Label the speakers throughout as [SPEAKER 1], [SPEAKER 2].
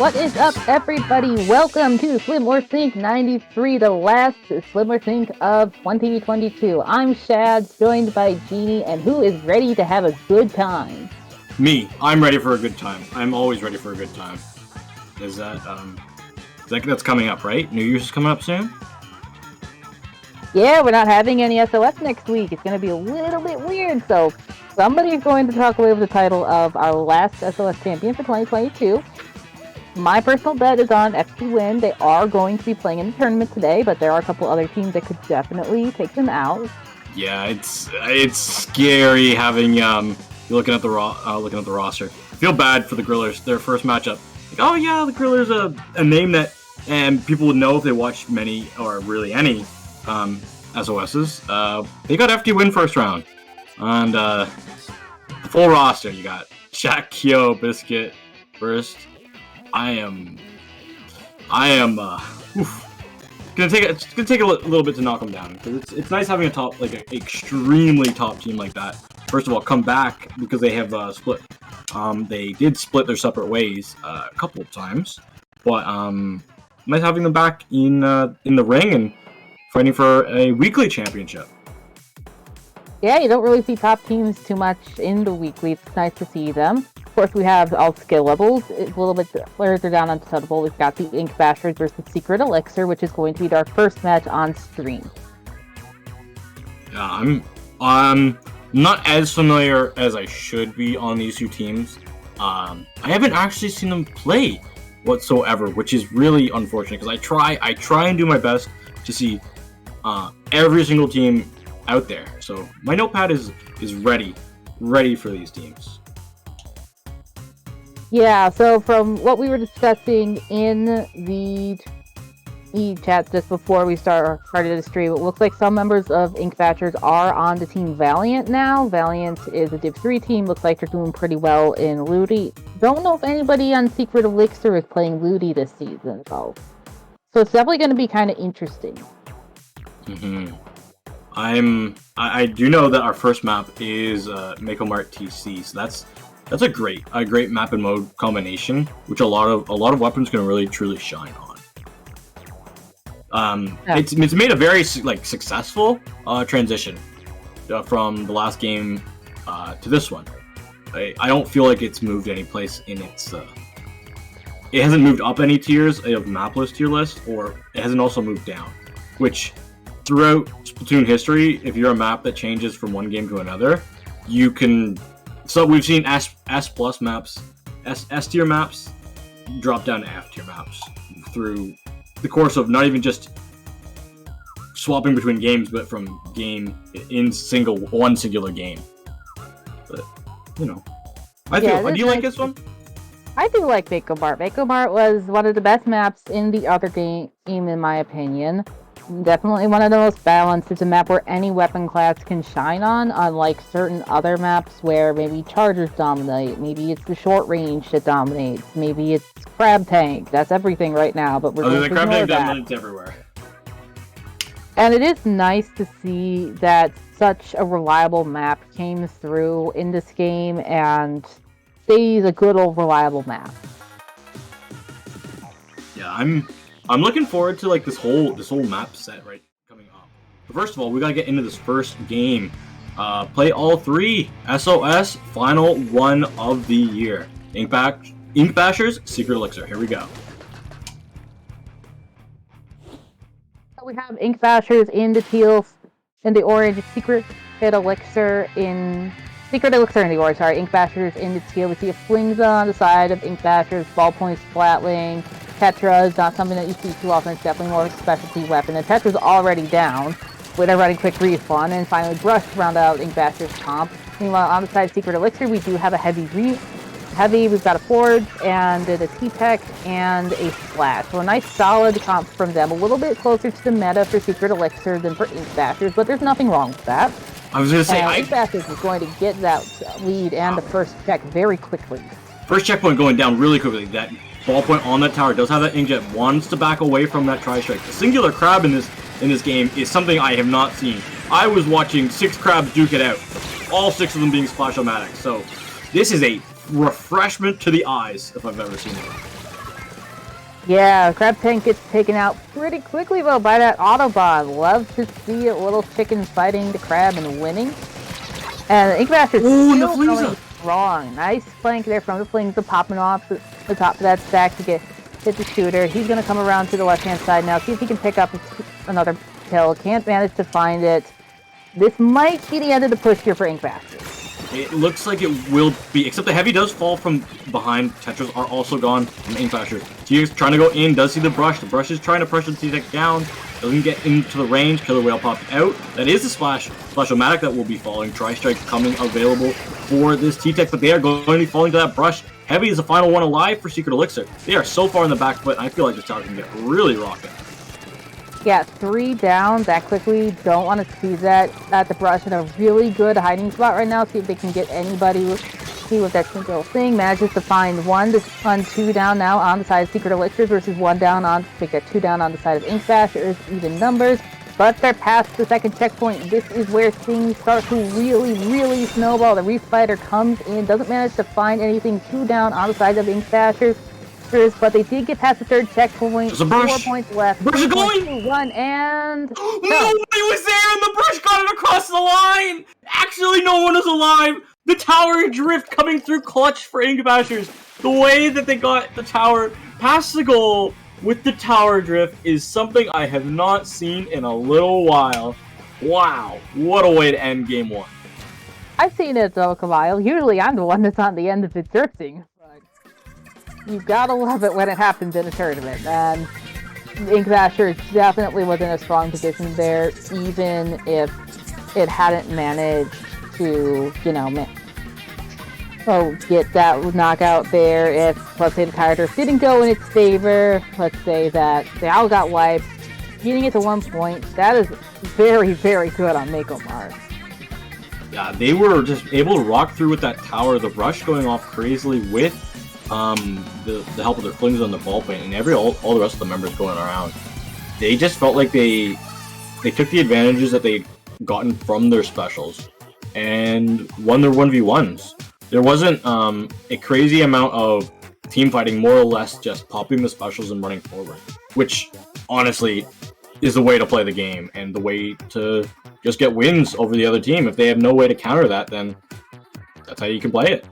[SPEAKER 1] What is up, everybody? Welcome to Swim or Sink 93, the last Swim or Sink of 2022. I'm Shad, joined by Jeannie, and who is ready to have a good time?
[SPEAKER 2] Me. I'm ready for a good time. I'm always ready for a good time. Is that, that's coming up, right? New Year's is coming up soon?
[SPEAKER 1] Yeah, we're not having any SOS next week. It's going to be a little bit weird, so somebody's going to talk away with the title of our last SOS champion for 2022. My personal bet is on FTWin. They are going to be playing in the tournament today, but there are a couple other teams that could definitely take them out.
[SPEAKER 2] Yeah, it's scary having looking at the roster. I feel bad for the Grillers. Their first matchup, like, oh yeah, the Grillers a name that and people would know if they watched many or really any SOSs. They got FTWin first round, and the full roster. You got Shaq, Kyo, Biscuit, Burst. It's gonna take a little bit to knock them down, because it's nice having a top, like an extremely top team like that. First of all, come back because they have split. They did split their separate ways a couple of times, but nice having them back in the ring and fighting for a weekly championship.
[SPEAKER 1] Yeah, you don't really see top teams too much in the weekly. It's nice to see them. Of course, we have all skill levels. It's a little bit further down on Tuttable. We've got the Ink Bashers versus Secret Elixir, which is going to be our first match on stream.
[SPEAKER 2] Yeah, I'm not as familiar as I should be on these two teams. I haven't actually seen them play whatsoever, which is really unfortunate, because I try and do my best to see every single team out there. So my notepad is ready for these teams.
[SPEAKER 1] Yeah, so from what we were discussing in the chat just before we started the stream, it looks like some members of Ink Bashers are on the team Valiant now. Valiant is a Div 3 team. Looks like they're doing pretty well in Ludi. Don't know if anybody on Secret Elixir is playing Ludi this season, though. So it's definitely going to be kind of interesting.
[SPEAKER 2] Mm-hmm. I do know that our first map is Mako Mart TC, so that's a great map and mode combination, which a lot of weapons can really truly shine on. It's made a very successful transition from the last game to this one. I don't feel like it's moved any place in its. It hasn't moved up any tiers of map list tier list, or it hasn't also moved down, which throughout Splatoon history, if you're a map that changes from one game to another, you can. So we've seen S plus maps, S tier maps, drop down to F tier maps through the course of not even just swapping between games, but from game in one singular game. But do you like this one?
[SPEAKER 1] I do like Mako Mart. Mako Mart was one of the best maps in the other game, in my opinion. Definitely one of the most balanced. It's a map where any weapon class can shine on, unlike certain other maps where maybe chargers dominate, maybe it's the short range that dominates, maybe it's crab tank. That's everything right now, but we're going to ignore that.
[SPEAKER 2] Crab tank dominates everywhere.
[SPEAKER 1] And it is nice to see that such a reliable map came through in this game and stays a good old reliable map.
[SPEAKER 2] Yeah, I'm looking forward to this whole map set coming up. But first of all, we gotta get into this first game. Play all three SOS final one of the year. Ink Bashers, Secret Elixir. Here we go.
[SPEAKER 1] We have Ink Bashers in the teal, in the orange. Secret Elixir in the orange. Sorry, Ink Bashers in the teal. We see a Flingza on the side of Ink Bashers. Ballpoint's Flatwing. Tetra is not something that you see too often. It's definitely more of a specialty weapon. And Tetra's already down with a running quick respawn, and finally Brush to round out Ink Bashers' comp. Meanwhile, on the side of Secret Elixir, we do have a heavy. We've got a Forge and a T-Tech and a Splash. So a nice solid comp from them. A little bit closer to the meta for Secret Elixir than for Ink Bashers, but there's nothing wrong with that.
[SPEAKER 2] I was going to say,
[SPEAKER 1] Ink Bashers is going to get that lead and the first check very quickly.
[SPEAKER 2] First checkpoint going down really quickly. That ballpoint on that tower does have that inkjet, wants to back away from that tri-strike. The singular crab in this game is something I have not seen. I was watching 6 crabs duke it out, all 6 of them being splash-o-matic. So this is a refreshment to the eyes if I've ever seen it.
[SPEAKER 1] Yeah, Crab Tank gets taken out pretty quickly though by that Autobot. Love to see a little chicken fighting the crab and winning. And the Ink Basher's still going strong. Nice flank there from the Flingza, popping off the top of that stack to hit the shooter. He's going to come around to the left-hand side now, see if he can pick up another kill. Can't manage to find it. This might be the end of the push here for Ink Basher.
[SPEAKER 2] It looks like it will be, except the heavy does fall from behind. Tetras are also gone from Ink Basher. He's trying to go in, does see the brush. The brush is trying to pressure the T-Tech down. Doesn't get into the range. Killer Whale popped out. That is the Splash-O-Matic that will be falling. Tri-Strike coming available for this T-Tech, but they are going to be falling to that brush. Heavy is the final one alive for Secret Elixir. They are so far in the back foot, and I feel like this tower can get really rocking.
[SPEAKER 1] Yeah, 3 down that quickly. Don't want to see that at the brush in a really good hiding spot right now. See if they can get anybody with that single thing. Manages to find 2 down now on the side of Secret Elixir versus 1 down on, make that 2 down on the side of Ink Basher. Even numbers, but they're past the second checkpoint. This is where things start to really snowball. The Reef Fighter comes in, doesn't manage to find anything. 2 down on the side of Ink Basher. But they did get past the third checkpoint. 4 points left.
[SPEAKER 2] Brush is going!
[SPEAKER 1] 1 and...
[SPEAKER 2] Nobody was there and the brush got it across the line! Actually, no one was alive! The tower drift coming through clutch for Ink Bashers. The way that they got the tower past the goal with the tower drift is something I have not seen in a little while. Wow, what a way to end game 1.
[SPEAKER 1] I've seen it though, Kamile. Usually I'm the one that's on the end of it drifting. You gotta love it when it happens in a tournament, and Ink Basher definitely was in a strong position there, even if it hadn't managed to, you know, get that knockout there. If, let's say, the tower drift didn't go in its favor, let's say that they all got wiped, getting it to 1 point, that is very good on Mako Mars.
[SPEAKER 2] Yeah, they were just able to rock through with that tower, the rush going off crazily with the help of their flings on the ball point, and all the rest of the members going around. They just felt like they took the advantages that they gotten from their specials and won their 1v1s. There wasn't a crazy amount of team fighting, more or less just popping the specials and running forward, which honestly is the way to play the game and the way to just get wins over the other team. If they have no way to counter that, then that's how you can play it.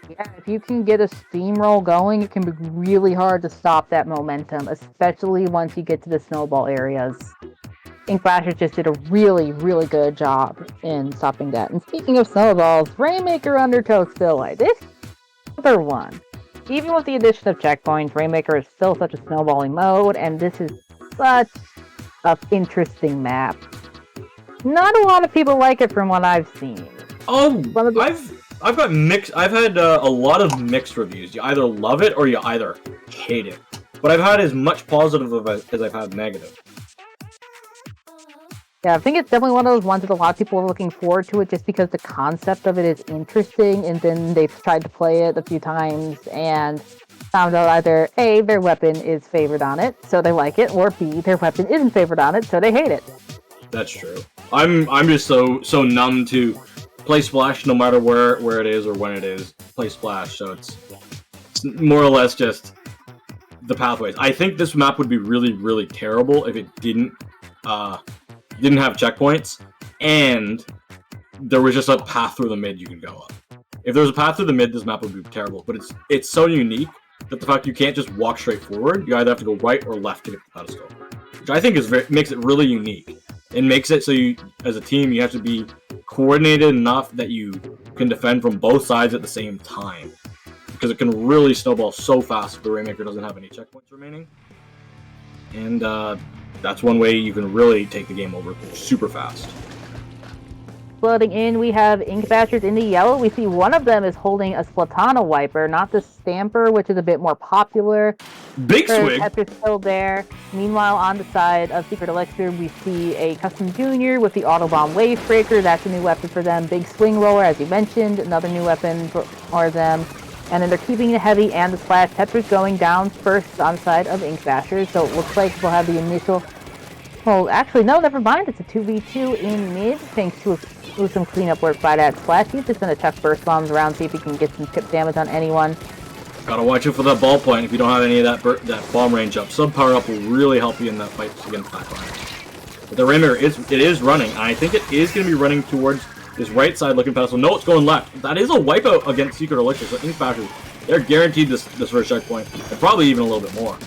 [SPEAKER 1] Yeah, if you can get a steamroll going, it can be really hard to stop that momentum, especially once you get to the snowball areas. Ink Basher just did a really good job in stopping that. And speaking of snowballs, Rainmaker Undertow still like this other one. Even with the addition of checkpoints, Rainmaker is still such a snowballing mode, and this is such an interesting map. Not a lot of people like it from what I've seen.
[SPEAKER 2] Oh, I've got mixed. I've had a lot of mixed reviews. You either love it or you either hate it. But I've had as much positive as I've had negative.
[SPEAKER 1] Yeah, I think it's definitely one of those ones that a lot of people are looking forward to it just because the concept of it is interesting, and then they've tried to play it a few times and found out either A, their weapon is favored on it, so they like it, or B, their weapon isn't favored on it, so they hate it.
[SPEAKER 2] That's true. I'm just so numb to play Splash no matter where it is or when it is. Play Splash, so it's more or less just the pathways. I think this map would be really terrible if it didn't have checkpoints and there was just a path through the mid you can go up. If there was a path through the mid, this map would be terrible. But it's so unique that the fact you can't just walk straight forward, you either have to go right or left to get the pedestal, which I think makes it really unique. It makes it so you, as a team, you have to be coordinated enough that you can defend from both sides at the same time, because it can really snowball so fast if the Rainmaker doesn't have any checkpoints remaining. And that's one way you can really take the game over super fast.
[SPEAKER 1] Floating in, we have Ink Bashers in the yellow. We see one of them is holding a Splatana Wiper, not the Stamper, which is a bit more popular.
[SPEAKER 2] Big swing!
[SPEAKER 1] Tetris still there. Meanwhile, on the side of Secret Elixir, we see a Custom Junior with the Autobomb Wavebreaker. That's a new weapon for them. Big Swing Roller, as you mentioned, another new weapon for them. And then they're keeping the Heavy and the Splash. Tetris going down first on the side of Ink Bashers, so it looks like we'll have the initial... Well, actually, no, never mind. It's a 2v2 in mid, thanks to some cleanup work by that Splash. He's just going to chuck burst bombs around, see if he can get some chip damage on anyone.
[SPEAKER 2] Gotta watch out for that ballpoint if you don't have any of that bomb range up. Sub power up will really help you in that fight against Backline. But the Rainmaker is running, and I think it is going to be running towards this right side looking pedestal. No, it's going left. That is a wipeout against Secret Elixir, so Ink Bashers, they're guaranteed this first checkpoint, and probably even a little bit more.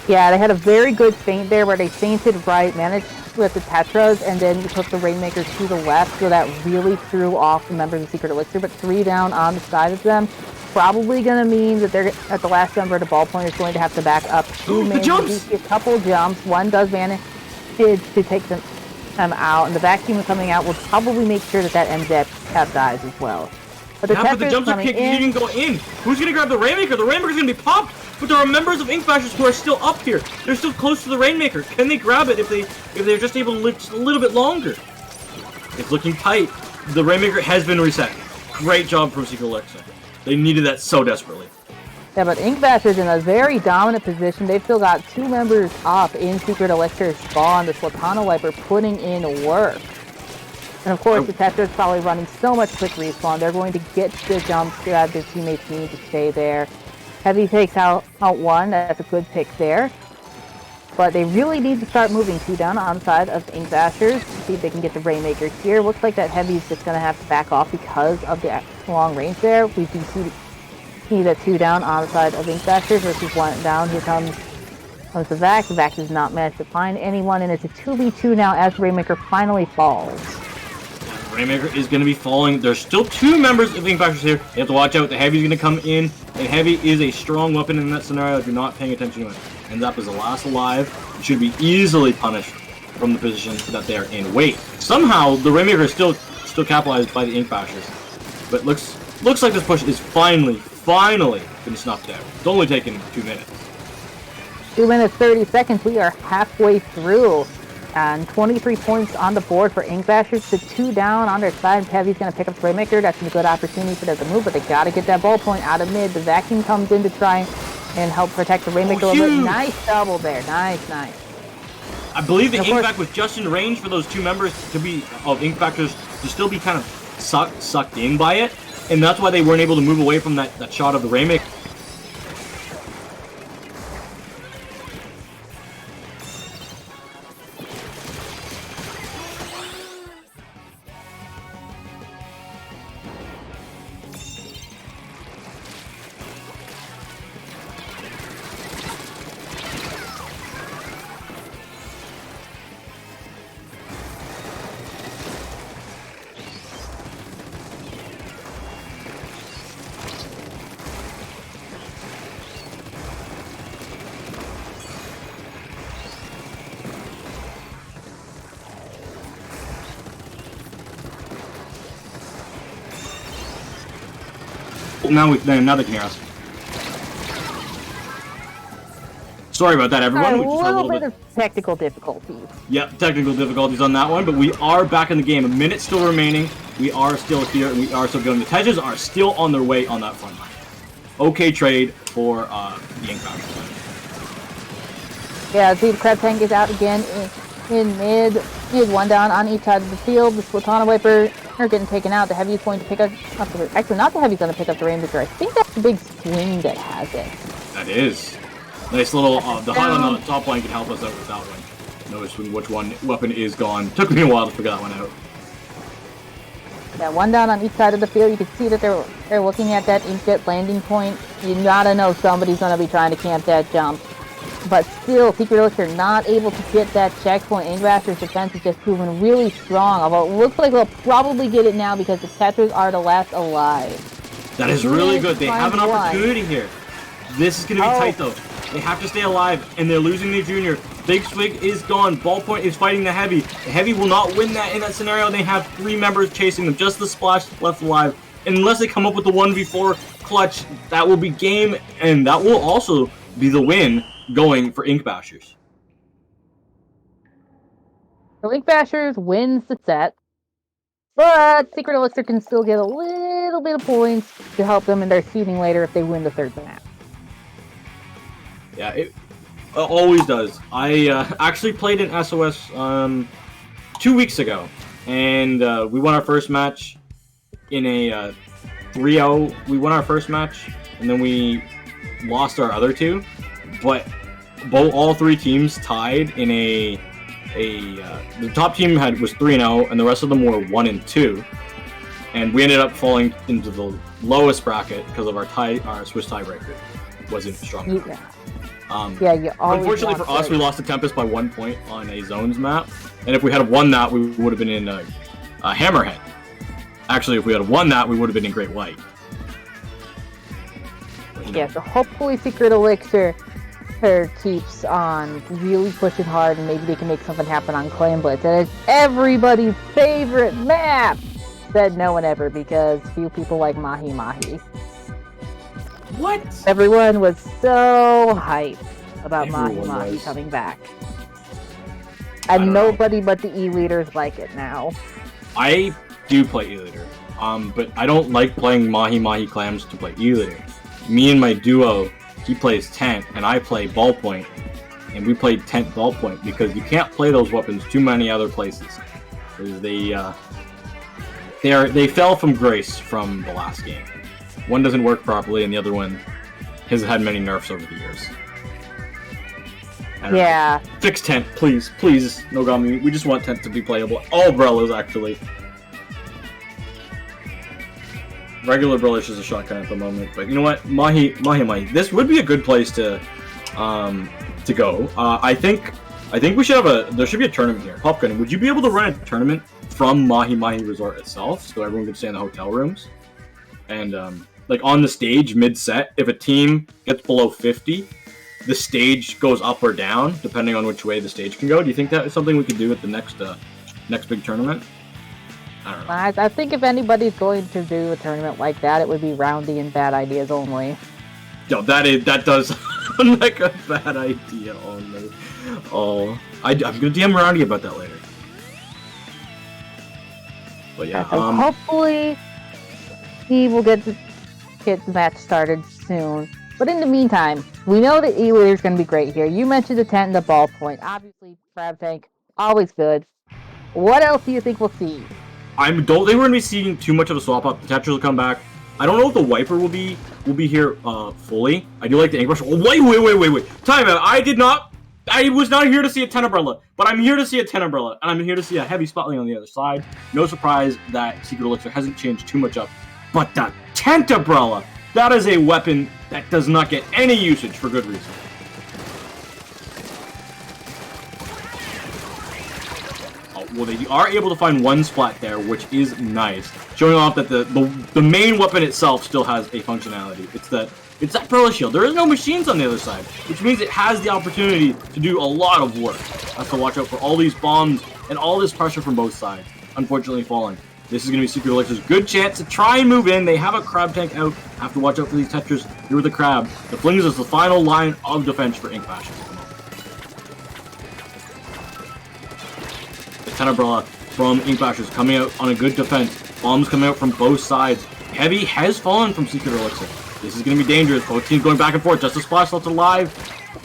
[SPEAKER 1] Yeah, they had a very good feint there where they feinted right, managed with the Tetras, and then you took the Rainmaker to the left, so that really threw off the members of Secret Elixir, but 3 down on the side of them. Probably going to mean that they're at the last number, the ballpoint is going to have to back up 2
[SPEAKER 2] the jumps!
[SPEAKER 1] A couple jumps. One does manage to take them out, and the vacuum coming out will probably make sure that MZ dies as well. But
[SPEAKER 2] the jumps are kicked, you didn't even go in. Who's going to grab the Rainmaker? The Rainmaker's going to be popped, but there are members of Ink Bashers who are still up here. They're still close to the Rainmaker. Can they grab it if they're just able to live just a little bit longer? It's looking tight. The Rainmaker has been reset. Great job from Secret Elixir. They needed that so desperately.
[SPEAKER 1] Yeah, but Ink Basher's in a very dominant position. They've still got 2 members up in Secret Elixir's spawn. The Slatana Wiper putting in work. And of course, the Tetra's probably running so much quick respawn. They're going to get the jumps that their teammates need to stay there. Heavy takes out 1. That's a good pick there. But they really need to start moving 2 down on the side of Ink Bashers to see if they can get the Rainmaker here. Looks like that Heavy's just going to have to back off because of the long range there. We do see that 2 down on the side of Ink Bashers versus 1 down. Here comes the Vac. The Vac does not manage to find anyone, and it's a 2v2 now as Rainmaker finally falls.
[SPEAKER 2] Rainmaker is going to be falling. There's still 2 members of Ink Bashers here. You have to watch out. The Heavy's going to come in, and Heavy is a strong weapon in that scenario if you're not paying attention to it. Ends up as the last alive. Should be easily punished from the position that they're in. Wait, somehow the Rainmaker is still capitalized by the Ink Bashers, but looks like this push is finally been snuffed out. It's only taken 2 minutes.
[SPEAKER 1] 2 minutes 30 seconds. We are halfway through, and 23 points on the board for Ink Bashers to 2 down on their side. Heavy's going to pick up the Rainmaker. That's a good opportunity for them to move, but they got to get that ballpoint out of mid. The Vacuum comes in to try and help protect the Rainmaker a little bit. Nice double there. Nice.
[SPEAKER 2] I believe the Ink Back was just in range for those 2 members of Ink Bashers to still be kind of sucked in by it, and that's why they weren't able to move away from that shot of the Rainmaker. Now they can hear us. Sorry about that, everyone.
[SPEAKER 1] A little bit of technical difficulties.
[SPEAKER 2] Yep, technical difficulties on that one, but we are back in the game. A minute still remaining. We are still here, and we are still going. The Tejas are still on their way on that front line. Okay trade for the Ink Bashers.
[SPEAKER 1] Yeah, see the Crab Tank is out again in mid. He has 1 down on each side of the field. The Slatana Wiper are getting taken out. The Heavy's going to pick up the... Actually, not the Heavy's going to pick up the Rainmaker. I think that's the big swing that has it.
[SPEAKER 2] That is. Nice little... the highlight on the top line can help us out with that one. Notice which one weapon is gone. Took me a while to figure that one out.
[SPEAKER 1] Yeah, 1 down on each side of the field. You can see that they're looking at that Inkjet landing point. You gotta know somebody's going to be trying to camp that jump. But still, Secret Elixir not able to get that checkpoint. Ink Basher's defense is just proven really strong. Although it looks like they'll probably get it now because the Tetras are the last alive.
[SPEAKER 2] That is really good. They have an opportunity here. This is going to be tight though. They have to stay alive, and they're losing their junior. Big Swig is gone. Ballpoint is fighting the Heavy. The Heavy will not win that in that scenario. They have 3 members chasing them. Just the Splash left alive. And unless they come up with the 1v4 clutch, that will be game, and that will also be the win going for Ink Bashers.
[SPEAKER 1] So Ink Bashers wins the set, but Secret Elixir can still get a little bit of points to help them in their seeding later if they win the 3rd map.
[SPEAKER 2] Yeah, it always does. I actually played in SOS 2 weeks ago, and we won our first match in a 3-0. We won our first match and then we lost our other 2, but all 3 teams tied in the top team was 3-0, and the rest of them were 1-2, and we ended up falling into the lowest bracket because of our Swiss tiebreaker wasn't strong enough.
[SPEAKER 1] You always
[SPEAKER 2] unfortunately for us, we lost to Tempest by 1 point on a zones map, and if we had won that, we would have been in a Hammerhead. Actually, if we had won that, we would have been in Great White.
[SPEAKER 1] Yeah, so hopefully Secret Elixir keeps on really pushing hard, and maybe they can make something happen on Claim Blitz. And it's everybody's favorite map! Said no one ever, because few people like Mahi Mahi.
[SPEAKER 2] What?
[SPEAKER 1] Everyone was so hyped about Mahi
[SPEAKER 2] Everyone
[SPEAKER 1] Mahi
[SPEAKER 2] was.
[SPEAKER 1] coming back. And nobody but the E-leaders like it now.
[SPEAKER 2] I do play E-leader, but I don't like playing Mahi Mahi clams to play E-leader. Me and my duo, he plays Tent, and I play Ballpoint, and we played Tent Ballpoint because you can't play those weapons too many other places. They fell from grace from the last game. One doesn't work properly, and the other one has had many nerfs over the years.
[SPEAKER 1] Yeah.
[SPEAKER 2] Fix Tent, please, please, Nogami. We just want Tent to be playable. All Umbrellas, actually. Regular Brillish is a shotgun at the moment, but you know what? Mahi. This would be a good place to go. I think we should have there should be a tournament here. Popgun, would you be able to run a tournament from Mahi Mahi Resort itself, so everyone could stay in the hotel rooms? And like on the stage mid-set, if a team gets below 50, the stage goes up or down depending on which way the stage can go. Do you think that is something we could do at the next big tournament? I don't know.
[SPEAKER 1] I think if anybody's going to do a tournament like that, it would be Roundy and Bad Ideas only.
[SPEAKER 2] Yo, that does sound like a bad idea only. Oh, I'm gonna DM Roundy about that later. But yeah,
[SPEAKER 1] So hopefully he will get the match started soon. But in the meantime, we know that E-Leader is going to be great here. You mentioned the Tent and the Ballpoint. Obviously, Crab Tank, always good. What else do you think we'll see?
[SPEAKER 2] I don't think we're gonna be seeing too much of a swap up. The Tetris will come back. I don't know if the Wiper will be here fully. I do like the Inkbrush. Oh, wait. Time out. I was not here to see a 10 Umbrella, but I'm here to see a 10 Umbrella, and I'm here to see a heavy Spotling on the other side. No surprise that Secret Elixir hasn't changed too much up. But the 10 Umbrella, that is a weapon that does not get any usage for good reason. Well, they are able to find one splat there, which is nice, showing off that the main weapon itself still has a functionality. It's that Perla Shield. There is no machines on the other side, which means it has the opportunity to do a lot of work. Has to watch out for all these bombs and all this pressure from both sides. Unfortunately, falling. This is going to be Secret Elixir's good chance to try and move in. They have a Crab Tank out. Have to watch out for these Tetras here with the Crab. The Flings is the final line of defense for Ink Bashers. 10 Umbrella from Ink Bashers coming out on a good defense. Bombs coming out from both sides. Heavy has fallen from Secret Elixir. This is going to be dangerous. Both teams going back and forth. Just a splash left alive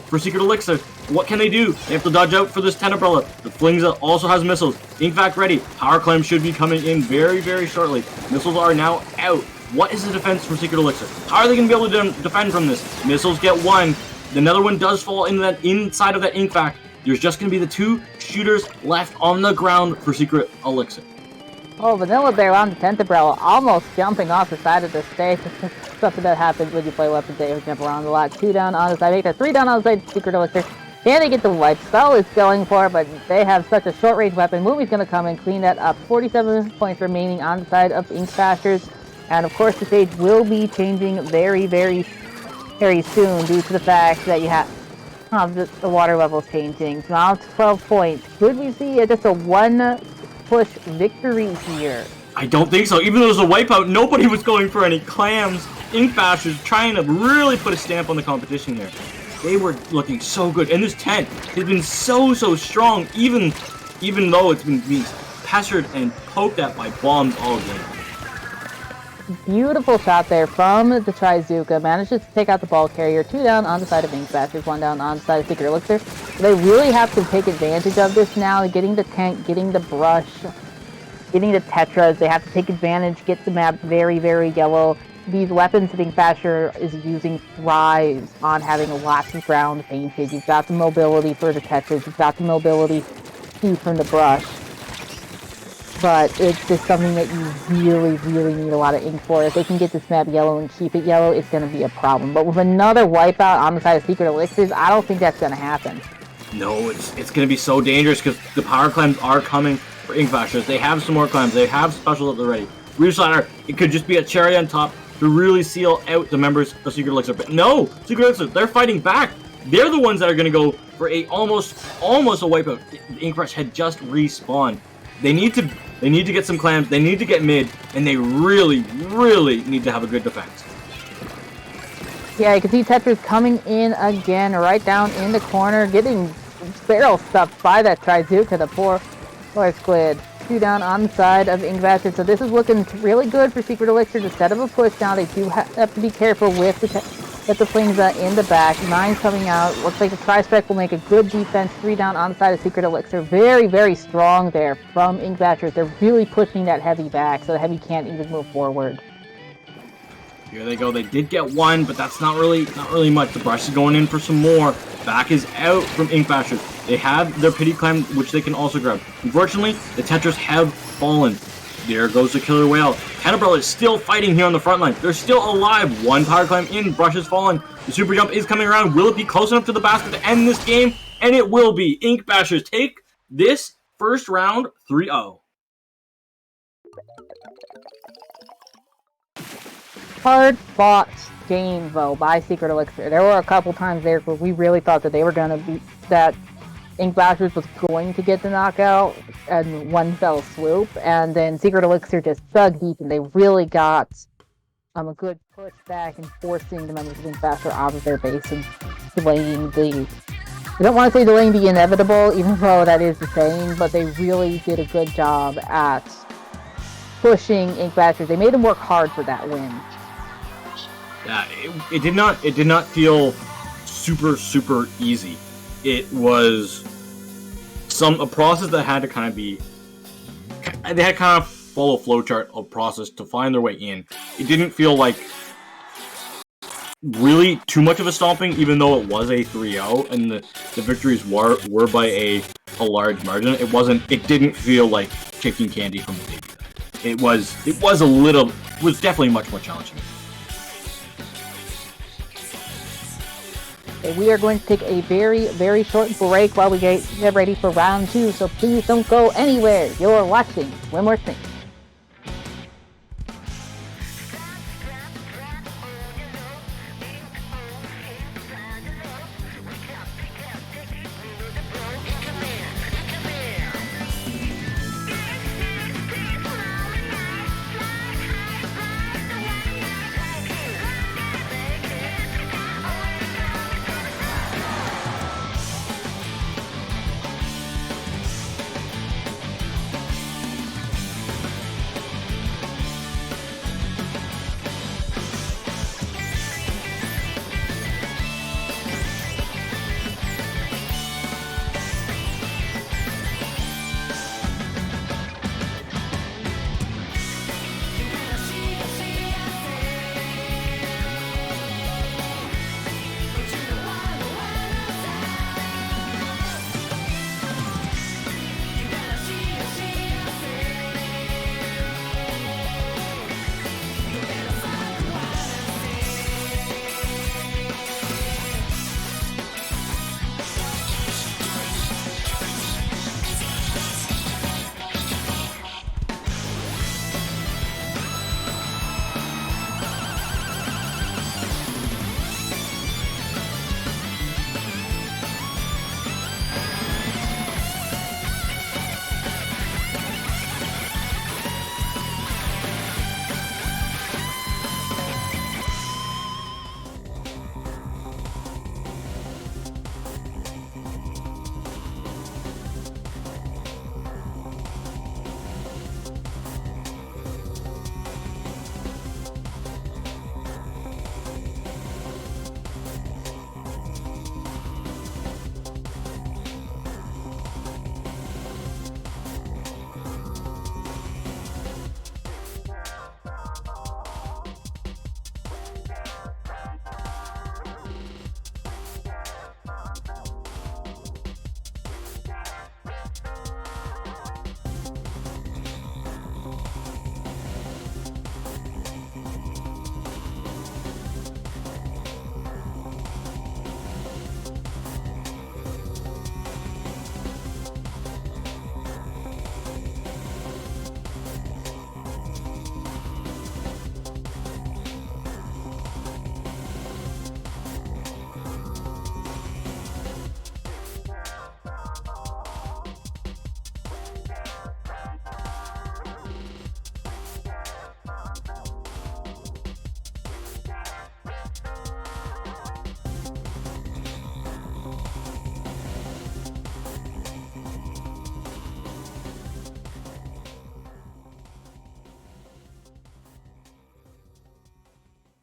[SPEAKER 2] for Secret Elixir. What can they do? They have to dodge out for this 10 Umbrella. The Flings also has missiles. Ink Vac ready. Power Clam should be coming in very, very shortly. Missiles are now out. What is the defense for Secret Elixir? How are they going to be able to defend from this? Missiles get one. Another one does fall inside of that Ink Vac. There's just going to be the 2 shooters left on the ground for Secret Elixir.
[SPEAKER 1] Oh, Vanilla Bear on the 10th Umbrella, almost jumping off the side of the stage. Something that happens when you play weapons that jump around a lot. 2 down on the side, make that 3 down on the side, Secret Elixir. Can they get the wipe? Spell is going for it, but they have such a short-range weapon. Movie's going to come and clean that up. 47 points remaining on the side of Ink Bashers. And of course, the stage will be changing very, very, very soon due to the fact that you have the water levels changing. So now 12 points. Could we see just a one-push victory here?
[SPEAKER 2] I don't think so. Even though there's a wipeout, nobody was going for any clams. Ink Bashers trying to really put a stamp on the competition here. They were looking so good. And this tent has been so strong, even though it's been being pestered and poked at by bombs all game.
[SPEAKER 1] Beautiful shot there from the Trizuka. Manages to take out the ball carrier. 2 down on the side of Ink Bashers, 1 down on the side of Secret Elixir. They really have to take advantage of this now. Getting the tank, getting the brush, getting the Tetras. They have to take advantage, get the map very, very yellow. these weapons that Ink Basher is using thrives on having lots of ground painted. You've got the mobility for the Tetris, you've got the mobility from the brush. But it's just something that you really, really need a lot of ink for. If they can get this map yellow and keep it yellow, it's going to be a problem. But with another wipeout on the side of Secret Elixirs, I don't think that's going to happen.
[SPEAKER 2] No, it's going to be so dangerous because the power clams are coming for Ink Bashers. They have some more clams. They have specials at the ready. Reader, it could just be a cherry on top to really seal out the members of Secret Elixir. But no, Secret Elixir, they're fighting back. They're the ones that are going to go for a almost a wipeout. The Ink Rush had just respawned. They need to get some clams, they need to get mid, and they really, really need to have a good defense.
[SPEAKER 1] Yeah, you can see Tetris coming in again, right down in the corner, getting barrel stuffed by that Trizuka, the poor Squid. 2 down on the side of Ink Basher, so this is looking really good for Secret Elixir. Instead of a push down, they do have to be careful with the Flings in the back. 9 coming out. Looks like the Tri-Spec will make a good defense. 3 down on the side of Secret Elixir. Very, very strong there from Ink Bashers. They're really pushing that heavy back, so the heavy can't even move forward.
[SPEAKER 2] Here they go. They did get 1, but that's not really much. The brush is going in for some more. Back is out from Ink Bashers. They have their pity clam, which they can also grab. Unfortunately, the Tetris have fallen. There goes the killer whale. Canterbury is still fighting here on the front line. They're still alive. 1 power climb in. Brush has fallen. The super jump is coming around. Will it be close enough to the basket to end this game? And it will be. Ink Bashers take this first round 3-0.
[SPEAKER 1] Hard fought game though by Secret Elixir. There were a couple times there where we really thought that they were gonna be that Ink Bashers was going to get the knockout and one fell swoop, and then Secret Elixir just dug deep and they really got a good push back and forcing the members of Ink Basher out of their base and delaying the. I don't want to say delaying the inevitable, even though that is the saying, but they really did a good job at pushing Ink Bashers. They made them work hard for that win.
[SPEAKER 2] Yeah, it did not feel super easy. It was a process that had to kind of be. They had kind of follow a flowchart of process to find their way in. It didn't feel like really too much of a stomping, even though it was a 3-0 and the victories were by a large margin. It didn't feel like kicking candy from the baby. It was definitely much more challenging.
[SPEAKER 1] Okay, we are going to take a very, very short break while we get ready for round 2, so please don't go anywhere. You're watching When We're Thinking.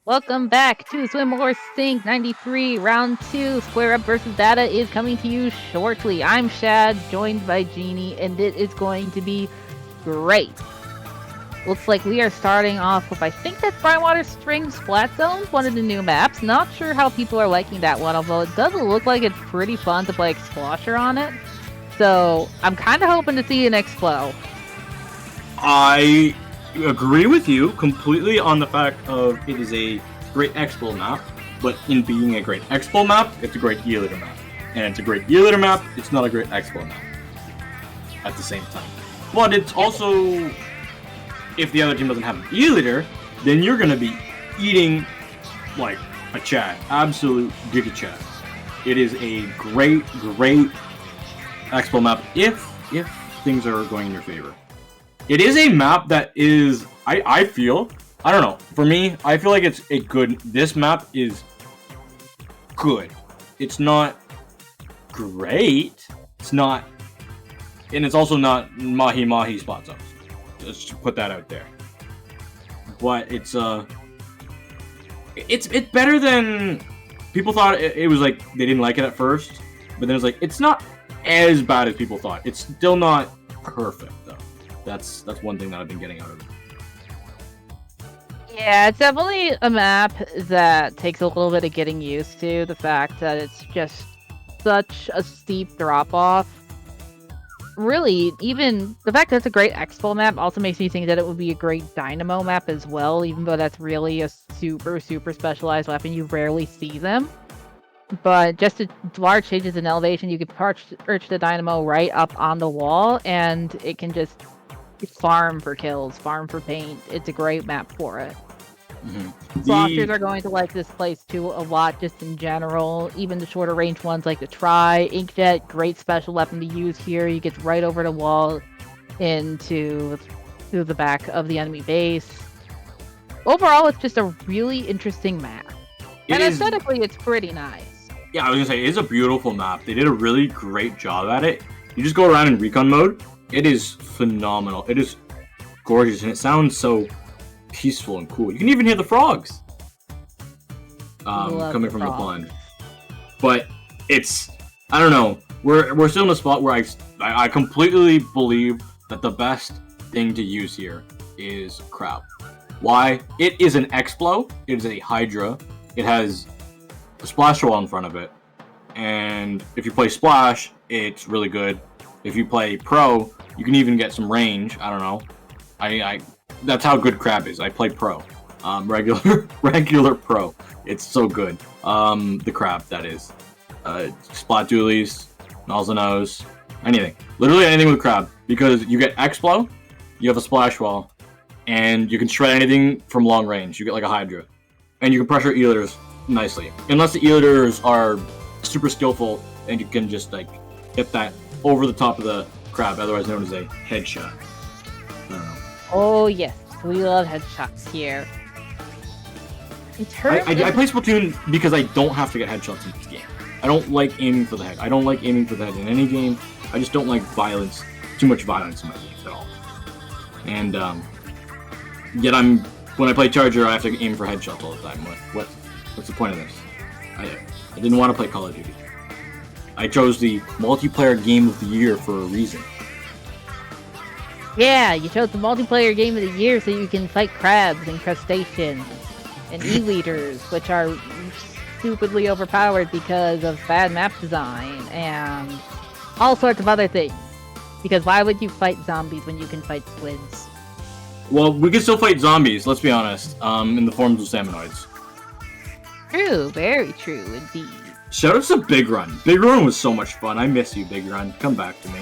[SPEAKER 1] Welcome back to Swim or Sink 93, Round 2. Square Up versus Data is coming to you shortly. I'm Shad, joined by Genie, and it is going to be great. Looks like we are starting off with, I think that's Brightwater String Splat Zones, one of the new maps. Not sure how people are liking that one, although it does look like it's pretty fun to play Explosher on it. So, I'm kind of hoping to see an Explo.
[SPEAKER 2] I agree with you completely on the fact of it is a great Expo map, but in being a great Expo map, it's a great E-Liter map. And it's a great E-Liter map, it's not a great Expo map at the same time. But it's also, if the other team doesn't have an E-Liter, then you're going to be eating like a chat, absolute giga chat. It is a great Expo map if things are going in your favor. It is a map that is, I feel, I don't know, for me, I feel like it's a good, this map is good. It's not great, it's not, and it's also not mahi spot zones. Let's put that out there. But it's better than, people thought it was like, they didn't like it at first, but then it's like, it's not as bad as people thought. It's still not perfect though. That's one thing that I've been getting out of it.
[SPEAKER 1] Yeah, it's definitely a map that takes a little bit of getting used to. The fact that it's just such a steep drop-off. Really, even the fact that it's a great Expo map also makes me think that it would be a great Dynamo map as well, even though that's really a super specialized weapon. You rarely see them. But just a large changes in elevation, you can perch the Dynamo right up on the wall, and it can just farm for kills, farm for paint. It's a great map for it. Blockers are going to like this place too a lot, just in general. Even the shorter range ones like the Try, Inkjet, great special weapon to use here. You get right over the wall into the back of the enemy base. Overall, it's just a really interesting map. And aesthetically, it's pretty nice.
[SPEAKER 2] Yeah, I was gonna say, it is a beautiful map. They did a really great job at it. You just go around in recon mode. It is phenomenal. It is gorgeous, and it sounds so peaceful and cool. You can even hear the frogs coming from the pond. But it's, I don't know. We're still in a spot where I completely believe that the best thing to use here is Crab. Why? It is an Explo. It is a Hydra. It has a Splash wall in front of it. And if you play Splash, it's really good. If you play Pro, you can even get some range. I don't know. That's how good Crab is. I play Pro. Regular Pro. It's so good. The Crab, that is. Splat dualies, Nose, anything. Literally anything with Crab. Because you get Explo, you have a Splash wall, and you can shred anything from long range. You get like a Hydra. And you can pressure E-Liters nicely. Unless the E-Liters are super skillful, and you can just like hit that over the top of the Crab, otherwise known as a headshot. I don't know.
[SPEAKER 1] Oh yes, we love headshots here.
[SPEAKER 2] I play Splatoon because I don't have to get headshots in this game. I don't like aiming for the head. I don't like aiming for the head in any game. I just don't like violence, too much violence in my games at all. And yet when I play Charger, I have to aim for headshots all the time. What's the point of this? I didn't want to play Call of Duty. I chose the multiplayer game of the year for a reason.
[SPEAKER 1] Yeah, you chose the multiplayer game of the year so you can fight crabs and crustaceans and E-Liters, which are stupidly overpowered because of bad map design and all sorts of other things. Because why would you fight zombies when you can fight squids?
[SPEAKER 2] Well, we can still fight zombies, let's be honest, in the forms of Salmonoids.
[SPEAKER 1] True, very true indeed.
[SPEAKER 2] Shoutouts to Big Run. Big Run was so much fun. I miss you, Big Run. Come back to me.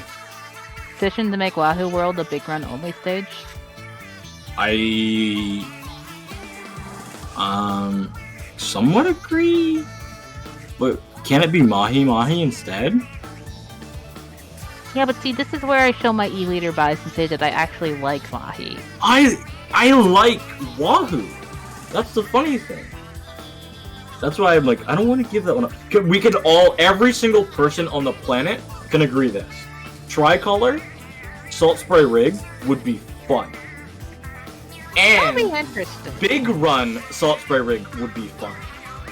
[SPEAKER 1] Petition to make Wahoo World a Big Run only stage?
[SPEAKER 2] I somewhat agree, but can it be Mahi instead?
[SPEAKER 1] Yeah, but see, this is where I show my E-Liter bias and say that I actually like Mahi.
[SPEAKER 2] I like Wahoo. That's the funny thing. That's why I'm like, I don't want to give that one up. We could every single person on the planet can agree this. Tricolor, Salt Spray Rig would be fun.
[SPEAKER 1] That'll be
[SPEAKER 2] And
[SPEAKER 1] interesting.
[SPEAKER 2] Big Run Salt Spray Rig would be fun.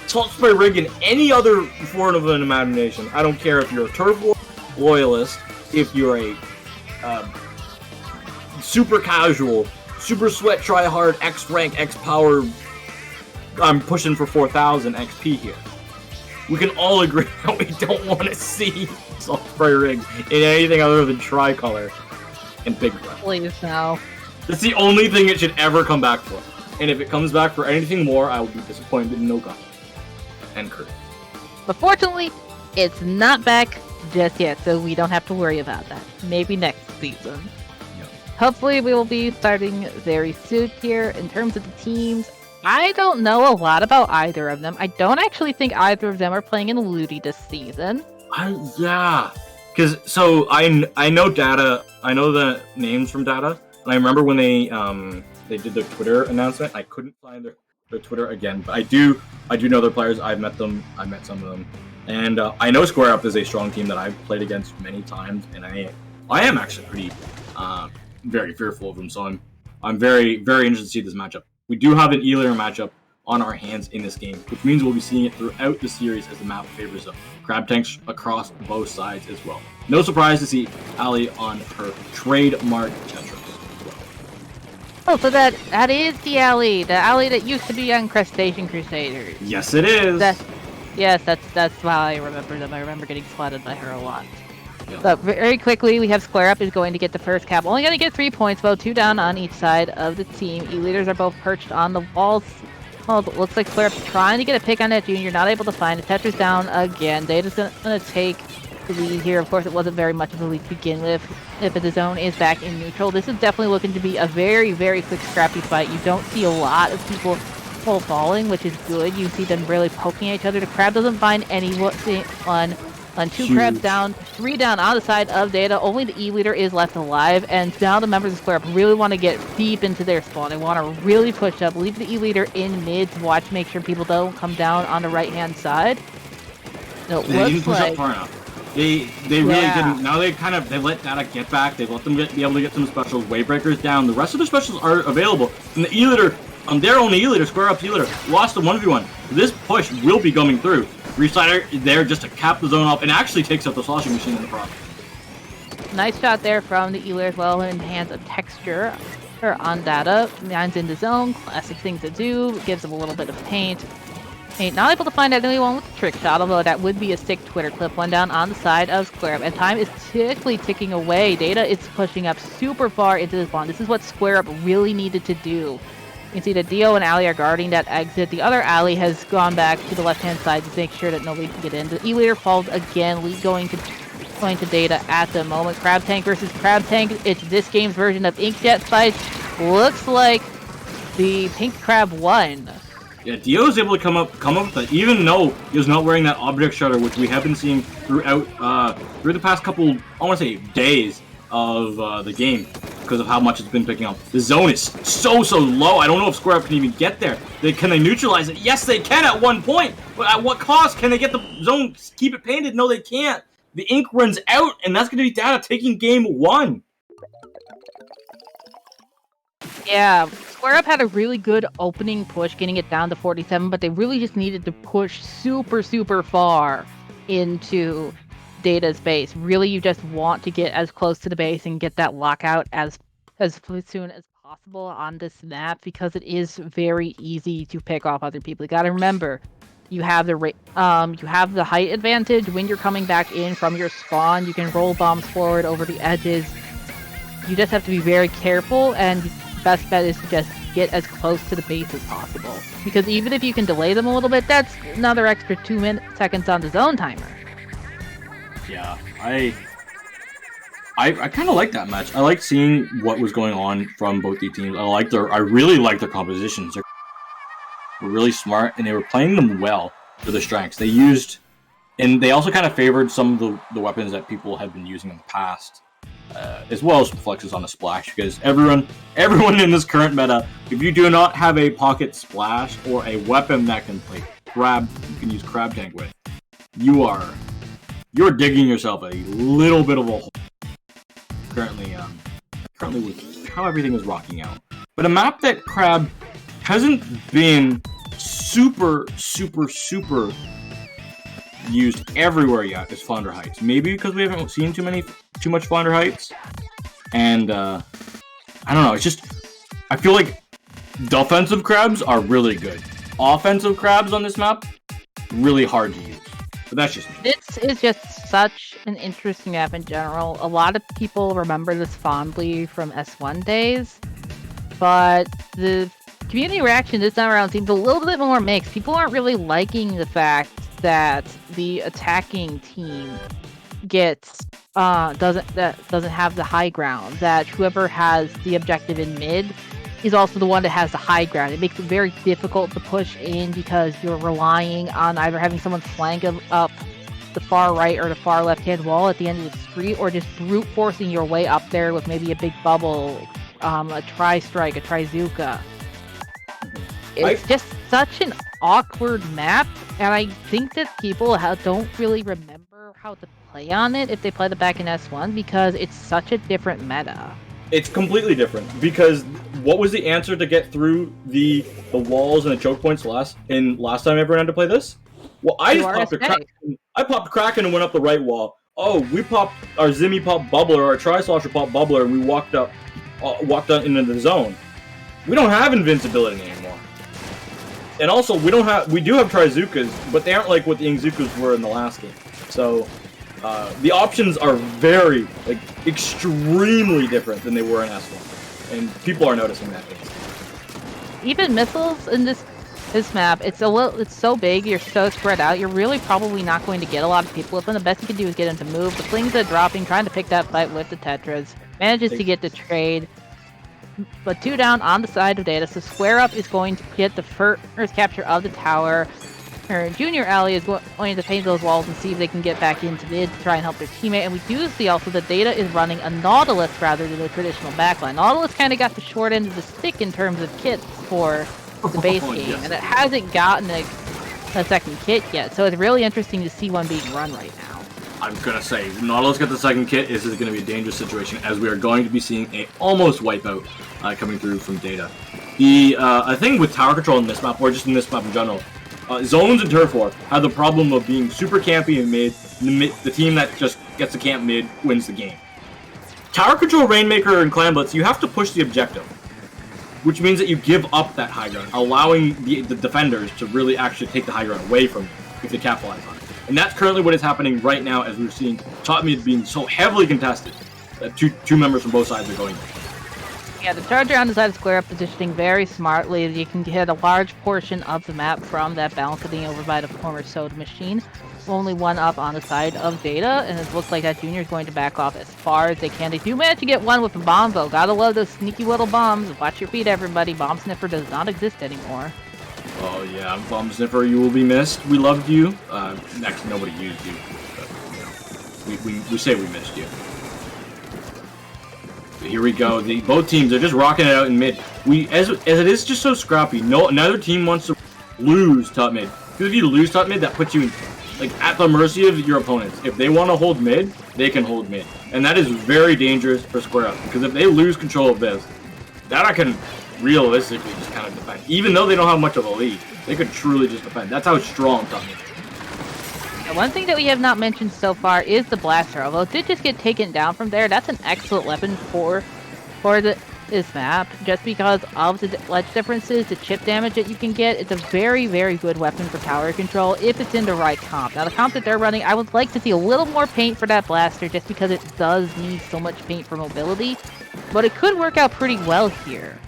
[SPEAKER 2] Salt Spray Rig and any other form of an imagination. I don't care if you're a Turf War loyalist, if you're a super casual, super sweat, try hard, X rank, X power. I'm pushing for 4,000 XP here. We can all agree that we don't want to see Salt Spray Rig in anything other than Tricolor and Big Run.
[SPEAKER 1] Please no.
[SPEAKER 2] That's the only thing it should ever come back for. And if it comes back for anything more, I will be disappointed in no gun. And Kurt.
[SPEAKER 1] But fortunately, it's not back just yet, so we don't have to worry about that. Maybe next season.
[SPEAKER 2] Yep.
[SPEAKER 1] Hopefully we will be starting very soon here. In terms of the teams, I don't know a lot about either of them. I don't actually think either of them are playing in Ludi this season.
[SPEAKER 2] Yeah. Because, so, I know Data, I know the names from Data, and I remember when they did their Twitter announcement, I couldn't find their Twitter again, but I do know their players. I've met them, I've met some of them, and I know Square Up is a strong team that I've played against many times, and I am actually pretty very fearful of them, so I'm very, very interested to see this matchup. We do have an E-Layer matchup on our hands in this game, which means we'll be seeing it throughout the series as the map favors them. Crab tanks across both sides as well. No surprise to see Ali on her trademark Tetris.
[SPEAKER 1] Oh, so that is the alley that used to be on Crustacean Crusaders.
[SPEAKER 2] Yes, it is.
[SPEAKER 1] That's why I remember them. I remember getting spotted by her a lot.
[SPEAKER 2] Yeah.
[SPEAKER 1] So very quickly, we have Square Up is going to get the first cap. Only going to get 3 points, though. 2 down on each side of the team. E-leaders are both perched on the walls. Oh, it looks like Square Up trying to get a pick on that Junior. Not able to find it. Tetris down again. Data's going to take the lead here. Of course, it wasn't very much of a lead to begin with. If the zone is back in neutral, this is definitely looking to be a very, very quick, scrappy fight. You don't see a lot of people full falling, which is good. You see them really poking at each other. The Crab doesn't find anyone on 2
[SPEAKER 2] Huge.
[SPEAKER 1] Crabs down, 3 down on the side of Data. Only the E-leader is left alive, and now the members of Square Up really want to get deep into their spawn. They want to really push up, leave the E-leader in mid to watch, make sure people don't come down on the right-hand side.
[SPEAKER 2] They didn't push up far enough. They really didn't. Now they let Data get back. They let them be able to get some specials. Wavebreakers down. The rest of their specials are available. And the E-leader, their own E-leader, Square Up E-leader, lost the 1v1. This push will be coming through. Resider is there just to cap the zone up and actually takes out the sloshing machine in the process.
[SPEAKER 1] Nice shot there from the E-leader as well, and enhance a texture on Data. Mine's in the zone. Classic thing to do. Gives him a little bit of paint. Not able to find anyone with a trick shot, although that would be a sick Twitter clip. 1 down on the side of Square Up, and time is ticking away. Data is pushing up super far into this spawn. This is what Square Up really needed to do. You can see that Dio and Ali are guarding that exit. The other Ali has gone back to the left-hand side to make sure that nobody can get in. The E-leader falls again, lead going to Data at the moment. Crab Tank versus Crab Tank. It's this game's version of Inkjet fights. Looks like the Pink Crab won.
[SPEAKER 2] Yeah, Dio was able to come up with that, even though he was not wearing that object shutter, which we have been seeing throughout through the past couple, I want to say, days of the game, because of how much it's been picking up. The zone is so low. I don't know if Square Up can even get there. Can they neutralize it? Yes, they can at one point, but at what cost? Can they get the zone, keep it painted? No, they can't. The ink runs out, and that's going to be Data taking game 1.
[SPEAKER 1] Yeah, Square Up had a really good opening push, getting it down to 47, but they really just needed to push super far into Data's base. Really, you just want to get as close to the base and get that lockout as soon as possible on this map, because it is very easy to pick off other people. You gotta remember, you have the height advantage when you're coming back in from your spawn. You can roll bombs forward over the edges. You just have to be very careful, and best bet is to just get as close to the base as possible. Because even if you can delay them a little bit, that's another extra 2 seconds on the zone timer.
[SPEAKER 2] Yeah, I kind of like that match. I like seeing what was going on from both the teams. I really like their compositions. They were really smart, and they were playing them well for their strengths. And they also kind of favored some of the weapons that people have been using in the past. As well as flexes on a splash, because everyone in this current meta, if you do not have a pocket splash or a weapon that can play you can use Crab Tank with, you're digging yourself a little bit of a hole currently with how everything is rocking out. but a map that Crab hasn't been super used everywhere yet is Flounder Heights. Maybe because we haven't seen too much Flounder Heights, and I don't know. It's just I feel like defensive crabs are really good. Offensive crabs on this map really hard to use. But that's just me.
[SPEAKER 1] This is just such an interesting map in general. A lot of people remember this fondly from S1 days, but the community reaction this time around seems a little bit more mixed. People aren't really liking the fact that the attacking team doesn't have the high ground. That whoever has the objective in mid is also the one that has the high ground. It makes it very difficult to push in because you're relying on either having someone flank up the far right or the far left hand wall at the end of the street, or just brute forcing your way up there with maybe a big bubble, a tri-strike, a trizooka. It's just such an awkward map, and I think that people don't really remember how to play on it if they play the back in S1 because it's such a different meta.
[SPEAKER 2] It's completely different because what was the answer to get through the walls and the choke points last time everyone had to play this? Well, I popped Kraken and went up the right wall. Oh, we popped our Zimmy pop bubbler, our Tri-Slosher pop bubbler, and we walked up into the zone. We don't have invincibility anymore. And also, we do have Trizookas, but they aren't like what the Ingzukas were in the last game. So, the options are very, extremely different than they were in S1. And people are noticing that.
[SPEAKER 1] Even missiles in this map, it's so big, you're so spread out, you're really probably not going to get a lot of people with them. The best you can do is get them to move. The Flings are dropping, trying to pick that fight with the Tetras. Manages to get the trade. But 2 down on the side of Data, so Square Up is going to get the first capture of the tower. Junior Alley is going to paint those walls and see if they can get back into mid to try and help their teammate. And we do see also that Data is running a Nautilus rather than a traditional backline. Nautilus kind of got the short end of the stick in terms of kits for the base game,
[SPEAKER 2] yes.
[SPEAKER 1] and it hasn't gotten a second kit yet. So it's really interesting to see one being run right now.
[SPEAKER 2] I'm gonna say, Nautilus got the second kit. This is gonna be a dangerous situation as we are going to be seeing a almost wipeout coming through from Data. The thing with tower control in this map, or just in this map in general, zones and turf war have the problem of being super campy in mid. The team that just gets to camp mid wins the game. Tower control, Rainmaker, and Clan Blitz, you have to push the objective, which means that you give up that high ground, allowing the defenders to really actually take the high ground away from you if they capitalize on it. And that's currently what is happening right now as we're seeing top mid being so heavily contested that two members from both sides are going.
[SPEAKER 1] Yeah, the Charger on the side of Square Up positioning very smartly. You can get a large portion of the map from that balcony over by the former soda machine. Only one up on the side of Data, and it looks like that Junior is going to back off as far as they can. They do manage to get one with a bomb, though. Gotta love those sneaky little bombs. Watch your feet, everybody. Bomb Sniffer does not exist anymore.
[SPEAKER 2] Oh yeah, Bomb Sniffer, you will be missed. We loved you. Actually, nobody used you. But, we say we missed you. But here we go. Both teams are just rocking it out in mid. As it is just so scrappy. Neither team wants to lose top mid. Because if you lose top mid, that puts you at the mercy of your opponents. If they want to hold mid, they can hold mid, and that is very dangerous for Square Up. Because if they lose control of this, that I can realistically just kind of defend. Even though they don't have much of a lead, they could truly just defend. That's how strong top mid is.
[SPEAKER 1] One thing that we have not mentioned so far is the blaster. Although it did just get taken down from there, that's an excellent weapon for this map. Just because of the ledge differences, the chip damage that you can get, it's a very, very good weapon for tower control if it's in the right comp. Now the comp that they're running, I would like to see a little more paint for that blaster just because it does need so much paint for mobility. But it could work out pretty well here.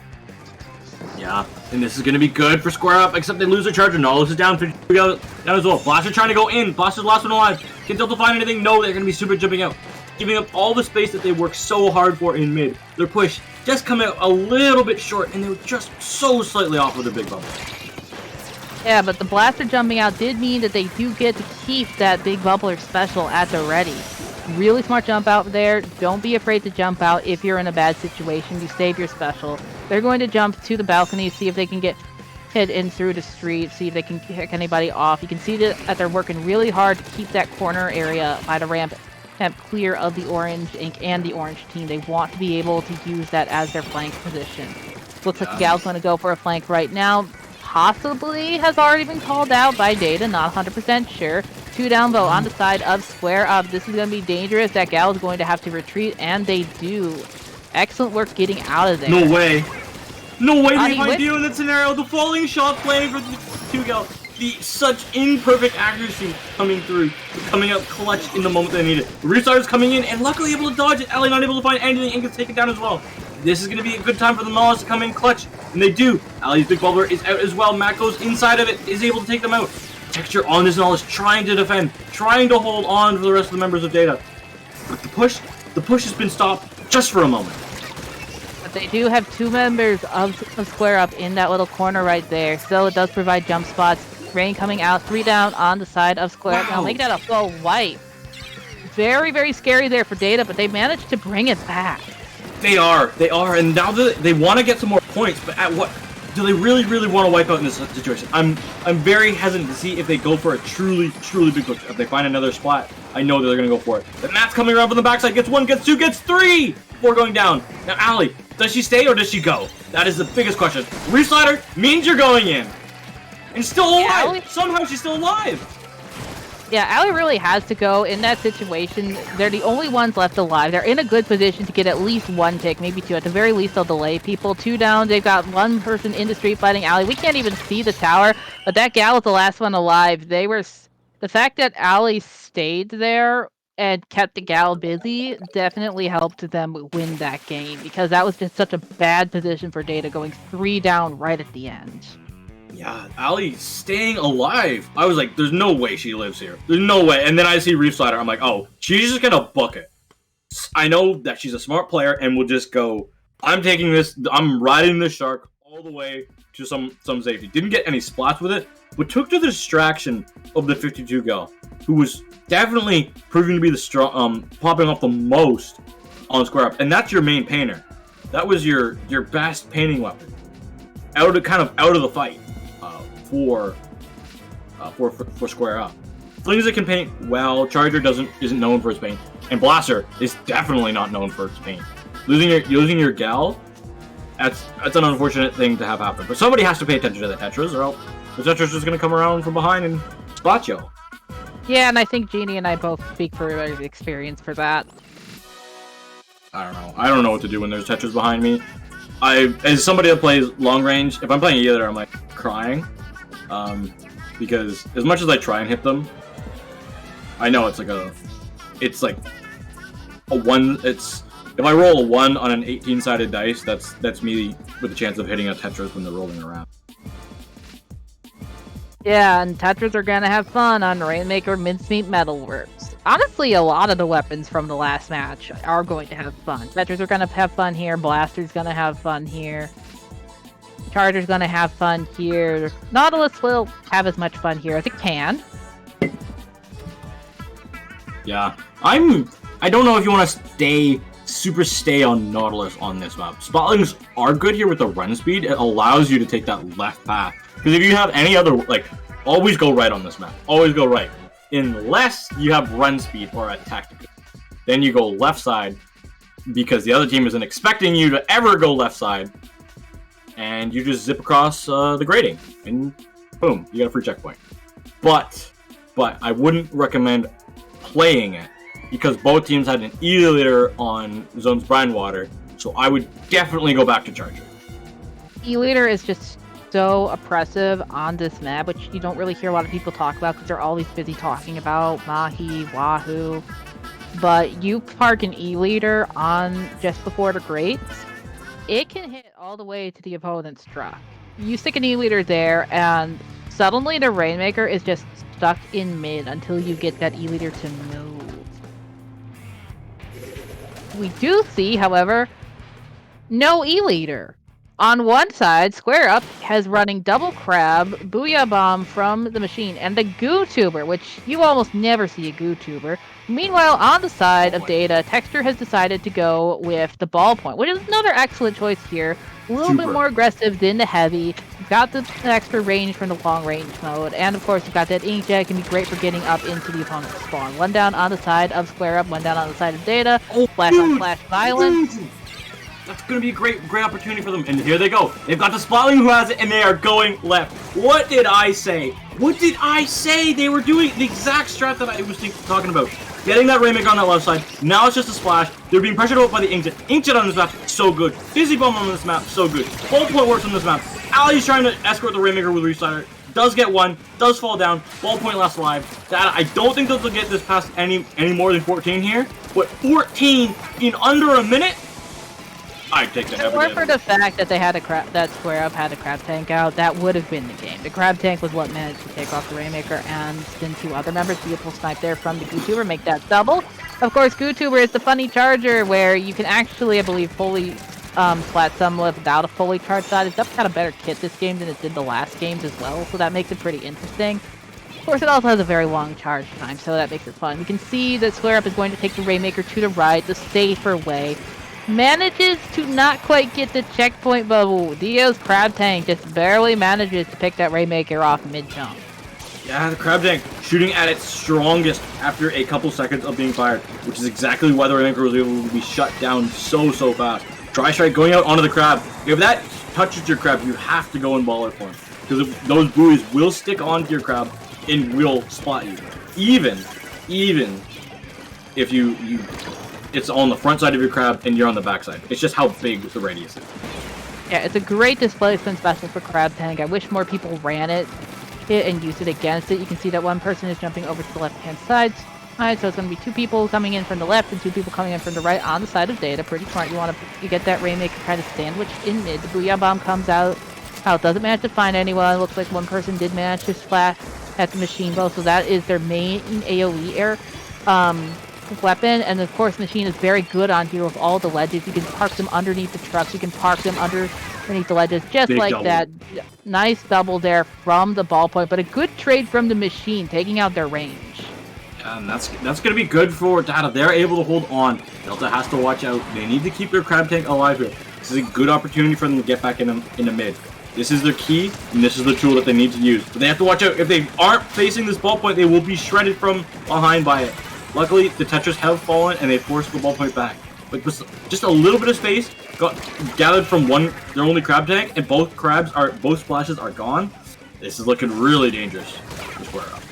[SPEAKER 2] Yeah, and this is going to be good for Square Up, except they lose their Charger. Nautilus is down as well. Blaster trying to go in. Blaster's last one alive. Can Delta find anything? No, they're going to be super jumping out. Giving up all the space that they worked so hard for in mid. Their push just come out a little bit short, and they were just so slightly off with a big bubble.
[SPEAKER 1] Yeah, but the blaster jumping out did mean that they do get to keep that big bubbler special at the ready. Really smart jump out there. Don't be afraid to jump out if you're in a bad situation. You save your special. They're going to jump to the balcony, see if they can get hit in through the street, see if they can kick anybody off. You can see that they're working really hard to keep that corner area by the ramp clear of the Orange Ink and the Orange team. They want to be able to use that as their flank position. Looks like the gal's going to go for a flank right now. Possibly has already been called out by Data, not 100% sure. 2 down though on the side of Square Up. This is going to be dangerous. That gal is going to have to retreat, and they do. Excellent work getting out of there.
[SPEAKER 2] No way. No way they might be in that scenario. The falling shot playing for the 2 gal. Such imperfect accuracy coming through, coming out clutch in the moment they need it. Restarter's coming in and luckily able to dodge it. Ellie not able to find anything and gets taken down as well. This is going to be a good time for the Nautilus to come in clutch, and they do. Allie's big bubbler is out as well. Matt goes inside of it, is able to take them out. Texture on this Nautilus, trying to defend, trying to hold on for the rest of the members of Data. But the push has been stopped just for a moment.
[SPEAKER 1] But they do have 2 members of Square Up in that little corner right there, so it does provide jump spots. Rain coming out, 3 down on the side of Square Up. Now make that a full wipe. Very, very scary there for Data, but they managed to bring it back.
[SPEAKER 2] They are, and now they want to get some more points, but at what? Do they really want to wipe out in this situation? I'm very hesitant to see if they go for a truly big push. If they find another splat, I know that they're going to go for it. Then Matt's coming around from the backside, gets 1, gets 2, gets 3 before going down. Now Allie, does she stay or does she go? That is the biggest question. Reslider means you're going in. And still alive! Yeah, somehow she's still alive!
[SPEAKER 1] Yeah, Allie really has to go in that situation. They're the only ones left alive. They're in a good position to get at least 1 tick, maybe 2. At the very least, they'll delay people. 2 down, they've got 1 person in the street fighting Allie. We can't even see the tower, but that gal was the last one alive. The fact that Allie stayed there and kept the gal busy definitely helped them win that game, because that was just such a bad position for Data, going 3 down right at the end.
[SPEAKER 2] Yeah, Allie staying alive. I was like, there's no way she lives here. There's no way. And then I see Reef Slider. I'm like, oh, she's just gonna book it. I know that she's a smart player and will just go, I'm taking this, I'm riding this shark all the way to some safety. Didn't get any splats with it, but took to the distraction of the 52 gal, who was definitely proving to be the strong, popping up the most on Square Up. And that's your main painter. That was your best painting weapon. Out of the fight. For Square Up. Flings that can paint well. Charger isn't known for its paint, and Blaster is definitely not known for its paint. Losing your gal, that's an unfortunate thing to have happen. But somebody has to pay attention to the Tetras, or else the Tetras is going to come around from behind and spot you.
[SPEAKER 1] Yeah, and I think Jeannie and I both speak for experience for that.
[SPEAKER 2] I don't know. I don't know what to do when there's Tetras behind me. As somebody that plays long range, if I'm playing either, I'm like crying. Because as much as I try and hit them, I know it's like a 1. If I roll a 1 on an 18-sided dice, that's me with a chance of hitting a Tetris when they're rolling around.
[SPEAKER 1] Yeah, and Tetras are gonna have fun on Rainmaker Mincemeat Metalworks. Honestly, a lot of the weapons from the last match are going to have fun. Tetras are gonna have fun here. Blaster's gonna have fun here. Charger's gonna have fun here. Nautilus will have as much fun here as it can.
[SPEAKER 2] Yeah, I don't know if you want to stay on Nautilus on this map. Spotlings are good here with the run speed. It allows you to take that left path. Because if you have any other, always go right on this map. Always go right. Unless you have run speed or a tactical. Then you go left side, because the other team isn't expecting you to ever go left side. And you just zip across the grating, and boom, you got a free checkpoint. But I wouldn't recommend playing it, because both teams had an E-Leader on Zone's Brine Water, so I would definitely go back to Charger.
[SPEAKER 1] E-Leader is just so oppressive on this map, which you don't really hear a lot of people talk about, because they're always busy talking about Mahi, Wahoo. But you park an E-Leader on just before the grates, it can hit all the way to the opponent's truck. You stick an E-Leader there, and suddenly the Rainmaker is just stuck in mid until you get that E-Leader to move. We do see, however, no E-Leader. On one side, Square Up has running Double Crab, Booyah Bomb from the machine, and the Goo Tuber, which you almost never see a Goo Tuber. Meanwhile, on the side of Data, Texture has decided to go with the Ballpoint, which is another excellent choice here. A little bit more aggressive than the Heavy. You've got the extra range from the long range mode, and of course you've got that Inkjet, can be great for getting up into the opponent's spawn. 1 down on the side of Square Up, 1 down on the side of Data. Flash on Flash Violence.
[SPEAKER 2] That's going to be a great opportunity for them. And here they go. They've got the Splatling who has it, and they are going left. What did I say? What did I say? They were doing the exact strat that I was talking about. Getting that Rainmaker on that left side. Now it's just a splash. They're being pressured out by the Inkjet. Inkjet on this map, so good. Fizzy Bomb on this map, so good. Ballpoint works on this map. Ali's trying to escort the Rainmaker with Reslider. Does get one. Does fall down. Ballpoint lasts alive. That I don't think they'll get this past any more than 14 here. But 14 in under a minute? I take that.
[SPEAKER 1] Or for the fact that they had that Square Up had a crab tank out, that would have been the game. The crab tank was what managed to take off the Rainmaker and then 2 other members. Beautiful snipe there from the GooTuber, make that double. Of course, GooTuber is the funny charger where you can actually, I believe, fully splat someone without a fully charged shot. It's definitely got a better kit this game than it did the last games as well, so that makes it pretty interesting. Of course, it also has a very long charge time, so that makes it fun. You can see that Square Up is going to take the Rainmaker to the right, the safer way. Manages to not quite get the checkpoint bubble. Dio's crab tank just barely manages to pick that Rainmaker off mid-jump.
[SPEAKER 2] Yeah, the crab tank shooting at its strongest after a couple seconds of being fired, which is exactly why the Rainmaker was able to be shut down so fast. Dry strike going out onto the crab. If that touches your crab, you have to go in baller form, because those buoys will stick onto your crab and will spot you. Even if it's on the front side of your crab and you're on the back side. It's just how big the radius is.
[SPEAKER 1] Yeah, it's a great displacement special for crab tank. I wish more people ran it and used it against it. You can see that one person is jumping over to the left-hand side. Alright, so it's going to be 2 people coming in from the left and 2 people coming in from the right on the side of Data. Pretty smart. You want to get that Rainmaker kind of sandwiched in mid. The Booyah Bomb comes out. Doesn't manage to find anyone. Looks like one person did manage to splash at the machine bow, so that is their main AoE air weapon. And of course, Machine is very good on here with all the ledges. You can park them underneath the trucks. You can park them underneath the ledges, just big like double. That. Nice double there from the ballpoint, but a good trade from the Machine, taking out their range.
[SPEAKER 2] And that's going to be good for Data. They're able to hold on. Delta has to watch out. They need to keep their crab tank alive here. This is a good opportunity for them to get back in the mid. This is their key, and this is the tool that they need to use. But they have to watch out. If they aren't facing this ballpoint, they will be shredded from behind by it. Luckily, the Tetras have fallen, and they forced the ballpoint back. But just a little bit of space got gathered from their only crab tank, and both splashes are gone. This is looking really dangerous to Square Up.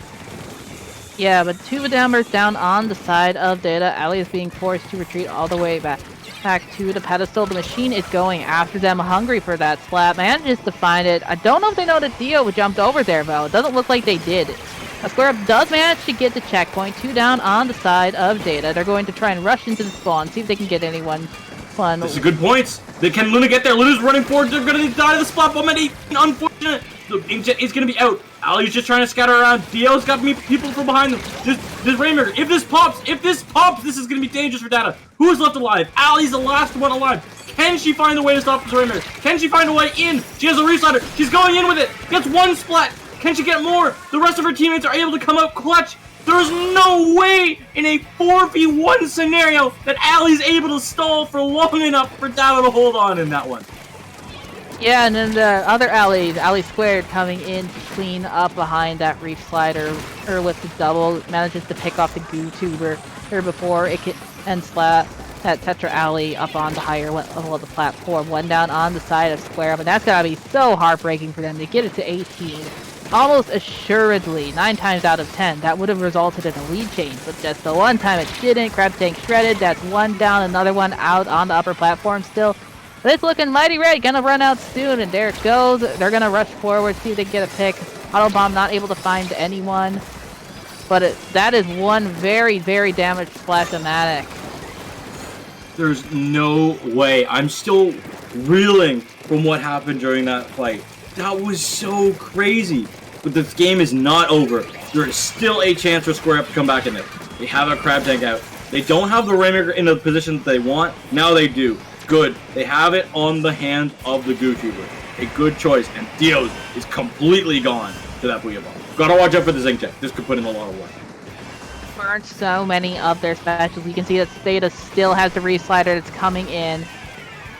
[SPEAKER 1] Yeah, but 2 members down on the side of Data. Ali is being forced to retreat all the way back to the pedestal. The Machine is going after them, hungry for that slap. Manages to find it. I don't know if they know that Dio jumped over there, though. It doesn't look like they did. Square Up does manage to get the checkpoint. 2 down on the side of Data. They're going to try and rush into the spawn, see if they can get anyone fun.
[SPEAKER 2] This is good points. Can Luna get there? Luna's running forward. They're going to die to the spot bomb. Unfortunate. The Inkjet is going to be out. Ali's just trying to scatter around. Dio's got people from behind them. This Rainmaker, if this pops, this is going to be dangerous for Data. Who is left alive? Ali's the last one alive. Can she find a way to stop this Rainmaker? Can she find a way in? She has a reslider. She's going in with it. Gets 1 splat. Can she get more? The rest of her teammates are able to come out clutch. There's no way in a 4v1 scenario that Ali's able to stall for long enough for Data to hold on in that one.
[SPEAKER 1] Yeah, and then the other Ali Squared coming in to clean up behind that Reef Slider, or with the double, manages to pick off the GooTuber here before it can slap that Tetra Alley up on the higher level of the platform. 1 down on the side of Square Up, and that's gotta be so heartbreaking for them to get it to 18. Almost assuredly, 9 times out of 10, that would have resulted in a lead change, but just the one time it didn't. Crab tank shredded, that's 1 down, another one out on the upper platform still. But it's looking mighty red, gonna run out soon, and there it goes. They're gonna rush forward, see if they can get a pick. Auto Bomb not able to find anyone. But that is one very, very damaged Splash-O-Matic.
[SPEAKER 2] There's no way. I'm still reeling from what happened during that fight. That was so crazy. But this game is not over. There is still a chance for Square Up to come back in it. They have a crab tank out. They don't have the Rainmaker in the position that they want. Now they do. Good. They have it on the hand of the GooTuber. A good choice. And Dio's is completely gone to that Booyah Bomb. Gotta watch out for this Inkjet. This could put in a lot of work.
[SPEAKER 1] Burnt so many of their specials. You can see that Theta still has the Reslider that's coming in.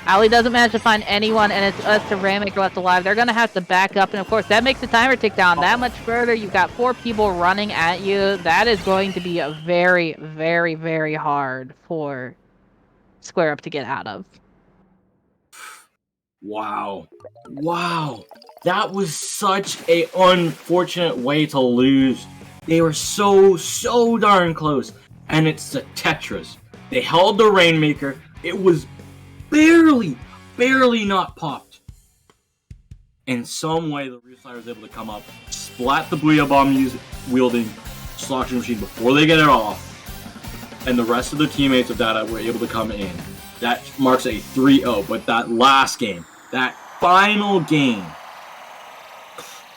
[SPEAKER 1] Ali doesn't manage to find anyone, and it's us to Rainmaker left alive. They're going to have to back up, and of course, that makes the timer tick down that much further. You've got 4 people running at you. That is going to be a very, very, very hard for Square Up to get out of.
[SPEAKER 2] Wow. Wow. That was such a unfortunate way to lose. They were so darn close. And it's the Tetris. They held the Rainmaker. It was barely not popped. In some way, the Real was able to come up, splat the Booyah Bomb wielding Sloshing Machine before they get it off. And the rest of the teammates of Data were able to come in. That marks a 3-0. But that last game, that final game,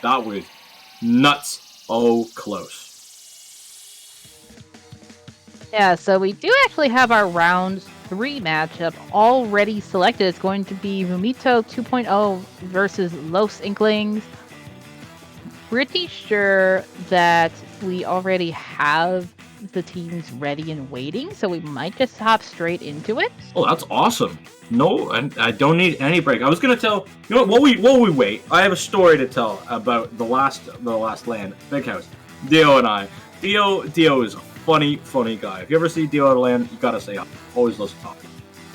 [SPEAKER 2] that was nuts. Oh, close.
[SPEAKER 1] Yeah, so we do actually have our round 3 matchup already selected. It's going to be Mumito 2.0 versus Los Inklings. Pretty sure that we already have the teams ready and waiting, so we might just hop straight into it.
[SPEAKER 2] Oh, that's awesome. No, I don't need any break. I was gonna tell you know what, while we wait, I have a story to tell about the last land, Big House. Dio and I. Dio is a funny guy. If you ever see Dio at a land, you gotta say hi. Always listen to talk.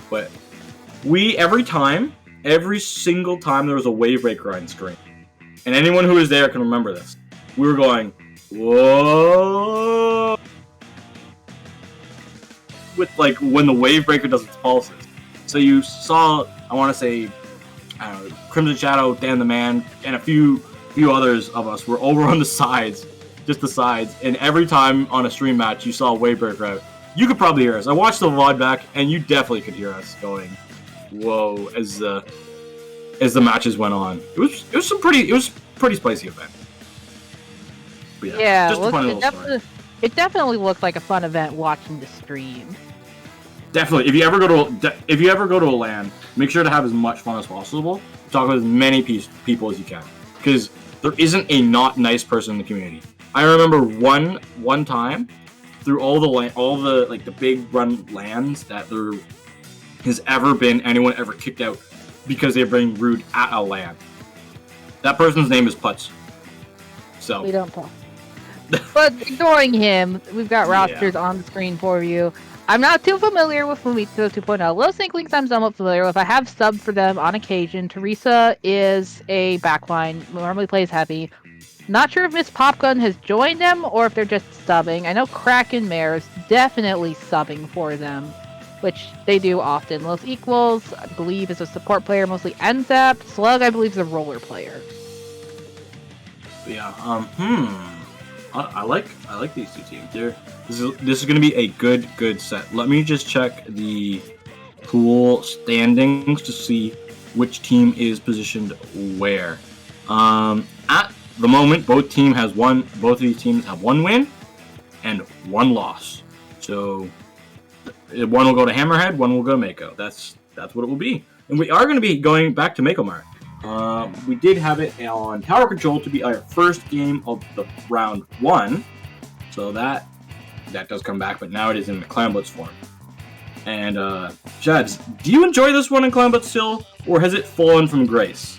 [SPEAKER 2] But every single time there was a wave breaker on screen, and anyone who was there can remember this. We were going, whoa, with like when the wave breaker does its pulses. So you saw, I want to say, I don't know, Crimson Shadow, Dan the Man, and a few others of us were over on the sides, just the sides. And every time on a stream match, you saw a wave breaker out. You could probably hear us. I watched the VOD back, and you definitely could hear us going, "Whoa!" as the matches went on. It was pretty spicy event. But
[SPEAKER 1] yeah,
[SPEAKER 2] just a funny little story.
[SPEAKER 1] It definitely looked like a fun event watching the stream.
[SPEAKER 2] Definitely, if you ever go to a LAN, make sure to have as much fun as possible. Talk with as many people as you can, because there isn't a not nice person in the community. I remember one time through all the like the big run LANs that there has ever been anyone ever kicked out because they're being rude at a LAN. That person's name is Putz. So
[SPEAKER 1] we don't talk. But ignoring him, we've got rosters on the screen for you. I'm not too familiar with Mumito 2.0. Los Inklings I'm somewhat familiar with. I have subbed for them on occasion. Teresa is a backline, normally plays heavy. Not sure if Miss Popgun has joined them or if they're just subbing. I know Kraken Mare is definitely subbing for them, which they do often. Los Equals, I believe, is a support player, mostly NZAP. Slug, I believe, is a roller player.
[SPEAKER 2] Yeah, I like these two teams. This is going to be a good set. Let me just check the pool standings to see which team is positioned where. At the moment, both of these teams have one win and one loss. So one will go to Hammerhead, one will go to Mako. That's what it will be. And we are going to be going back to Mako Mart. We did have it on Tower Control to be our first game of the round 1. So that does come back, but now it is in the Clan Blitz form. And, Jads, do you enjoy this one in Clan Blitz still, or has it fallen from grace?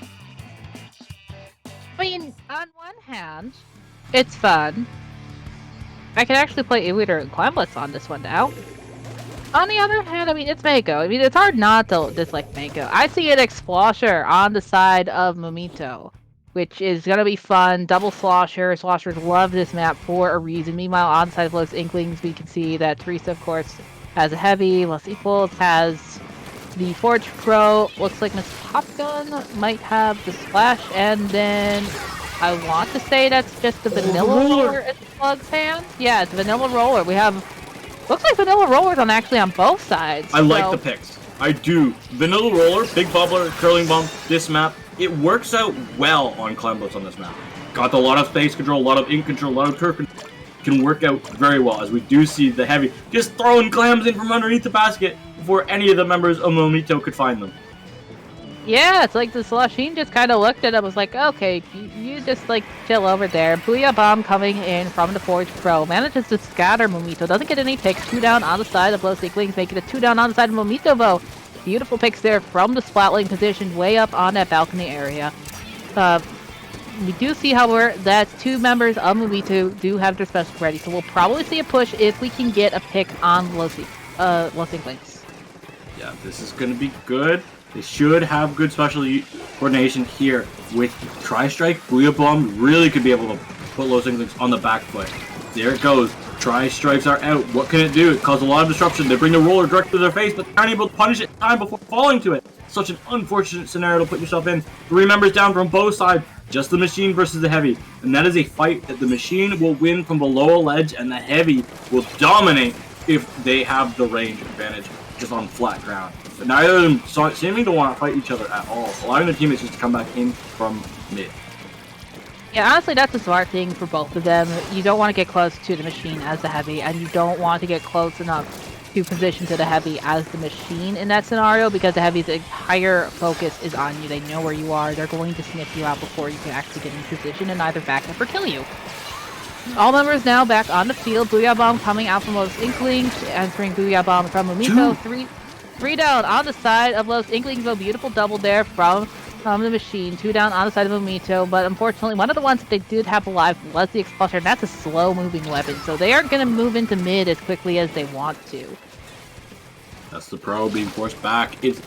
[SPEAKER 1] I mean, on one hand, it's fun. I can actually play Elixir and Clan Blitz on this one now. On the other hand, I mean, it's Mako. I mean, it's hard not to dislike Mako. I see an Explosher on the side of Mumito, which is going to be fun. Double Slosher. Sloshers love this map for a reason. Meanwhile, on the side of Los Inklings, we can see that Teresa, of course, has a heavy. Los Equals has the Forge Pro. Looks like Miss Popgun might have the Splash. And then I want to say that's just the Vanilla Roller in Slug's hand. Yeah, it's Vanilla Roller. We have... Looks like Vanilla Roller's actually on both sides.
[SPEAKER 2] I like the picks. I do. Vanilla Roller, Big Bubbler, Curling Bomb, this map, it works out well on Clan Blitz on this map. Got a lot of space control, a lot of ink control, a lot of turf control. Can work out very well, as we do see the heavy just throwing clams in from underneath the basket before any of the members of Mumito could find them.
[SPEAKER 1] Yeah, it's like the Celestine just kind of looked at him, was like, okay, you just like chill over there. Booyah Bomb coming in from the Forge Pro. Manages to scatter Mumito. Doesn't get any picks. 2 down on the side of Los Inklings, making it 2 down on the side of Mumito, though. Beautiful picks there from the Splatling position way up on that balcony area. We do see, however, that 2 members of Mumito do have their special ready, so we'll probably see a push if we can get a pick on Los Inklings.
[SPEAKER 2] Yeah, this is going to be good. They should have good special coordination here with Tri-Strike. Booyah Bomb really could be able to put Los Inklings on the back foot. There it goes. Tri-Strikes are out. What can it do? It caused a lot of disruption. They bring the roller directly to their face, but they aren't able to punish it in time before falling to it. Such an unfortunate scenario to put yourself in. 3 members down from both sides. Just the machine versus the heavy. And that is a fight that the machine will win from below a ledge, and the heavy will dominate if they have the range advantage just on flat ground. But neither of them seeming to want to fight each other at all, allowing their teammates just to come back in from mid.
[SPEAKER 1] Yeah, honestly, that's a smart thing for both of them. You don't want to get close to the machine as the heavy, and you don't want to get close enough to position to the heavy as the machine in that scenario, because the heavy's entire focus is on you. They know where you are. They're going to sniff you out before you can actually get in position and either back up or kill you. All members now back on the field. Booyah Bomb coming out from Los Inklings, answering Booyah Bomb from Mumito. Three down on the side of Los Inklings. A beautiful double there from the machine. 2 down on the side of Mumito, but unfortunately one of the ones that they did have alive was the Expulsor, and that's a slow moving weapon, so they aren't going to move into mid as quickly as they want to.
[SPEAKER 2] That's the pro being forced back. It's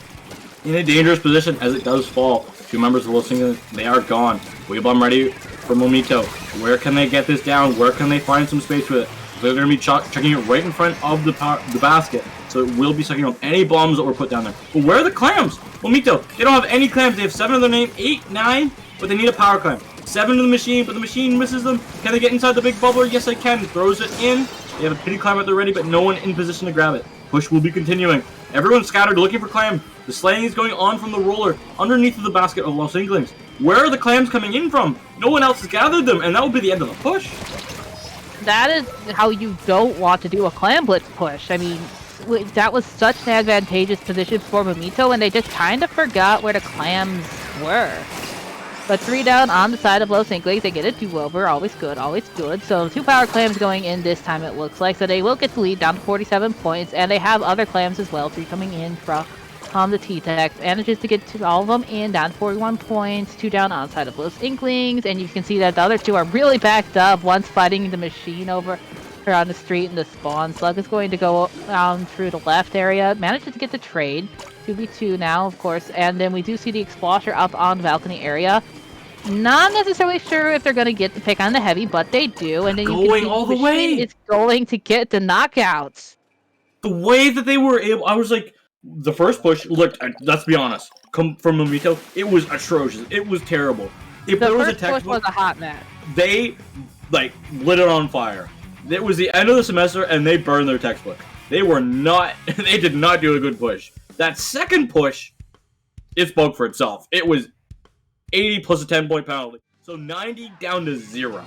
[SPEAKER 2] in a dangerous position as it does fall. 2 members of Los Inklings, they are gone. Booyah Bomb ready for Mumito. Where can they get this down? Where can they find some space with it? They're going to be chucking it right in front of the basket, so it will be sucking up any bombs that were put down there. But where are the clams? Mumito, they don't have any clams. They have 7 of their name, 8, 9, but they need a power clam. 7 to the machine, but the machine misses them. Can they get inside the big bubbler? Yes, they can. Throws it in. They have a pity clam at the ready, but no one in position to grab it. Push will be continuing. Everyone's scattered looking for clam. The slaying is going on from the roller underneath of the basket of Los Inklings. Where are the clams coming in from? No one else has gathered them, and that will be the end of the push.
[SPEAKER 1] That is how you don't want to do a clam blitz push. I mean, that was such an advantageous position for Mumito, and they just kind of forgot where the clams were. But 3 down on the side of Los Inklings. They get a do-over. Always good, always good. So 2 power clams going in this time, it looks like. So they will get the lead down to 47 points, and they have other clams as well. 3 coming in from the T-Tex. Manages to get to all of them in, down to 41 points. 2 down on the side of Los Inklings, and you can see that the other 2 are really backed up. One's fighting the machine over on the street, and the spawn slug is going to go through the left area. Manages to get the trade. 2v2 now, of course, and then we do see the Expulsor up on the balcony area. Not necessarily sure if they're going to get the pick on the heavy, but they do, and then you can see
[SPEAKER 2] all the way.
[SPEAKER 1] It's going to get the knockouts.
[SPEAKER 2] The way that they were able, I was like, the first push looked, let's be honest, come from Mumito, it was atrocious. It was terrible. If
[SPEAKER 1] The
[SPEAKER 2] there was a
[SPEAKER 1] first push
[SPEAKER 2] textbook,
[SPEAKER 1] was a hot match.
[SPEAKER 2] they like lit it on fire. It was the end of the semester, and they burned their textbook. They were not, they did not do a good push. That second push, it spoke for itself. It was 80 plus a 10-point penalty. So 90 down to 0.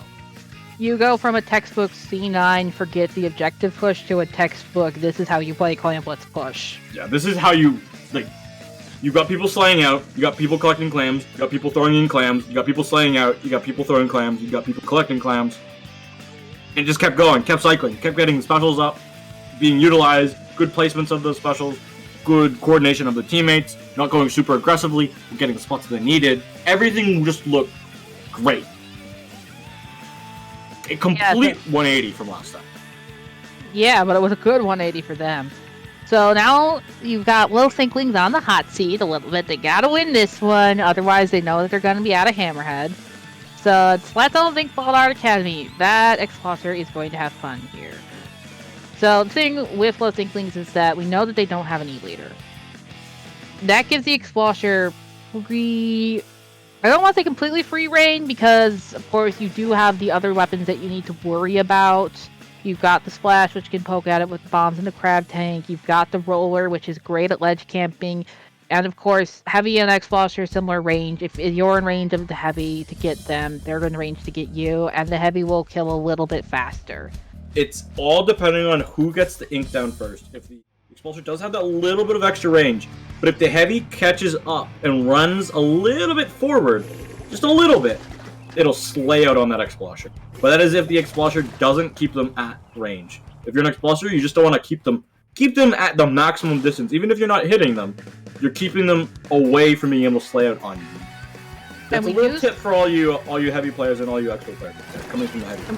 [SPEAKER 1] You go from a textbook C9, forget the objective push, to a textbook, this is how you play Clam Blitz push.
[SPEAKER 2] Yeah, this is how you, like, you've got people slaying out, you got people collecting clams, you got people throwing in clams, you got people slaying out, you got people throwing clams, you got people collecting clams. And it just kept going, kept cycling, kept getting specials up, being utilized, good placements of those specials, good coordination of the teammates, not going super aggressively, getting the spots that they needed. Everything just looked great. A complete 180 from last time.
[SPEAKER 1] Yeah, but it was a good 180 for them. So now you've got Los Inklings on the hot seat a little bit. They gotta win this one, otherwise they know that they're gonna be out of Hammerhead. So it's Splatoon Think Ball Art Academy. That Expulsor is going to have fun here. So the thing with Los Inklings is that we know that they don't have an E-leader. That gives the Expulsor free... I don't want to say completely free reign, because of course you do have the other weapons that you need to worry about. You've got the Splash, which can poke at it with bombs in the Crab Tank. You've got the Roller, which is great at ledge camping. And of course, Heavy and Expulsor, similar range. If you're in range of the Heavy to get them, they're in range to get you, and the Heavy will kill a little bit faster.
[SPEAKER 2] It's all depending on who gets the ink down first. If the Expulsor does have that little bit of extra range, but if the Heavy catches up and runs a little bit forward, just a little bit, it'll slay out on that Expulsor. But that is if the Expulsor doesn't keep them at range. If you're an Expulsor, you just don't want to keep them at the maximum distance. Even if you're not hitting them, you're keeping them away from being able to slay out on you. That's a little tip for all you Heavy players and all you Expo players coming from the Heavy.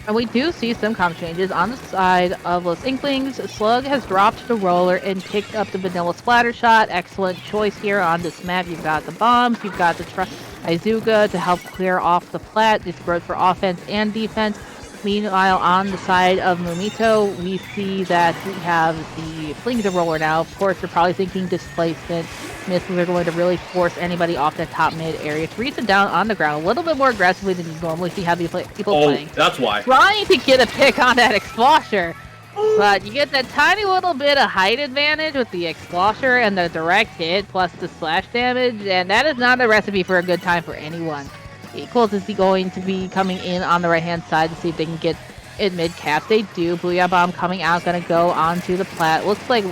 [SPEAKER 1] And we do see some comp changes on the side of Los Inklings. Slug has dropped the roller and picked up the vanilla splatter shot. Excellent choice here on this map. You've got the bombs, you've got the Izuka to help clear off the plat. It's both for offense and defense. Meanwhile, on the side of Mumito, we see that we have the Flings roller now. Of course, they're probably thinking displacement. Missiles are going to really force anybody off that top mid area. Teresa down on the ground a little bit more aggressively than you normally see people playing.
[SPEAKER 2] That's why.
[SPEAKER 1] Trying to get a pick on that Explosher. But you get that tiny little bit of height advantage with the Explosher and the direct hit plus the slash damage. And that is not a recipe for a good time for anyone. Equals is going to be coming in on the right-hand side to see if they can get it mid-cap. They do. Booyah Bomb coming out, going to go onto the plat. Looks like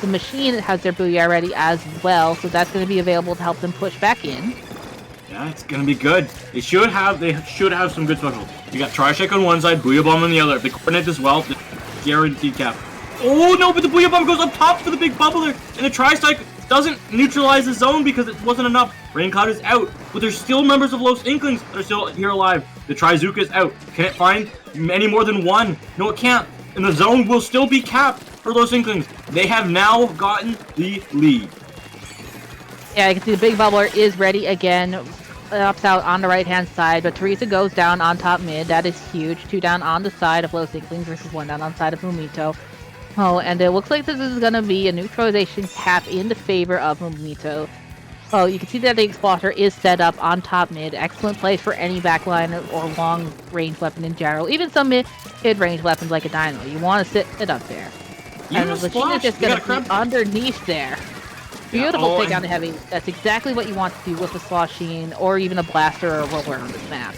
[SPEAKER 1] the machine has their Booyah ready as well, so that's going to be available to help them push back in.
[SPEAKER 2] Yeah, it's going to be good. They should have some good specials. You got Tri-Strike on one side, Booyah Bomb on the other. If they coordinate this well, guaranteed cap. Oh no, but the Booyah Bomb goes up top for the big bubbler, and the Tri-Strike doesn't neutralize the zone because it wasn't enough. Rain Cloud is out, but there's still members of Los Inklings that are still here alive. The Trizuka is out. Can it find any more than one? No, it can't. And the zone will still be capped for Los Inklings. They have now gotten the lead.
[SPEAKER 1] Yeah, you can see the big bubbler is ready again. Ups out on the right-hand side, but Teresa goes down on top mid. That is huge. 2 down on the side of Los Inklings versus 1 down on the side of Mumito. Oh, and it looks like this is going to be a neutralization cap in the favor of Mumito. Oh, you can see that the Explorer is set up on top mid. Excellent place for any backline or long-range weapon in general. Even some mid-range weapons like a Dynamo. You want to sit it up there. And the machine is just going to be underneath there. Beautiful take on the heavy. That's exactly what you want to do with a Sloshine or even a Blaster or a Roller on this map.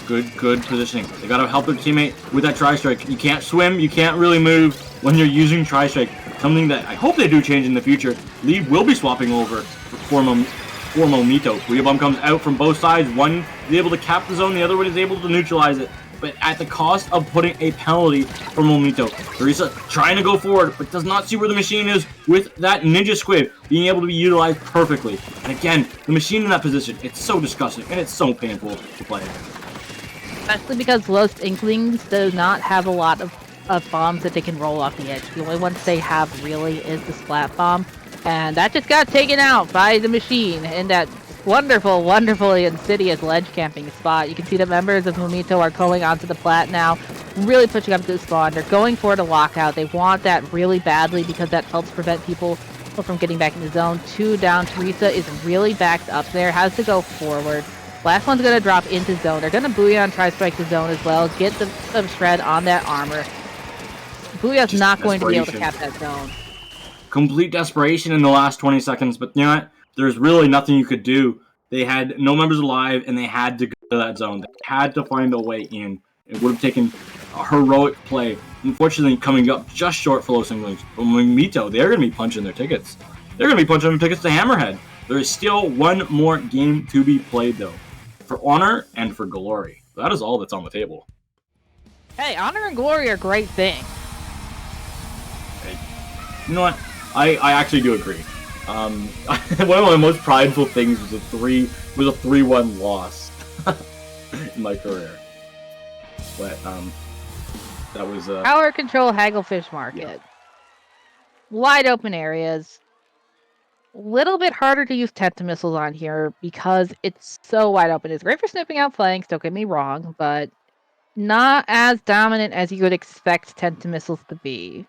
[SPEAKER 2] Good positioning. They gotta help their teammate with that Tri-Strike. You can't swim, you can't really move when you're using Tri-Strike. Something that I hope they do change in the future. Lee will be swapping over for Mumito. Booyah Bomb comes out from both sides. One is able to cap the zone, the other one is able to neutralize it. But at the cost of putting a penalty for Mumito. Teresa trying to go forward, but does not see where the machine is with that Ninja Squid being able to be utilized perfectly. And again, the machine in that position, it's so disgusting and it's so painful to play.
[SPEAKER 1] Especially because Los Inklings do not have a lot of bombs that they can roll off the edge. The only ones they have really is the Splat Bomb. And that just got taken out by the machine in that wonderfully insidious ledge camping spot. You can see the members of Mumito are going onto the plat now, really pushing up to the spawn. They're going for the lockout. They want that really badly because that helps prevent people from getting back in the zone. 2 down. Teresa is really backed up there, has to go forward. Last one's going to drop into zone. They're going to Booyah and try to strike the zone as well. Get the shred on that armor. Booyah's not going to be able to cap that zone.
[SPEAKER 2] Complete desperation in the last 20 seconds, but you know what? There's really nothing you could do. They had no members alive, and they had to go to that zone. They had to find a way in. It would have taken a heroic play. Unfortunately, coming up just short for Los Inklings. But Mumito, they're going to be punching their tickets. They're going to be punching their tickets to Hammerhead. There is still one more game to be played, though. For honor and for glory. That is all that's on the table.
[SPEAKER 1] Hey, honor and glory are great things.
[SPEAKER 2] Hey, you know what? I actually do agree. One of my most prideful things was a 3-1 loss in my career. But that was
[SPEAKER 1] Power control Hagglefish Market. Yeah. Wide open areas. Little bit harder to use Tentamissiles on here because it's so wide open. It's great for snipping out flanks, don't get me wrong, but not as dominant as you would expect Tentamissiles to be.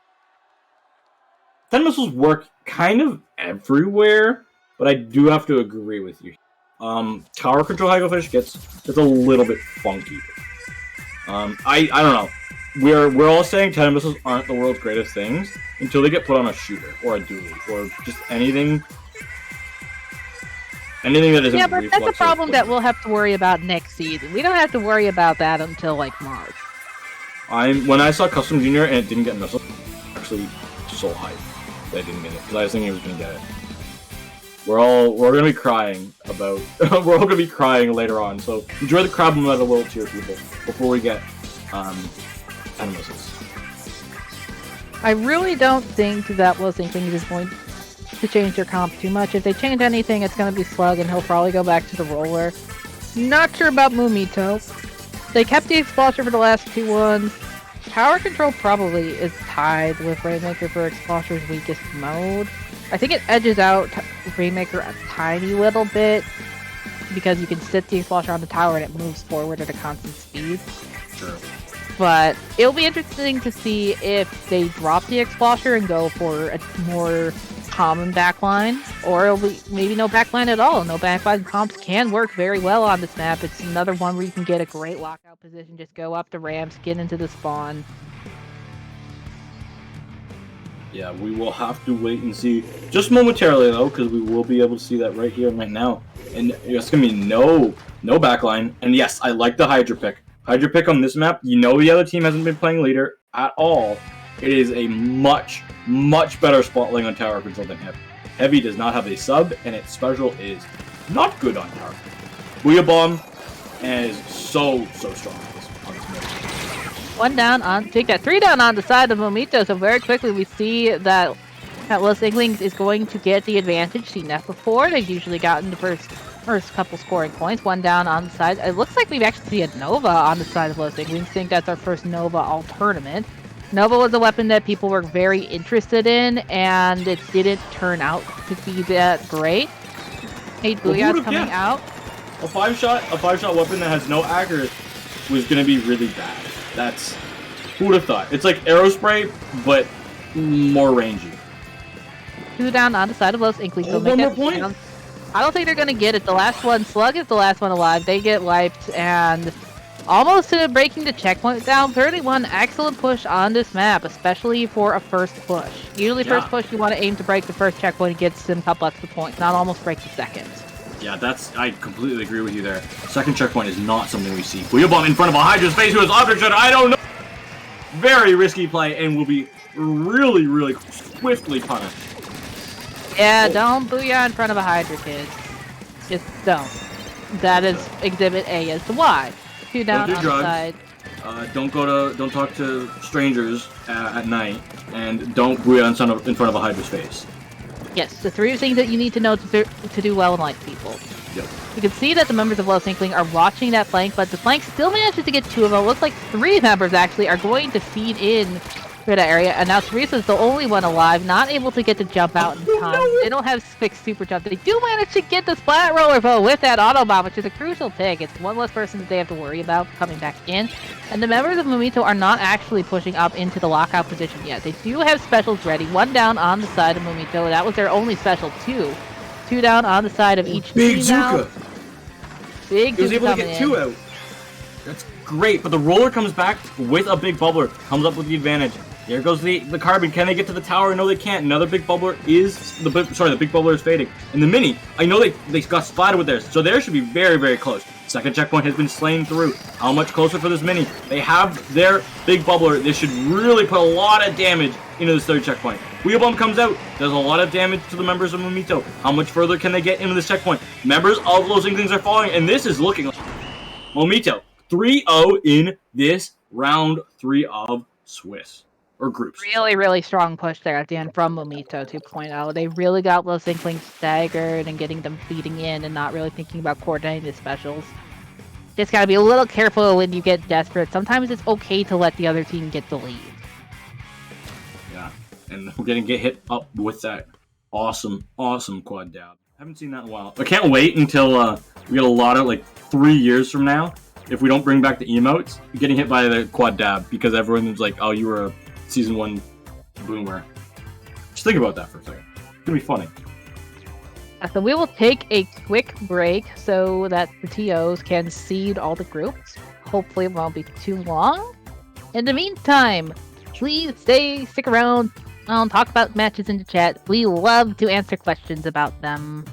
[SPEAKER 2] Tentamissiles work kind of everywhere, but I do have to agree with you. Tower control Hagglefish gets a little bit funky. I don't know. We're all saying Tentamissiles aren't the world's greatest things until they get put on a shooter or a dually or just anything that isn't.
[SPEAKER 1] Yeah, but that's a problem that we'll have to worry about next season. We don't have to worry about that until like March.
[SPEAKER 2] When I saw Custom Junior and it didn't get missile, actually so hyped that I didn't get it because I was thinking it was gonna get it. We're gonna be crying about we're all gonna be crying later on. So enjoy the crab metal world tier, people, before we get Tentamissiles.
[SPEAKER 1] I really don't think that Los Inklings is going to change their comp too much. If they change anything, it's going to be Slug, and he'll probably go back to the roller. Not sure about Mumito. They kept the Expulsor for the last 2 ones. Power Control probably is tied with Rainmaker for Expulsor's weakest mode. I think it edges out Rainmaker a tiny little bit because you can sit the Expulsor on the tower and it moves forward at a constant speed.
[SPEAKER 2] Sure.
[SPEAKER 1] But it'll be interesting to see if they drop the Expulsor and go for a more common backline, or it'll be maybe no backline at all. No backline comps can work very well on this map. It's another one where you can get a great lockout position, just go up the ramps, get into the spawn.
[SPEAKER 2] Yeah, we will have to wait and see just momentarily though, because we will be able to see that right here and right now. And it's gonna be no backline. And yes, I like the Hydra pick. Hydra pick on this map. You know the other team hasn't been playing leader at all. It is a much better spot laying on tower control than Heavy. Heavy does not have a sub, and its special is not good on tower control. Booyah Bomb is so strong on this map.
[SPEAKER 1] 1 down on, take that 3 down on the side of Mumito. So very quickly we see that Los Inklings is going to get the advantage. Seen that before. They've usually gotten the first couple scoring points. 1 down on the side. It looks like we've actually seen a Nova on the side of Los Inklings. I think that's our first Nova all tournament. Nova was a weapon that people were very interested in, and it didn't turn out to be that great. Hey, Booyah's coming out.
[SPEAKER 2] A five shot weapon that has no accuracy was gonna be really bad. That's, who would have thought? It's like Aerospray, but more rangy.
[SPEAKER 1] 2 down on the side of Los Inklings.
[SPEAKER 2] Oh, one more point.
[SPEAKER 1] I don't think they're gonna get it. The last one, Slug is the last one alive. They get wiped, and almost to breaking the checkpoint down. 31, excellent push on this map, especially for a first push. Usually first push, you want to aim to break the first checkpoint and get some couple extra points, not almost break the second.
[SPEAKER 2] Yeah, I completely agree with you there. Second checkpoint is not something we see. Booyah Bomb in front of a Hydra's face who is object shot. I don't know. Very risky play and will be really swiftly punished.
[SPEAKER 1] Yeah, don't Booyah in front of a Hydra, kids. Just don't. That is Exhibit A as to why. 2 down on the side.
[SPEAKER 2] Don't talk to strangers at night, and don't Booyah in front of a Hydra's face.
[SPEAKER 1] Yes, the 3 things that you need to know to do well in life, people.
[SPEAKER 2] Yep.
[SPEAKER 1] You can see that the members of Los Inkling are watching that flank, but the flank still manages to get 2 of them. It looks like 3 members actually are going to feed in for that area, and now Teresa's the only one alive, not able to get to jump out in time. They don't have fixed super jump. They do manage to get the splat roller though with that auto bomb, which is a crucial pick. It's one less person that they have to worry about coming back in. And the members of Mumito are not actually pushing up into the lockout position yet. They do have specials ready. 1 down on the side of Mumito. That was their only special. 2 down on the side of each
[SPEAKER 2] Big
[SPEAKER 1] team now.
[SPEAKER 2] Zuka.
[SPEAKER 1] Big Zuka.
[SPEAKER 2] He was able to get 2 out. That's great, but the roller comes back with a big bubbler. Comes up with the advantage. There goes the carbon. Can they get to the tower? No, they can't. Another big bubbler is the big bubbler is fading. And the mini, I know they got splatted with theirs, so theirs should be very close. Second checkpoint has been slain through. How much closer for this mini? They have their big bubbler. This should really put a lot of damage into this third checkpoint. Wheel Bomb comes out. Does a lot of damage to the members of Mumito. How much further can they get into this checkpoint? Members of Los Inklings are falling, and this is looking like Mumito 3-0 in this round 3 of Swiss. Or groups.
[SPEAKER 1] Really strong push there at the end from Mumito 2.0. They really got Los Inklings staggered and getting them feeding in and not really thinking about coordinating the specials. Just gotta be a little careful when you get desperate. Sometimes it's okay to let the other team get the lead.
[SPEAKER 2] Yeah, and we're gonna get hit up with that awesome quad dab. Haven't seen that in a while. I can't wait until we get a lot of 3 years from now. If we don't bring back the emotes, getting hit by the quad dab because everyone's like, "Oh, you were a Season 1 boomer." Just think about that for a second. It's gonna be funny.
[SPEAKER 1] So we will take a quick break so that the TOs can seed all the groups. Hopefully it won't be too long. In the meantime, please stick around, talk about matches in the chat. We love to answer questions about them.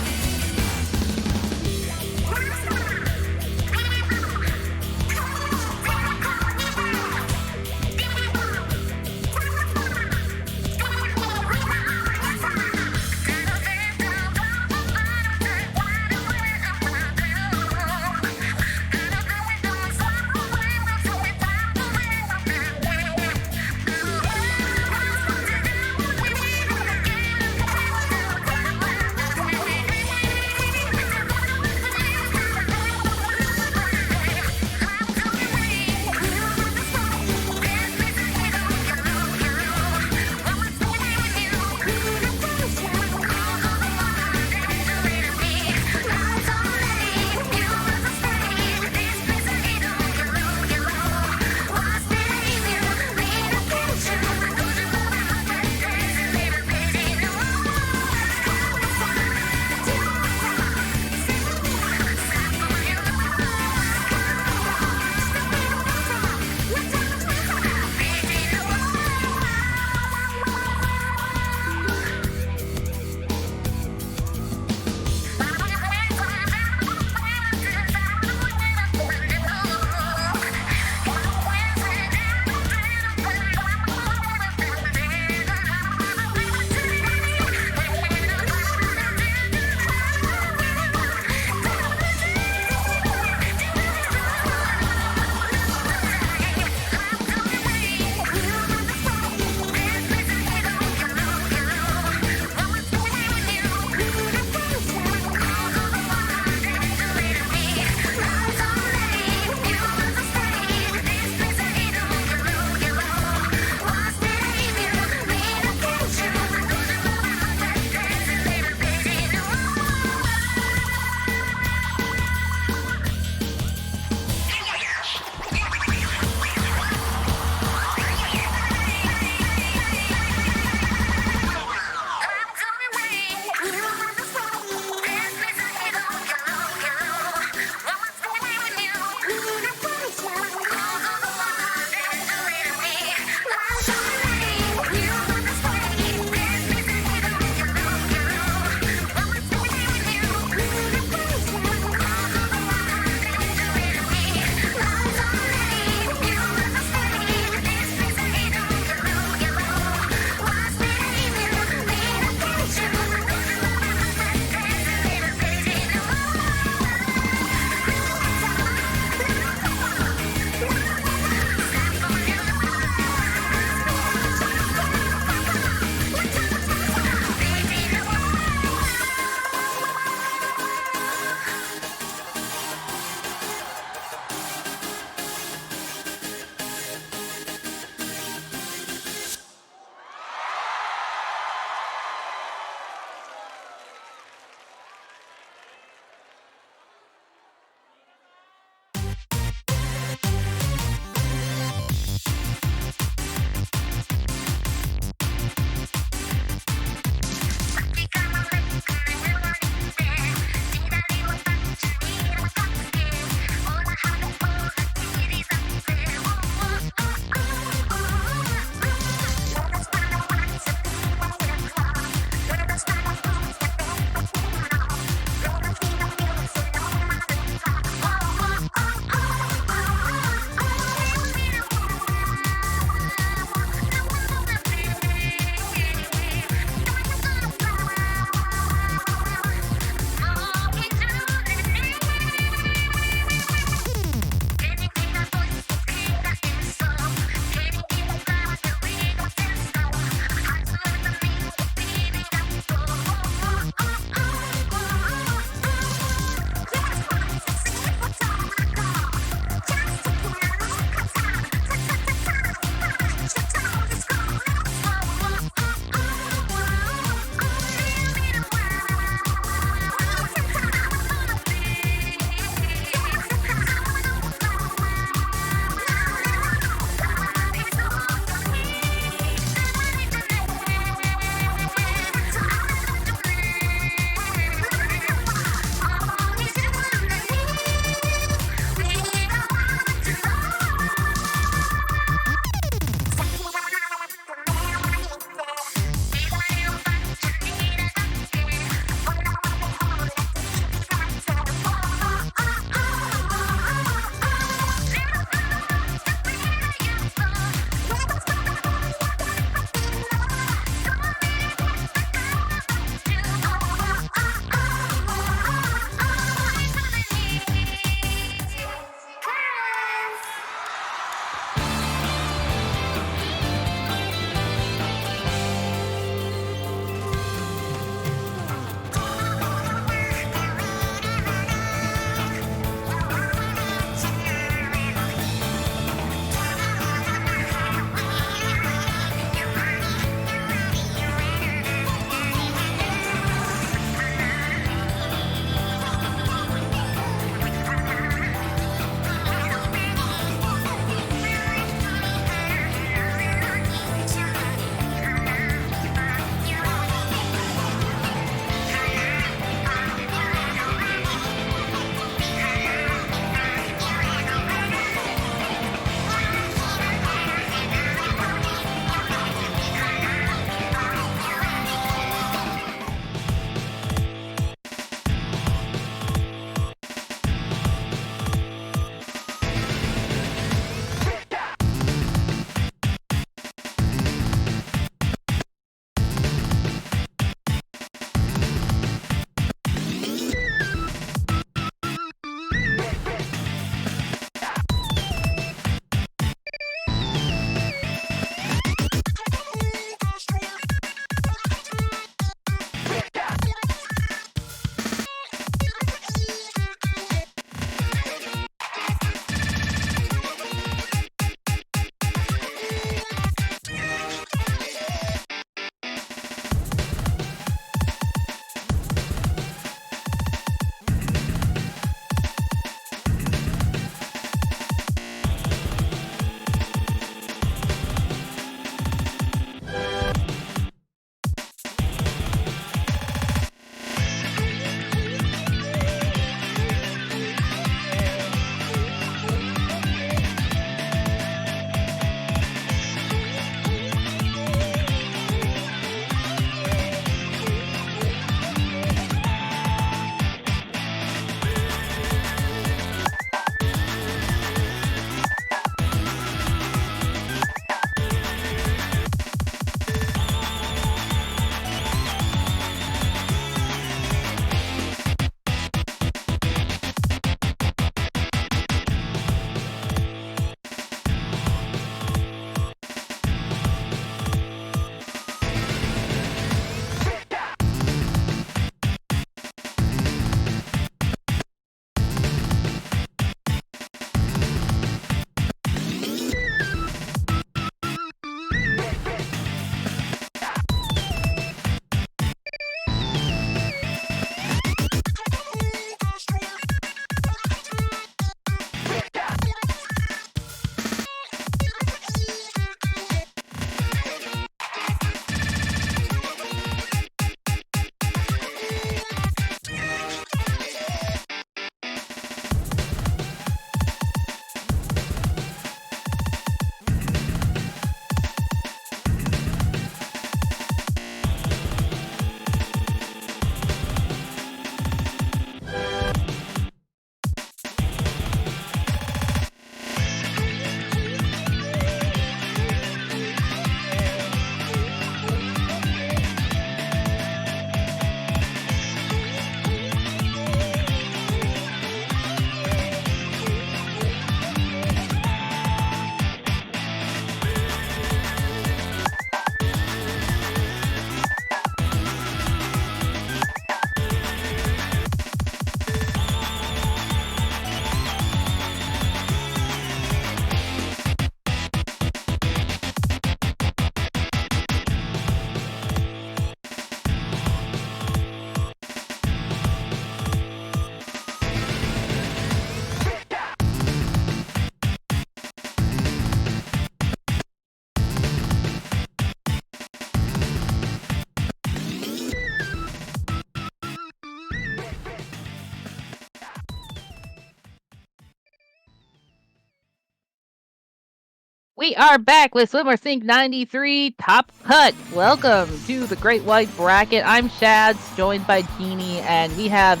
[SPEAKER 1] We are back with Swimmer Sync 93 Top Cut. Welcome to the Great White Bracket. I'm Shads, joined by Genie, and we have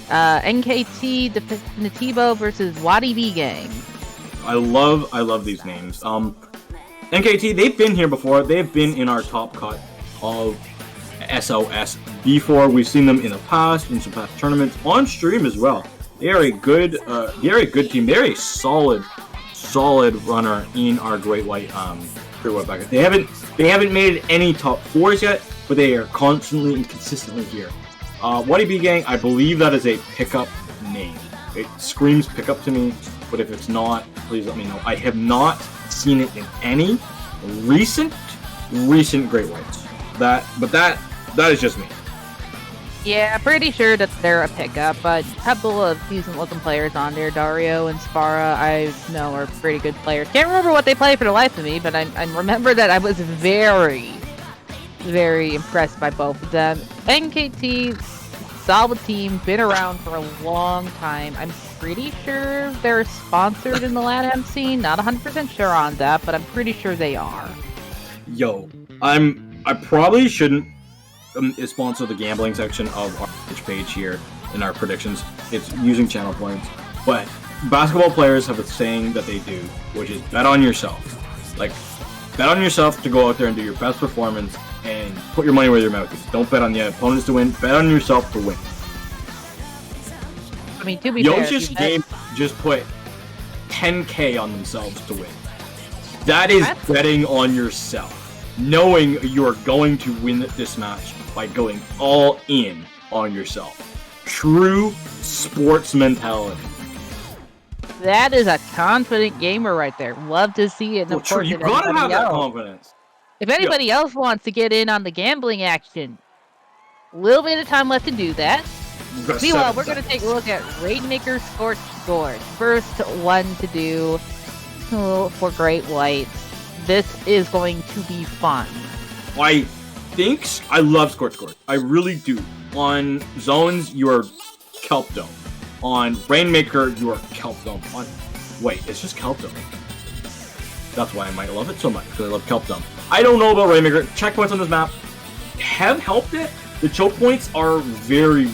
[SPEAKER 1] NKT Definitivo versus Wati-BGang.
[SPEAKER 2] I love these names. NKT, they've been here before. They've been in our top cut of SOS before. We've seen them in the past, in some past tournaments, on stream as well. They are a good team. They're a solid runner in our Great White bracket. They haven't made any top fours yet, but they are constantly and consistently here. Wati-BGang, I believe that is a pickup name. It screams pickup to me, but if it's not, please let me know. I have not seen it in any recent Great Whites. That is just me.
[SPEAKER 1] Yeah, pretty sure that they're a pickup, but a couple of decent-looking players on there. Dario and Spara, I know, are pretty good players. Can't remember what they play for the life of me, but I remember that I was very impressed by both of them. NKT, solid team, been around for a long time. I'm pretty sure they're sponsored in the LATAM scene. Not 100% sure on that, but I'm pretty sure they are.
[SPEAKER 2] Yo, I probably shouldn't sponsor the gambling section of our page here in our predictions. It's using channel points, but basketball players have a saying that they do, which is bet on yourself. Like, bet on yourself to go out there and do your best performance and put your money where your mouth is. Don't bet on the opponents to win. Bet on yourself to win.
[SPEAKER 1] I mean, to be fair,
[SPEAKER 2] Yoshi's game just put 10K on themselves to win. That is betting on yourself, knowing you're going to win this match by going all in on yourself. True sports mentality.
[SPEAKER 1] That is a confident gamer right there. Love to see it.
[SPEAKER 2] Well, true. You gotta have that confidence.
[SPEAKER 1] If anybody else wants to get in on the gambling action, a little bit of time left to do that. Meanwhile, we're going to take a look at Rainmaker Scorch Scores. First one to do for Great Whites. This is going to be fun.
[SPEAKER 2] I love Scorch Scores. I really do. On Zones, you are Kelp Dome. On Rainmaker, you are Kelp Dome. It's just Kelp Dome. That's why I might love it so much, because I love Kelp Dome. I don't know about Rainmaker. Checkpoints on this map have helped it. The choke points are very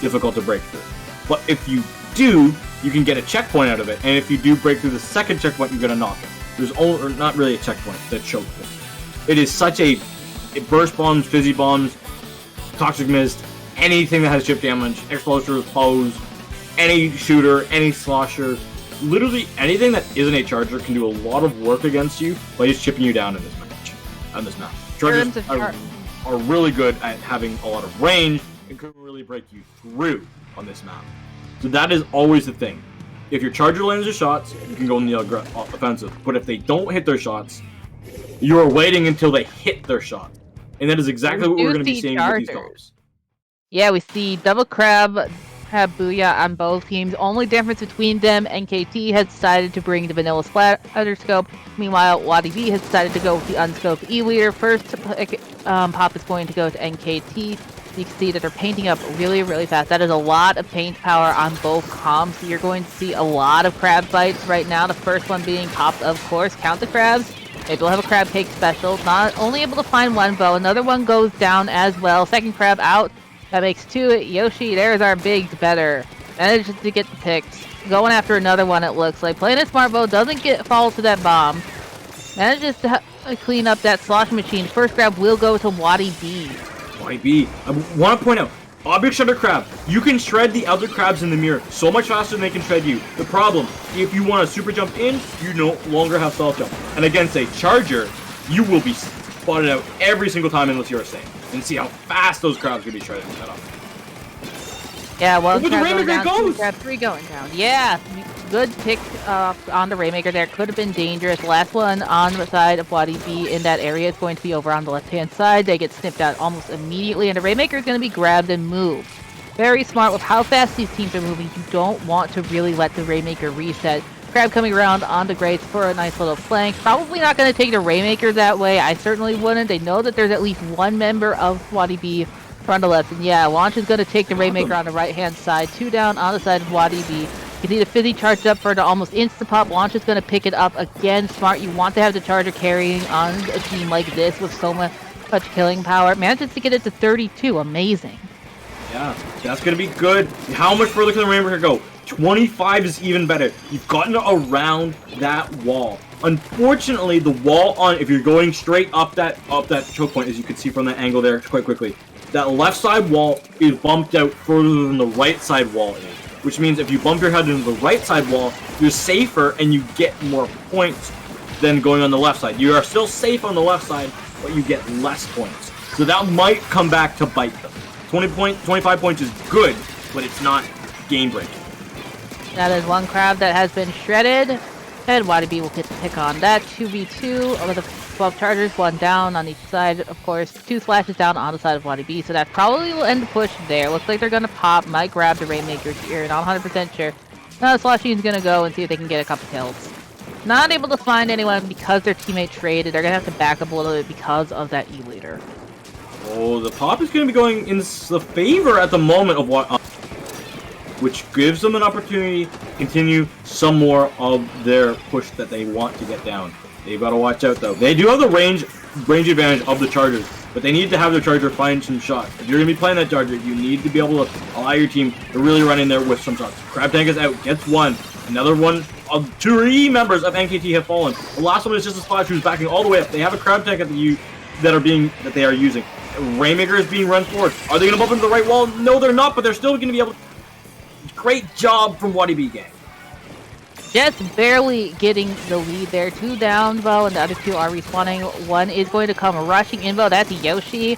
[SPEAKER 2] difficult to break through. But if you do, you can get a checkpoint out of it. And if you do break through the second checkpoint, you're gonna knock it. There's not really a checkpoint that choke point. It is such it burst bombs, fizzy bombs, toxic mist, anything that has chip damage, explosives, pose, any shooter, any slosher, literally anything that isn't a charger can do a lot of work against you by just chipping you down in this match. On this map, chargers are really good at having a lot of range and can really break you through on this map. So that is always the thing. If your charger lands their shots, you can go in the offensive. But if they don't hit their shots, you are waiting until they hit their shot. And that is exactly what we're going to be seeing with these comps.
[SPEAKER 1] Yeah, we see double crab booyah on both teams. Only difference between them, NKT has decided to bring the vanilla splatter scope. Meanwhile, Wati-B has decided to go with the unscoped E-leader. First pop is going to go to NKT. You can see that they're painting up really fast. That is a lot of paint power on both comps. You're going to see a lot of crab bites right now. The first one being popped, of course. Count the crabs. Maybe we'll have a crab cake special. Not only able to find one bow, another one goes down as well. Second crab out. That makes two. Yoshi, there's our big better. Managed to get the picks. Going after another one, it looks like. Playing a smart bow, doesn't fall to that bomb. Manages to clean up that slosh machine. First grab will go to Wati-B.
[SPEAKER 2] Wati-B. I want to point out, Object Shredder Crab. You can shred the other crabs in the mirror so much faster than they can shred you. The problem, if you want to super jump in, you no longer have stealth jump. And against a charger, you will be spotted out every single time unless you're safe. And see how fast those crabs can be shredded and cut off.
[SPEAKER 1] Yeah, well,
[SPEAKER 2] the Rainmaker goes!
[SPEAKER 1] Crab 3 going down. Yeah, good pick on the Rainmaker there. Could have been dangerous. Last one on the side of Wati-B in that area is going to be over on the left-hand side. They get snipped out almost immediately, and the Rainmaker is going to be grabbed and moved. Very smart with how fast these teams are moving. You don't want to really let the Rainmaker reset. Crab coming around on the grates for a nice little flank. Probably not going to take the Rainmaker that way. I certainly wouldn't. They know that there's at least one member of Wati-B on the left. And yeah, Launch is going to take the Rainmaker on the right-hand side. Two down on the side of Wati-B. can see the Fizzy charged up for the almost insta-pop. Launch is going to pick it up again. Smart, you want to have the charger carrying on a team like this with so much killing power. Manages to get it to 32. Amazing.
[SPEAKER 2] Yeah, that's going to be good. How much further can the Rainmaker go? 25 is even better. You've gotten around that wall. Unfortunately, the wall on, if you're going straight up that choke point, as you can see from that angle there quite quickly, that left side wall is bumped out further than the right side wall is. Which means if you bump your head into the right side wall, you're safer and you get more points than going on the left side. You are still safe on the left side, but you get less points. So that might come back to bite them. 25 points is good, but it's not game-breaking.
[SPEAKER 1] That is one crab that has been shredded, and Wati-B will get to pick on that. 2v2 over the 12 chargers, one down on each side, of course. 2 splashes down on the side of Wati-B, so that probably will end the push there. Looks like they're going to pop, might grab the Rainmaker here, not 100% sure. Now Sloshine's going to go and see if they can get a couple kills. Not able to find anyone because their teammate traded. They're going to have to back up a little bit because of that E-leader.
[SPEAKER 2] Oh, the pop is going to be going in the favor at the moment of what... which gives them an opportunity to continue some more of their push that they want to get down. They've got to watch out, though. They do have the range advantage of the Chargers, but they need to have their Charger find some shots. If you're going to be playing that Charger, you need to be able to allow your team to really run in there with some shots. Crab Tank is out, gets one. Another one of 3 members of NKT have fallen. The last one is just a Splash who's backing all the way up. They have a Crab Tank that they are using. Rainmaker is being run forward. Are they going to bump into the right wall? No, they're not, but they're still going to be able to... Great job from Wati-BGang.
[SPEAKER 1] Just barely getting the lead there. 2 down, though, and the other 2 are respawning. One is going to come rushing in, though. That's Yoshi.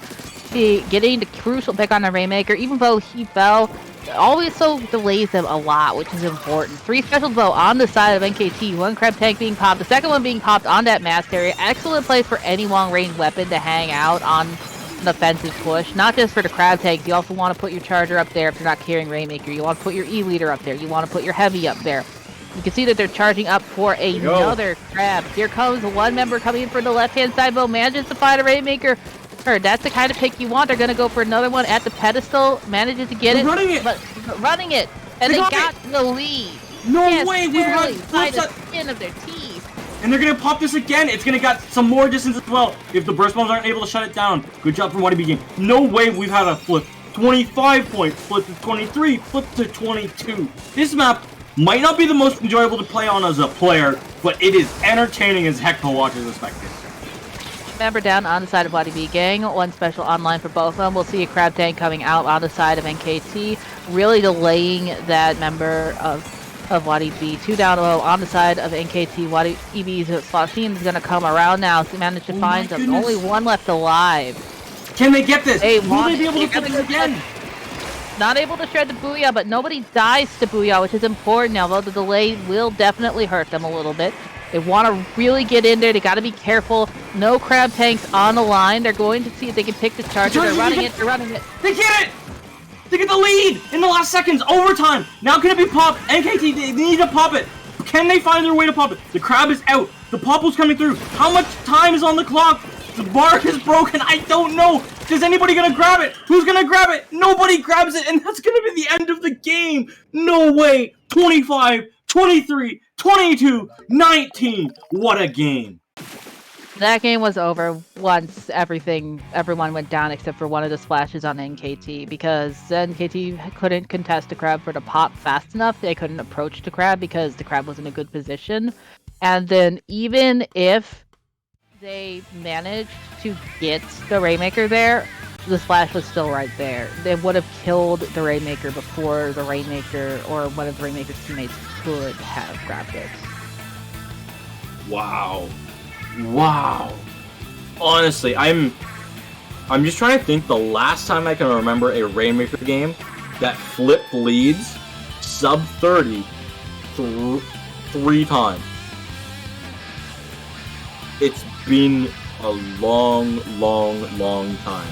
[SPEAKER 1] He getting the crucial pick on the Rainmaker. Even though he fell, always so delays them a lot, which is important. 3 specials, though, on the side of NKT. 1 Crab Tank being popped. The second one being popped on that mask area. Excellent place for any long-range weapon to hang out on an offensive push. Not just for the Crab Tanks. You also want to put your Charger up there if you're not carrying Rainmaker. You want to put your E-leader up there. You want to put your Heavy up there. You can see that they're charging up for another crab. Here comes one member coming in for the left-hand side, though. Manages to find a Rainmaker. That's the kind of pick you want. They're going to go for another one at the pedestal. Manages to get it. Running it. And they got the lead.
[SPEAKER 2] No way. We've got
[SPEAKER 1] by the skin of their teeth.
[SPEAKER 2] And they're going to pop this again. It's going to get some more distance as well if the burst bombs aren't able to shut it down. Good job from Wati-BGang. No way we've had a flip. 25 points, flip to 23, flip to 22. This map might not be the most enjoyable to play on as a player, but it is entertaining as heck to watch as a spectator.
[SPEAKER 1] Member down on the side of Wati-BGang. 1 special online for both of them. We'll see a Crab Tank coming out on the side of NKT, really delaying that member of Wati-B. 2 down low on the side of NKT. Wati-B's Slasheen is going to come around now. So managed to find them. Only 1 left alive.
[SPEAKER 2] Can they get this?
[SPEAKER 1] Will
[SPEAKER 2] they be able to get this again?
[SPEAKER 1] Not able to shred the Booyah, but nobody dies to Booyah, which is important now, though the delay will definitely hurt them a little bit. They want to really get in there. They got to be careful. No Crab Tanks on the line. They're going to see if they can pick the Charger. They're running it. They're running it.
[SPEAKER 2] They get it! They get the lead in the last seconds. Overtime. Now can it be popped? NKT, they need to pop it. Can they find their way to pop it? The crab is out. The popple's coming through. How much time is on the clock? The bar is broken. I don't know. Is anybody gonna grab it? Who's gonna grab it? Nobody grabs it, and that's gonna be the end of the game. No way. 25, 23, 22, 19. What a game.
[SPEAKER 1] That game was over once everyone went down except for one of the splashes on NKT, because NKT couldn't contest the crab for the pop fast enough. They couldn't approach the crab because the crab was in a good position. And then even if they managed to get the Rainmaker there, the splash was still right there. They would have killed the Rainmaker before the Rainmaker or one of the Rainmaker's teammates could have grabbed it.
[SPEAKER 2] Wow. Wow. Honestly, I'm just trying to think the last time I can remember a Rainmaker game that flipped leads sub 30 3 times. It's been a long time.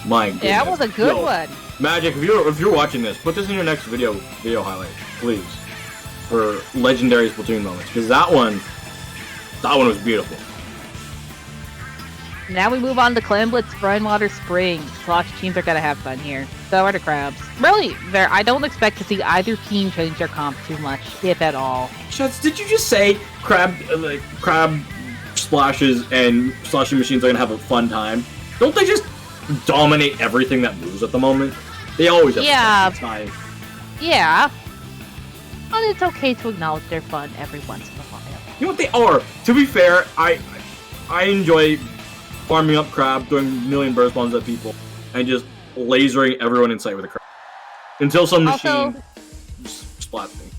[SPEAKER 2] My goodness.
[SPEAKER 1] Yeah, that was a good one.
[SPEAKER 2] Magic, if you're watching this, put this in your next video highlight, please, for legendary Splatoon moments, because that one was beautiful.
[SPEAKER 1] Now we move on to Clamblitz, Brine Spring. Lots of teams are gonna have fun here. So are the Crabs. Really, I don't expect to see either team change their comp too much, if at all.
[SPEAKER 2] Shuts, did you just say crab splashes and sloshing machines are gonna have a fun time? Don't they just dominate everything that moves at the moment? They always have a fun time.
[SPEAKER 1] Yeah. But it's okay to acknowledge their fun every once in a while.
[SPEAKER 2] You know what they are? To be fair, I enjoy farming up crab, throwing a million burst bombs at people, and just lasering everyone in sight with a crab. Until some machine splats me.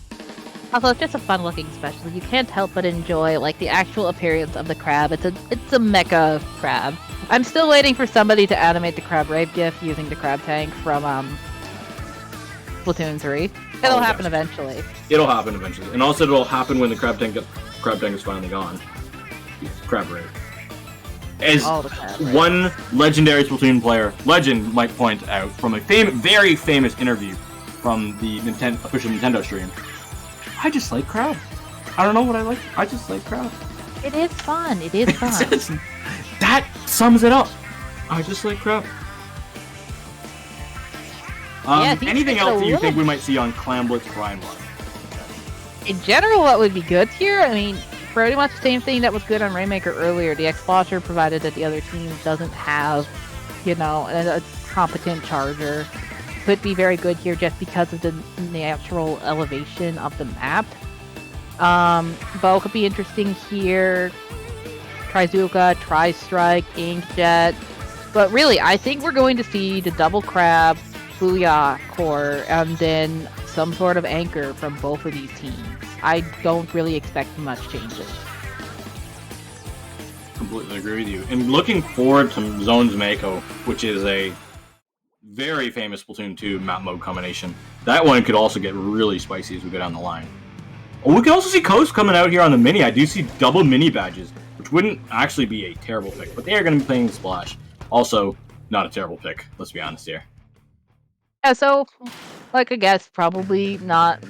[SPEAKER 1] Also, it's just a fun-looking special. You can't help but enjoy, like, the actual appearance of the crab. It's a mecha crab. I'm still waiting for somebody to animate the crab rape gif using the crab tank from Splatoon 3. It'll happen eventually.
[SPEAKER 2] It'll happen eventually, and also it'll happen when the crab tank is finally gone. Crab rape. As one legendary Splatoon player, legend might point out from a very famous interview from the official Nintendo stream. I just like crab. I don't know what I like. I just like crab.
[SPEAKER 1] It is fun. It is fun.
[SPEAKER 2] That sums it up. I just like crab. Anything else that you think we might see on Clamblitz Brine Water?
[SPEAKER 1] In general, what would be good here? I mean, pretty much the same thing that was good on Rainmaker earlier. The X-Bosher, provided that the other team doesn't have, a competent charger. Could be very good here just because of the natural elevation of the map. Bow could be interesting here. Trizuka, Tri-Strike, Inkjet. But really, I think we're going to see the double crab, Booyah core, and then some sort of anchor from both of these teams. I don't really expect much changes.
[SPEAKER 2] Completely agree with you. And looking forward to Zones Mako, which is a very famous Splatoon 2 map mode combination. That one could also get really spicy as we go down the line. Oh, we can also see Coast coming out here on the mini. I do see double mini badges, which wouldn't actually be a terrible pick, but they are going to be playing Splash. Also, not a terrible pick, let's be honest here.
[SPEAKER 1] Yeah, so, I guess, probably not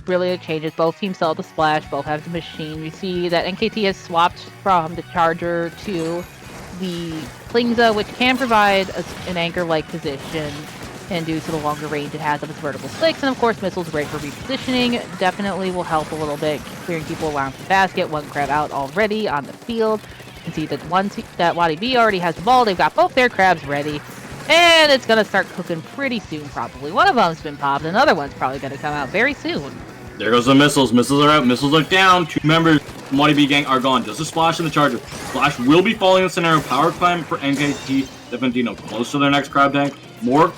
[SPEAKER 1] really a changes. Both teams sell the Splash, both have the machine. We see that NKT has swapped from the Charger to the Klingza, which can provide an anchor-like position, and due to the longer range it has of its vertical sticks, and of course missiles great for repositioning. Definitely will help a little bit, clearing people around the basket. One crab out already on the field. You can see that that Wati-B already has the ball. They've got both their crabs ready. And it's going to start cooking pretty soon, probably. One of them's been popped, another one's probably going to come out very soon.
[SPEAKER 2] There goes the missiles. Missiles are out. Missiles are down. 2 members from Wati-BGang are gone. Just a Splash in the Charger. Splash will be following the scenario. Power climb for NKT Definitivo. Close to their next crab tank. More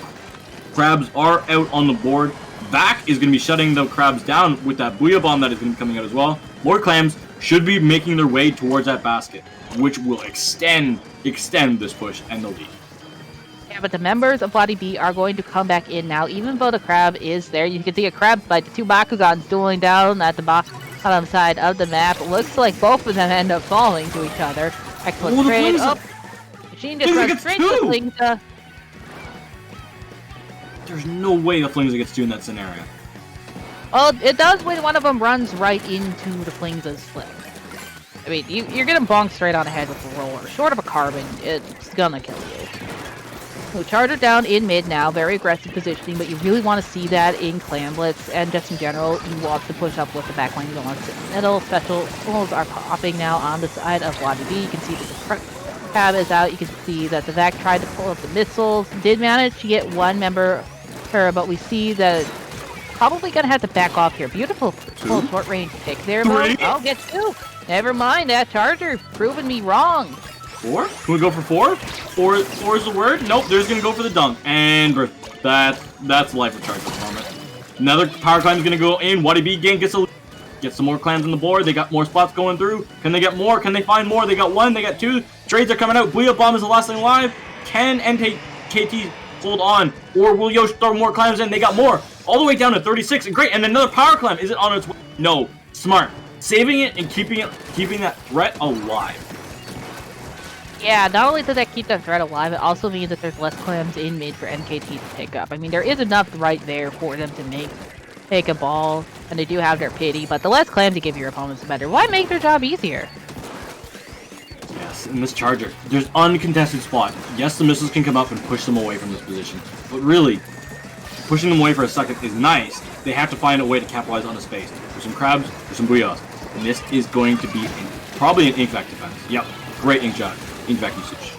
[SPEAKER 2] crabs are out on the board. Back is going to be shutting the crabs down with that Booyah Bomb that is going to be coming out as well. More clams should be making their way towards that basket, which will extend this push and the lead.
[SPEAKER 1] Yeah, but the members of Wati-B are going to come back in now, even though the crab is there. You can see a crab fight, the 2 Bakugans dueling down at the bottom side of the map. It looks like both of them end up falling to each other. Excellent trade. Machine just runs straight to Klingza.
[SPEAKER 2] There's no way the Flingza gets 2 in that scenario.
[SPEAKER 1] Well, it does when one of them runs right into the Flingza's flip. I mean, you're getting bonked straight on the head with a roller. Short of a carbon, it's gonna kill you. So Charger down in mid now, very aggressive positioning, but you really want to see that in Clamblitz, and just in general, you want to push up with the backline. You don't want to sit in the middle. Specials are popping now on the side of Wati-B. You can see that the crab is out. You can see that the Vac tried to pull up the missiles, did manage to get 1 member her, but we see that probably going to have to back off here. Beautiful short range pick there, but I'll get 2. Never mind, that Charger proving me wrong.
[SPEAKER 2] 4? Can we go for 4? 4 is the word? Nope, they're just gonna go for the dunk. And that's life of Charge at the moment. Another power climb is gonna go in. Wati-BGang gets some more clams on the board. They got more spots going through. Can they get more? Can they find more? They got 1, they got 2. Trades are coming out. Booyah Bomb is the last thing alive. Can NKT hold on? Or will Yosh throw more clams in? They got more. All the way down to 36. And great. And another power climb. Is it on its way? No. Smart. Saving it and keeping that threat alive.
[SPEAKER 1] Yeah, not only does that keep that threat alive, it also means that there's less clams in mid for NKT to pick up. I mean, there is enough right there for them to take a ball, and they do have their pity, but the less clams you give your opponents, the better. Why make their job easier?
[SPEAKER 2] Yeah, Yes, in this charger, there's uncontested spot. Yes, the missiles can come up and push them away from this position, but really, pushing them away for a second is nice. They have to find a way to capitalize on the space. There's some crabs, there's some booyahs, and this is going to be probably an Inkvac defense. Yep, great Inkvac usage.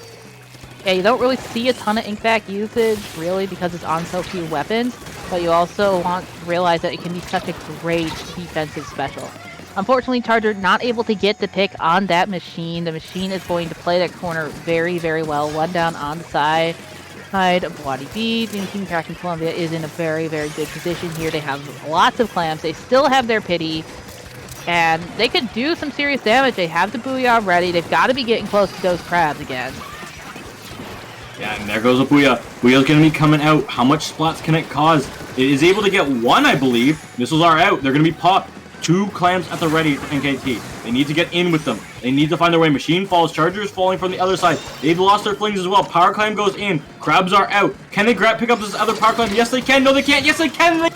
[SPEAKER 1] Yeah, you don't really see a ton of Inkvac usage, really, because it's on so few weapons, but you also want to realize that it can be such a great defensive special. Unfortunately, Charger not able to get the pick on that machine. The machine is going to play that corner very, very well. One down on the side of Wati-B. Team Tracking Columbia is in a very, very good position here. They have lots of clams. They still have their pity. And they could do some serious damage. They have the Booyah ready. They've got to be getting close to those crabs again.
[SPEAKER 2] Yeah, and there goes a Booyah. Booyah's going to be coming out. How much splats can it cause? It is able to get one, I believe. Missiles are out. They're going to be popped. 2 clams at the ready for NKT. They need to get in with them. They need to find their way. Machine falls. Charger is falling from the other side. They've lost their flings as well. Power clam goes in. Crabs are out. Can they pick up this other power clam? Yes, they can. No, they can't. Yes, they can. They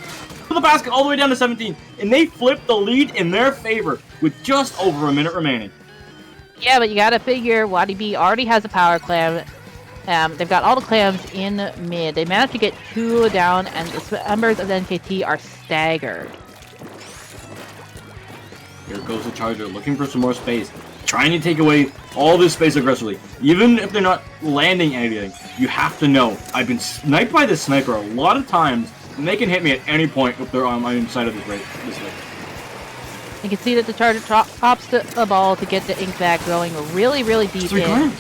[SPEAKER 2] the basket all the way down to 17. And they flip the lead in their favor with just over a minute remaining.
[SPEAKER 1] Yeah, but you gotta figure Wati-B already has a power clam. They've got all the clams in mid. They managed to get 2 down, and the members of the NKT are staggered.
[SPEAKER 2] Here goes the Charger, looking for some more space, trying to take away all this space aggressively. Even if they're not landing anything, you have to know, I've been sniped by this sniper a lot of times, and they can hit me at any point if they're on my inside of this race.
[SPEAKER 1] You can see that the Charger pops the ball to get the Inkvac going really, really deep in.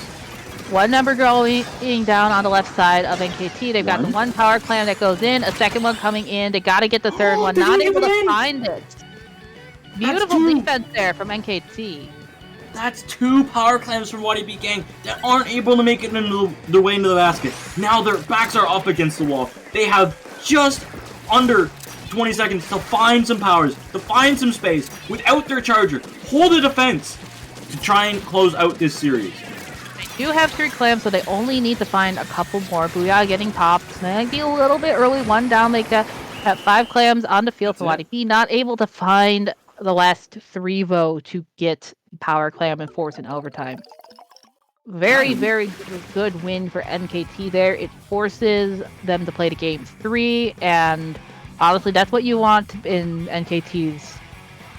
[SPEAKER 1] One number going down on the left side of NKT. They've got the 1 power clam that goes in, a second one coming in. They got to get the third one. Not able to find it. Beautiful defense there from NKT.
[SPEAKER 2] That's 2 power clams from Wati-BGang that aren't able to make it into their way into the basket. Now their backs are up against the wall. They have just under 20 seconds to find some powers, to find some space without their Charger. Hold a defense to try and close out this series.
[SPEAKER 1] They do have 3 clams, so they only need to find a couple more. Booyah getting popped. Might be a little bit early. 1 down. They got 5 clams on the field for Wati-B. Not able to find the last 3 vote to get power clam and force in overtime. Very, very good win for NKT there. It forces them to play to game 3, and honestly, that's what you want in NKT's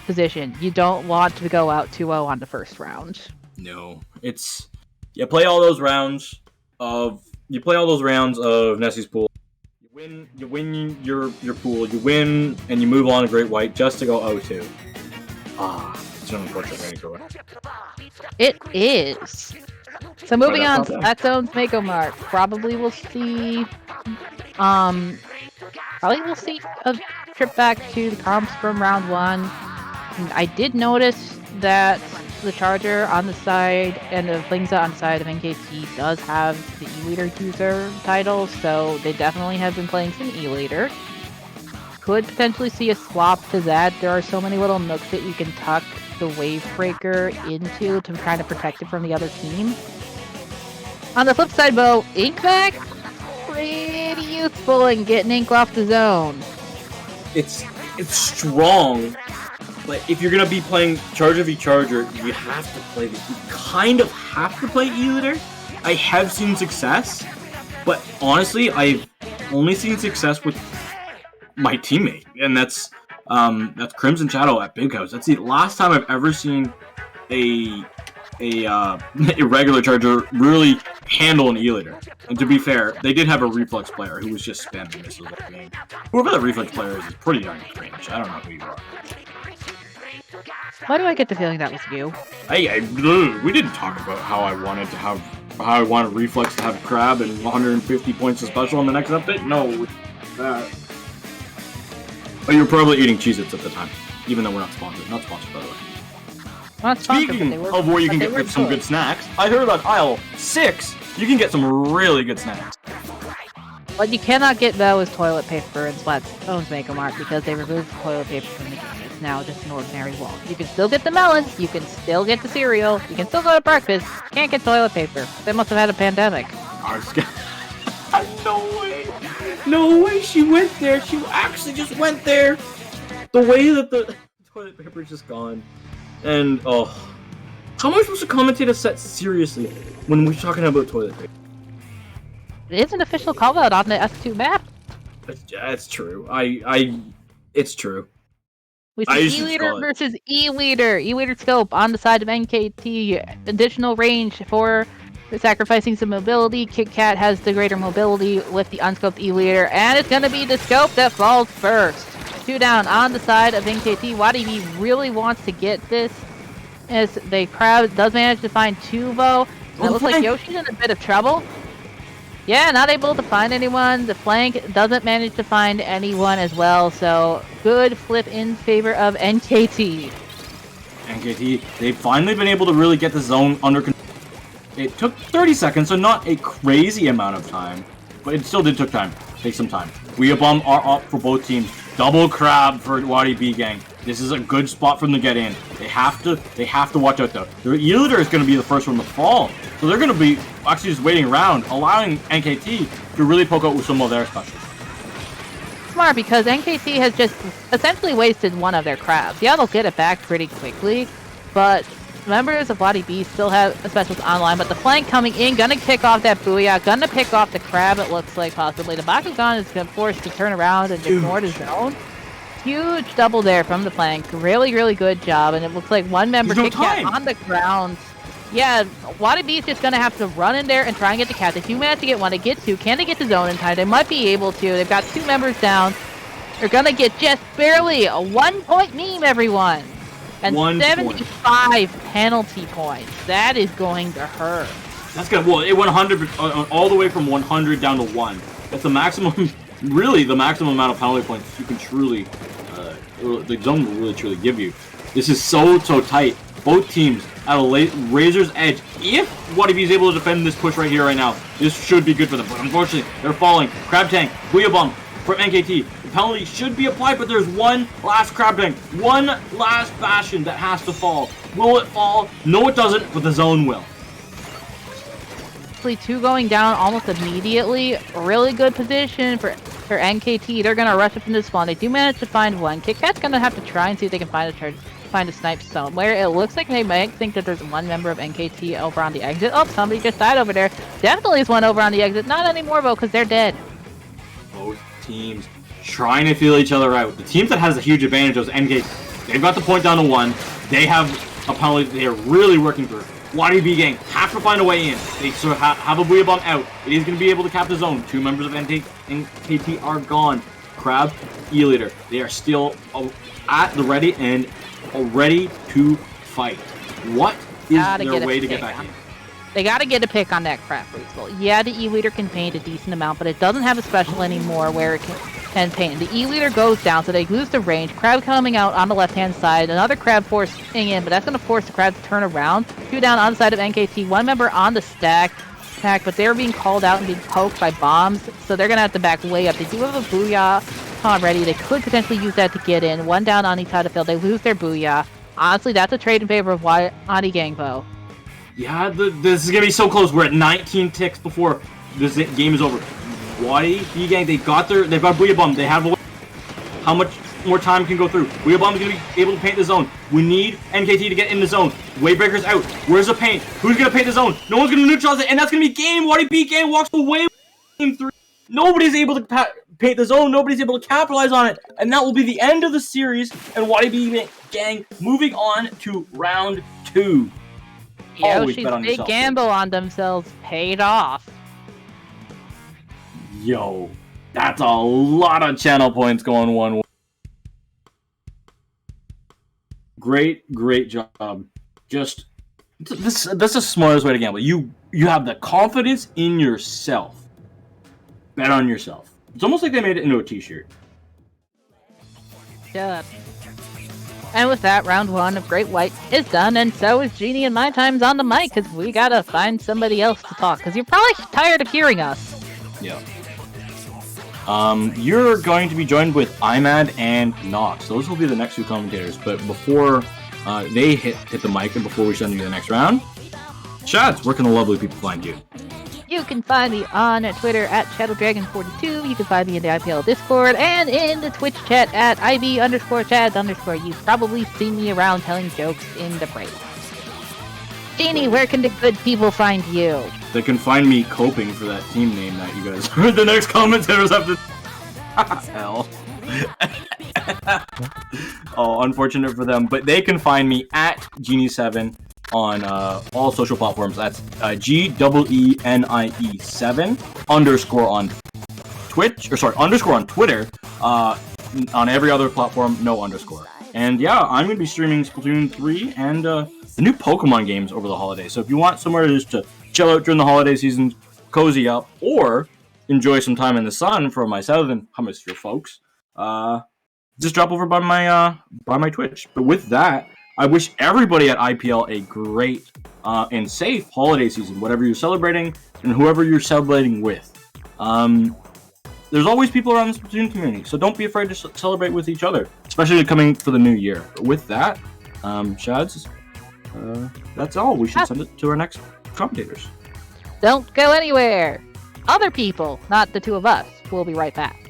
[SPEAKER 1] position. You don't want to go out 2-0 on the first round.
[SPEAKER 2] No, it's you play all those rounds of Nessie's pool. You win your pool. You win and you move on to Great White just to go 0-2. It's an unfortunate way to go.
[SPEAKER 1] It is. So moving on to Splatzone's Mako Mark. Probably we'll see a trip back to the comps from round 1. And I did notice that the Charger on the side and the Flingza on the side of NKT does have the E-Leader user title, so they definitely have been playing some E-Leader. Could potentially see a swap to that. There are so many little nooks that you can tuck the Wave Breaker into to kind of protect it from the other team. On the flip side, though, Inkvac, pretty useful in getting Ink off the zone.
[SPEAKER 2] It's strong, but if you're gonna be playing Charger v Charger, you have to play you kind of have to play E-Leader. I have seen success, but honestly, I've only seen success with my teammate, and that's Crimson Shadow at Big House. That's the last time I've ever seen a regular Charger really handle an E-Leader. And to be fair, they did have a Reflex player who was just spamming missiles at the game. Whoever the Reflex player is pretty darn cringe. I don't know who you are.
[SPEAKER 1] Why do I get the feeling that was you?
[SPEAKER 2] We didn't talk about how I wanted Reflex to have Crab and 150 points of special on the next update. No, but you were probably eating Cheez-Its at the time, even though we're not sponsored. Not sponsored, by the way.
[SPEAKER 1] Not sponsored,
[SPEAKER 2] Speaking of where you can get some good snacks, I heard on aisle 6, you can get some really good snacks.
[SPEAKER 1] What you cannot get, though, is toilet paper in Splatzone's Mako Mart because they removed the toilet paper from the game. It's now just an ordinary wall. You can still get the melons, you can still get the cereal, you can still go to breakfast, can't get toilet paper. They must have had a pandemic.
[SPEAKER 2] No way! No way she went there! She actually just went there! The way that the toilet paper is just gone. And, How am I supposed to commentate a set seriously when we're talking about toilet paper?
[SPEAKER 1] It is an official call out on the S2 map.
[SPEAKER 2] It's true. It's true.
[SPEAKER 1] We see E-Leader versus E-Leader. E-Leader scope on the side of NKT. Additional range for sacrificing some mobility. Kit Kat has the greater mobility with the unscoped E-Leader. And it's going to be the scope that falls first. 2 down on the side of NKT. Wati-B really wants to get this. As the crowd does manage to find Tuvo. And it looks like Yoshi's in a bit of trouble. Yeah, not able to find anyone. The flank doesn't manage to find anyone as well, so good flip in favor of NKT.
[SPEAKER 2] NKT, they've finally been able to really get the zone under control. It took 30 seconds, so not a crazy amount of time, but it still did take some time. Wati-BGang are up for both teams. Double crab for Wati-BGang. This is a good spot for them to get in. They have to watch out though. The E-Leader is going to be the first one to fall. So they're going to be actually just waiting around, allowing NKT to really poke out with some of their specials.
[SPEAKER 1] Smart, because NKT has just essentially wasted one of their crabs. Yeah, they'll get it back pretty quickly, but members of Wati-B still have specials online, but the flank coming in, gonna pick off that Booyah, gonna pick off the crab, it looks like, possibly. The Bakugan is gonna force to turn around and ignore the zone. Huge double there from the flank. Really, really good job, and it looks like one member Kit Kat on the ground. Yeah, Wati-B is just going to have to run in there and try and get the cat. They do manage to get one. They get two. Can they get the zone in time? They might be able to. They've got 2 members down. They're going to get just barely a 1-point meme, everyone. And 75 penalty points. That is going to hurt.
[SPEAKER 2] That's good. Well, it went 100, all the way from 100 down to 1. That's the maximum, really the maximum amount of penalty points you can truly, the zone will really truly give you. This is so tight. Both teams at a razor's edge. If Wati-B is able to defend this push right here, right now, this should be good for them. But unfortunately, they're falling. Crab Tank, Booyah from NKT. The penalty should be applied, but there's one last Crab Tank. One last Bastion that has to fall. Will it fall? No, it doesn't, but the zone will.
[SPEAKER 1] 2 going down almost immediately. Really good position for NKT. They're going to rush up into the spawn. They do manage to find one. Kit Kat's going to have to try and see if they can find a snipe somewhere. It looks like they might think that there's one member of NKT over on the exit. Oh, somebody just died over there. Definitely is one over on the exit. Not anymore, though, because they're dead. Both
[SPEAKER 2] teams trying to feel each other out. The team that has a huge advantage is NKT. They've got the point down to 1. They have a penalty they are really working through. Wati-BGang have to find a way in. They sort of have a Booyah out. It is going to be able to cap the zone. 2 members of NKT are gone. Crab, E-Leader. They are still at the ready and ready to fight. What is their way to get back in?
[SPEAKER 1] They gotta get a pick on that crab freezable. Yeah, the E-Leader can paint a decent amount, but it doesn't have a special anymore where it can paint. The E-Leader goes down, so they lose the range. Crab coming out on the left-hand side. Another crab forcing in, but that's gonna force the crab to turn around. 2 down on the side of NKT. 1 member on the stack, but they're being called out and being poked by bombs, so they're gonna have to back way up. They do have a Booyah already. They could potentially use that to get in. 1 down on each side of the field. They lose their Booyah. Honestly, that's a trade in favor of Wati-BGang, though.
[SPEAKER 2] Yeah, this is going to be so close. We're at 19 ticks before this game is over. Wati-BGang, they've got Booyah. They have how much more time can go through? Booyah is going to be able to paint the zone. We need NKT to get in the zone. Wavebreaker's out. Where's the paint? Who's going to paint the zone? No one's going to neutralize it, and that's going to be game. Wati-BGang walks away with game 3. Nobody's able to paint the zone. Nobody's able to capitalize on it. And that will be the end of the series. And Wati-BGang moving on to round 2.
[SPEAKER 1] Yoshi's big gamble on themselves paid off.
[SPEAKER 2] Yo, that's a lot of channel points going one way. Great job. Just that's the smartest way to gamble. You have the confidence in yourself. Bet on yourself. It's almost like they made it into a t-shirt.
[SPEAKER 1] Yeah. And with that, round 1 of Great White is done, and so is Genie and My Time's on the mic, because we gotta find somebody else to talk, because you're probably tired of hearing us.
[SPEAKER 2] Yeah. You're going to be joined with Imad and Nox. Those will be the next 2 commentators, but before they hit the mic and before we send you to the next round, Chads, where can the lovely people find you?
[SPEAKER 1] You can find me on Twitter at ShadowDragon42. You can find me in the IPL Discord and in the Twitch chat at IB_Chads_. You've probably seen me around telling jokes in the break. Jeannie, where can the good people find you?
[SPEAKER 2] They can find me coping for that team name that you guys heard. The next commentators have to. Hell. Oh, unfortunate for them. But they can find me at Genie7 on all social platforms. That's GEENIE7 underscore on Twitch, or sorry, underscore on Twitter. On every other platform, no underscore. And yeah, I'm going to be streaming Splatoon 3 and the new Pokemon games over the holidays. So if you want somewhere just to chill out during the holiday season, cozy up, or enjoy some time in the sun for my southern hemisphere folks, just drop over by my Twitch. But with that, I wish everybody at IPL a great and safe holiday season, whatever you're celebrating and whoever you're celebrating with. There's always people around the Splatoon community, so don't be afraid to celebrate with each other, especially coming for the new year. But with that, Shads, that's all. We should send it to our next commentators.
[SPEAKER 1] Don't go anywhere. Other people, not the two of us. We'll be right back.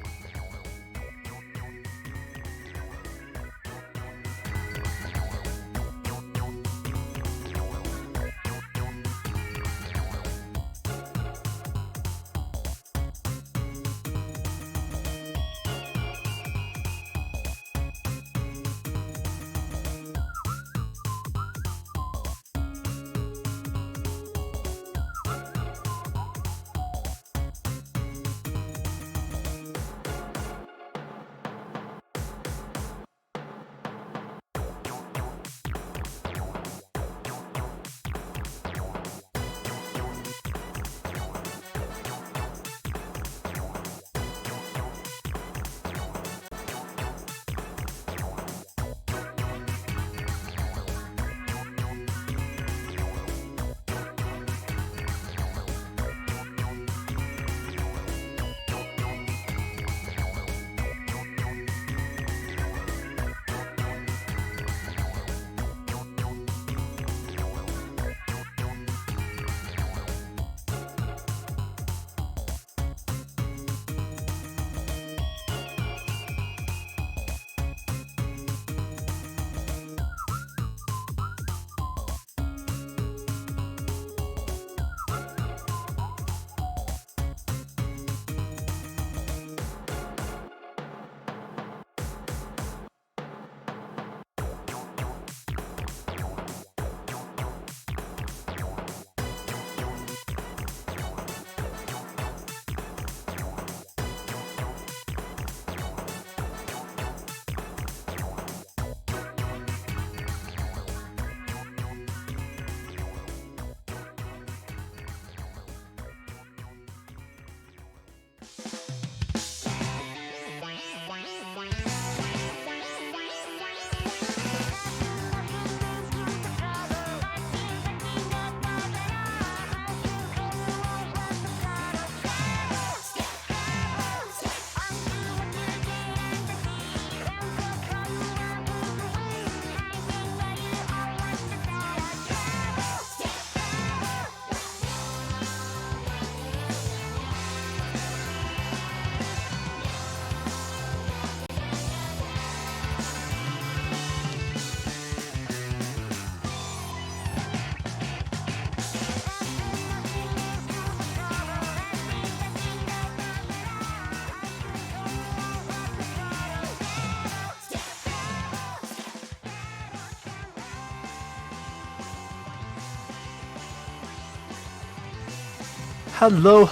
[SPEAKER 3] Hello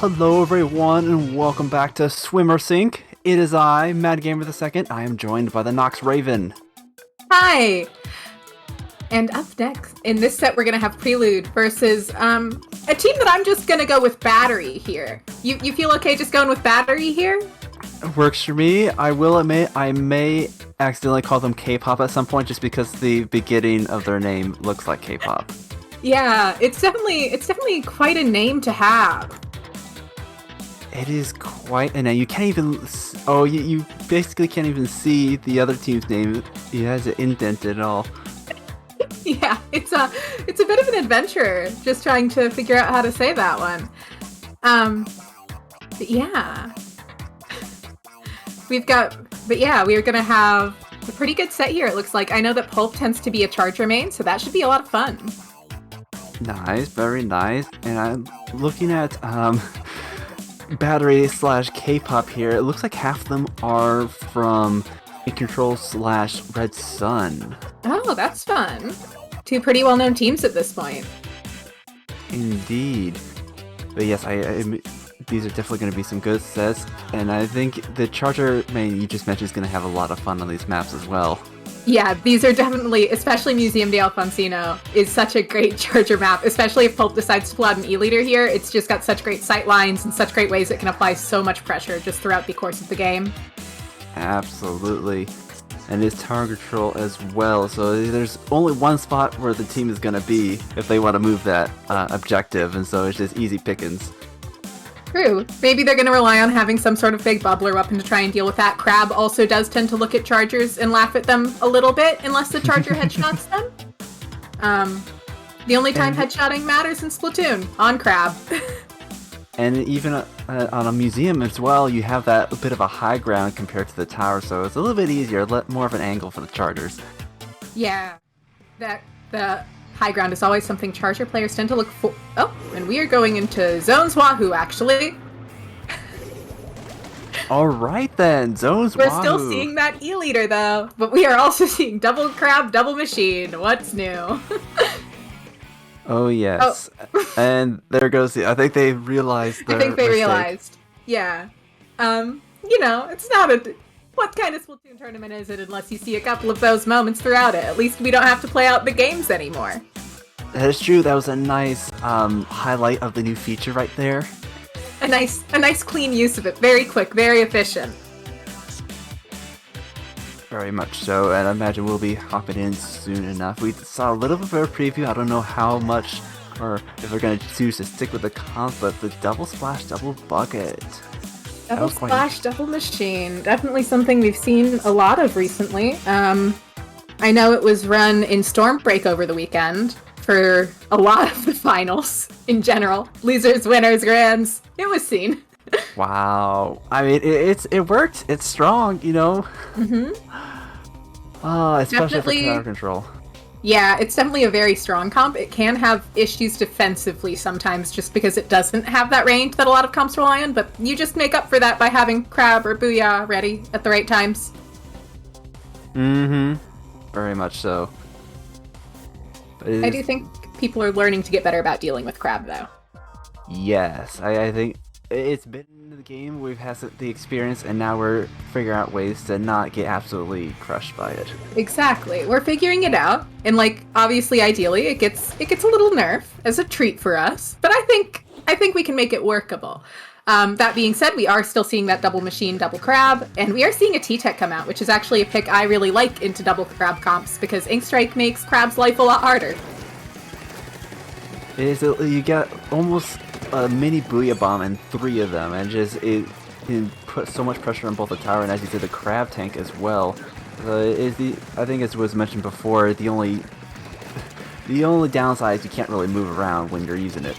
[SPEAKER 3] everyone, and welcome back to Swimmer Sync. It is I, Mad Gamer II. I am joined by the Nox Raven.
[SPEAKER 4] Hi! And up next, in this set, we're going to have Prelude versus a team that I'm just going to go with Battery here. You feel okay just going with Battery here?
[SPEAKER 3] Works for me. I will admit, I may accidentally call them K-pop at some point just because the beginning of their name looks like K-pop.
[SPEAKER 4] Yeah, it's definitely quite a name to have.
[SPEAKER 3] It is quite a name. You can't even... Oh, you basically can't even see the other team's name. It has it indented at all.
[SPEAKER 4] Yeah, it's a bit of an adventure just trying to figure out how to say that one. But yeah. We are gonna have a pretty good set here, it looks like. I know that Pulp tends to be a charger main, so that should be a lot of fun.
[SPEAKER 3] Nice, very nice. And I'm looking at Battery slash K-pop here. It looks like half of them are from Control slash Red Sun.
[SPEAKER 4] Oh, that's fun. Two pretty well-known teams at this point.
[SPEAKER 3] Indeed. But yes, these are definitely going to be some good sets, and I think the Charger main you just mentioned is going to have a lot of fun on these maps as well.
[SPEAKER 4] Yeah, these are definitely, especially Museum de Alfonsino, is such a great Charger map, especially if Pulp decides to pull out an E-Leader here. It's just got such great sight lines and such great ways it can apply so much pressure just throughout the course of the game.
[SPEAKER 3] Absolutely. And it's tower control as well, so there's only one spot where the team is going to be if they want to move that objective, and so it's just easy pickings.
[SPEAKER 4] True. Maybe they're going to rely on having some sort of big bubbler weapon to try and deal with that. Crab also does tend to look at Chargers and laugh at them a little bit, unless the Charger headshots them. The only time headshotting matters in Splatoon, on Crab.
[SPEAKER 3] And even on a museum as well, you have that bit of a high ground compared to the tower, so it's a little bit easier, more of an angle for the Chargers.
[SPEAKER 4] Yeah, the high ground is always something Charger players tend to look for. Oh, and we are going into Zones Wahoo, actually.
[SPEAKER 3] Alright then, Zones
[SPEAKER 4] We're
[SPEAKER 3] Wahoo.
[SPEAKER 4] still seeing that E-Leader, though, but we are also seeing double Crab, double Machine. What's new?
[SPEAKER 3] Oh yes, and there goes I think they realized their
[SPEAKER 4] I think they
[SPEAKER 3] mistake.
[SPEAKER 4] realized. Yeah. It's not what kind of Splatoon tournament is it unless you see a couple of those moments throughout it? At least we don't have to play out the games anymore.
[SPEAKER 3] That is true, that was a nice highlight of the new feature right there.
[SPEAKER 4] A nice clean use of it. Very quick, very efficient.
[SPEAKER 3] Very much so, and I imagine we'll be hopping in soon enough. We saw a little bit of a preview, I don't know how much, or if they're going to choose to stick with the concept, the double splash, double bucket.
[SPEAKER 4] Double splash, double machine. Definitely something we've seen a lot of recently. I know it was run in Stormbreak over the weekend for a lot of the finals in general. Losers, winners, grands. It was seen.
[SPEAKER 3] Wow. I mean, it worked. It's strong, you know?
[SPEAKER 4] Mm-hmm.
[SPEAKER 3] Especially
[SPEAKER 4] Definitely.
[SPEAKER 3] for tower control.
[SPEAKER 4] Yeah, it's definitely a very strong comp. It can have issues defensively sometimes just because it doesn't have that range that a lot of comps rely on, but you just make up for that by having Crab or Booyah ready at the right times.
[SPEAKER 3] Mm-hmm. Very much so. But
[SPEAKER 4] I do think people are learning to get better about dealing with Crab, though.
[SPEAKER 3] Yes, I think it's been in the game, we've had the experience, and now we're figuring out ways to not get absolutely crushed by it.
[SPEAKER 4] Exactly. We're figuring it out, and obviously, ideally, it gets a little nerf as a treat for us. But I think we can make it workable. That being said, we are still seeing that double machine, double Crab, and we are seeing a T-Tech come out, which is actually a pick I really like into double Crab comps because Ink Strike makes Crab's life a lot harder.
[SPEAKER 3] You get almost a mini Booyah Bomb and 3 of them, and it put so much pressure on both the tower and, as you said, the Crab tank as well. I think as was mentioned before, the only downside is you can't really move around when you're using it.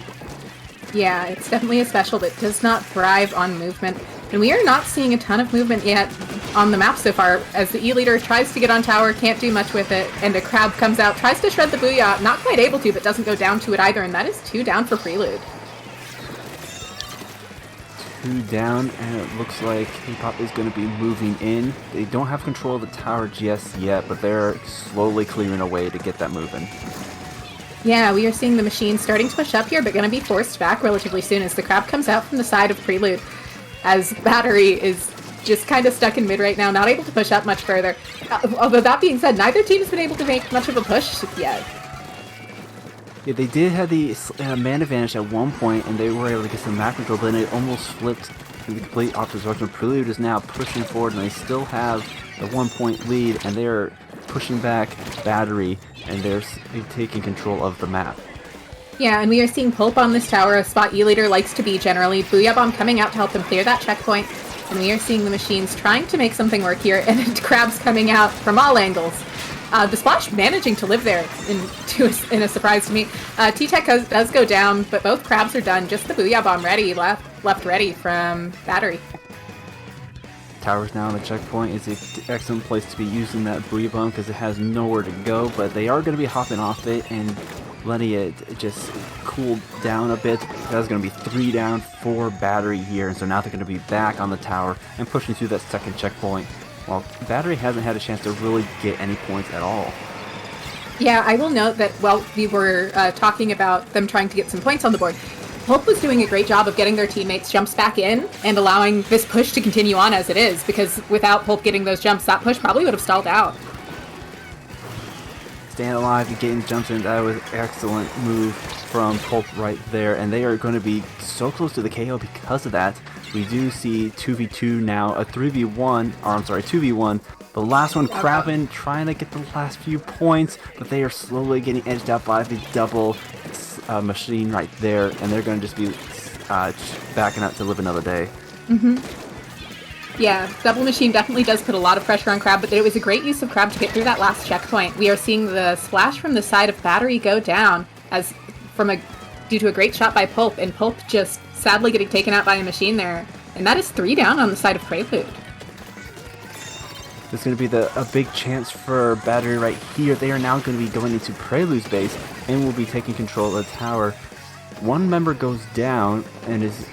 [SPEAKER 4] Yeah, it's definitely a special that does not thrive on movement, and we are not seeing a ton of movement yet on the map so far, as the E-Leader tries to get on tower, can't do much with it, and a Crab comes out, tries to shred the Booyah, not quite able to, but doesn't go down to it either, and that is 2 down for Prelude.
[SPEAKER 3] 2 down, and it looks like K-pop is going to be moving in. They don't have control of the tower just yet, but they're slowly clearing away to get that moving.
[SPEAKER 4] Yeah, we are seeing the machine starting to push up here, but going to be forced back relatively soon as the Crab comes out from the side of Prelude, as Battery is just kind of stuck in mid right now, not able to push up much further. Although that being said, neither team has been able to make much of a push yet.
[SPEAKER 3] Yeah, they did have the man advantage at one point, and they were able to get some map control, but then it almost flipped in the complete opposite direction. Prelude is now pushing forward, and they still have the 1-point lead, and they're pushing back Battery, and they're taking control of the map.
[SPEAKER 4] Yeah, and we are seeing Pulp on this tower, a spot E-Leader likes to be generally. Booyah Bomb coming out to help them clear that checkpoint, and we are seeing the machines trying to make something work here, and Crab's coming out from all angles. The Splash managing to live there in a surprise to me. T-Tech does go down, but both Crabs are done. Just the Booyah Bomb ready, left ready from Battery.
[SPEAKER 3] Tower's now on the checkpoint. It's an excellent place to be using that Booyah Bomb because it has nowhere to go, but they are going to be hopping off it, and letting it just cool down a bit. That's going to be 3 down for Battery here, and so now they're going to be back on the tower and pushing through that second checkpoint, while Battery hasn't had a chance to really get any points at all.
[SPEAKER 4] Yeah, I will note that while we were talking about them trying to get some points on the board, Pulp was doing a great job of getting their teammates jumps back in and allowing this push to continue on as it is, because without Pulp getting those jumps, that push probably would have stalled out.
[SPEAKER 3] Staying alive and getting jumps in, that was an excellent move from Pulp right there, and they are going to be so close to the KO because of that. We do see 2v2 now, a 3v1, or I'm sorry, 2v1. The last one, Kraven trying to get the last few points, but they are slowly getting edged out by the double machine right there, and they're going to just be backing out to live another day.
[SPEAKER 4] Yeah, double machine definitely does put a lot of pressure on Crab, but it was a great use of Crab to get through that last checkpoint. We are seeing the splash from the side of Battery go down due to a great shot by Pulp, and Pulp just sadly getting taken out by a machine there. And that is 3 down on the side of Prelude.
[SPEAKER 3] There's going to be a big chance for Battery right here. They are now going to be going into Prelude's base and will be taking control of the tower. One member goes down and is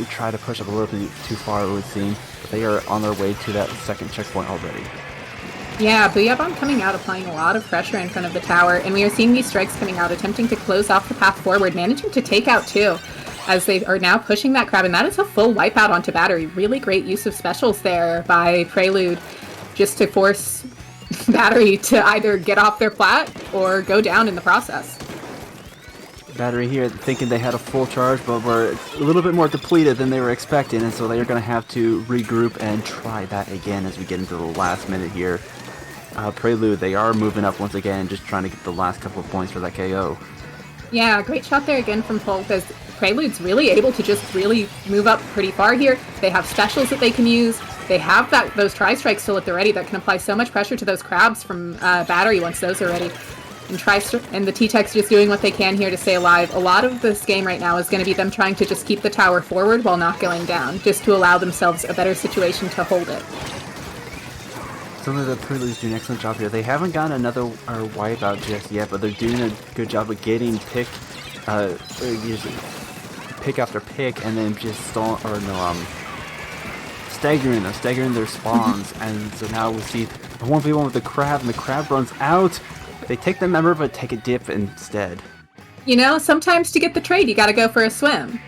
[SPEAKER 3] try to push up a little bit too far, it would seem, but they are on their way to that second checkpoint already.
[SPEAKER 4] Yeah, FTWin coming out, applying a lot of pressure in front of the tower, and we are seeing these strikes coming out, attempting to close off the path forward, managing to take out 2, as they are now pushing that Crab, and that is a full wipeout onto Battery. Really great use of specials there by Prelude, just to force Battery to either get off their plat or go down in the process.
[SPEAKER 3] Battery here thinking they had a full charge, but were a little bit more depleted than they were expecting, and so they are going to have to regroup and try that again as we get into the last minute here. Prelude, they are moving up once again, just trying to get the last couple of points for that KO.
[SPEAKER 4] Yeah, great shot there again from Pulp, as Prelude's really able to just really move up pretty far here. They have specials that they can use. They have those tri-strikes still at the ready that can apply so much pressure to those Crabs from Battery once those are ready. And the T-Tech's just doing what they can here to stay alive. A lot of this game right now is going to be them trying to just keep the tower forward while not going down, just to allow themselves a better situation to hold it.
[SPEAKER 3] Something that Prelude's doing an excellent job here. They haven't gotten another wipeout just yet, but they're doing a good job of getting pick after pick, and then just staggering their spawns. And so now we see a 1v1 with the Crab, and the Crab runs out. They take the member, but take a dip instead.
[SPEAKER 4] You know, sometimes to get the trade, you gotta go for a swim.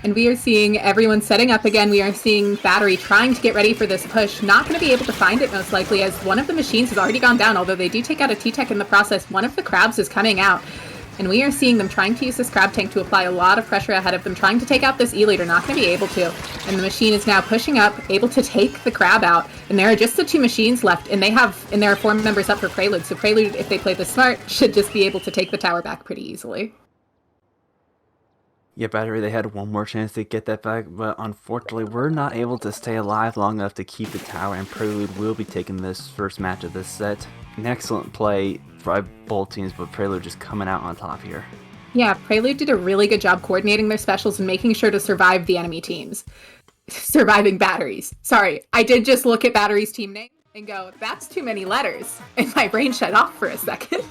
[SPEAKER 4] And we are seeing everyone setting up again. We are seeing Battery trying to get ready for this push. Not going to be able to find it, most likely, as one of the machines has already gone down. Although they do take out a T-Tech in the process, one of the Crabs is coming out. And we are seeing them trying to use this Crab tank to apply a lot of pressure ahead of them, trying to take out this E-Leader. Not going to be able to. And the machine is now pushing up, able to take the Crab out. And there are just the 2 machines left. And there are 4 members up for Prelude. So Prelude, if they play this smart, should just be able to take the tower back pretty easily.
[SPEAKER 3] Yeah, Battery, they had one more chance to get that back, but unfortunately we're not able to stay alive long enough to keep the tower, and Prelude will be taking this first match of this set. An excellent play by both teams, but Prelude just coming out on top here.
[SPEAKER 4] Yeah, Prelude did a really good job coordinating their specials and making sure to survive the enemy teams. Surviving Batteries. Sorry, I did just look at Battery's team name and go, that's too many letters, and my brain shut off for a second.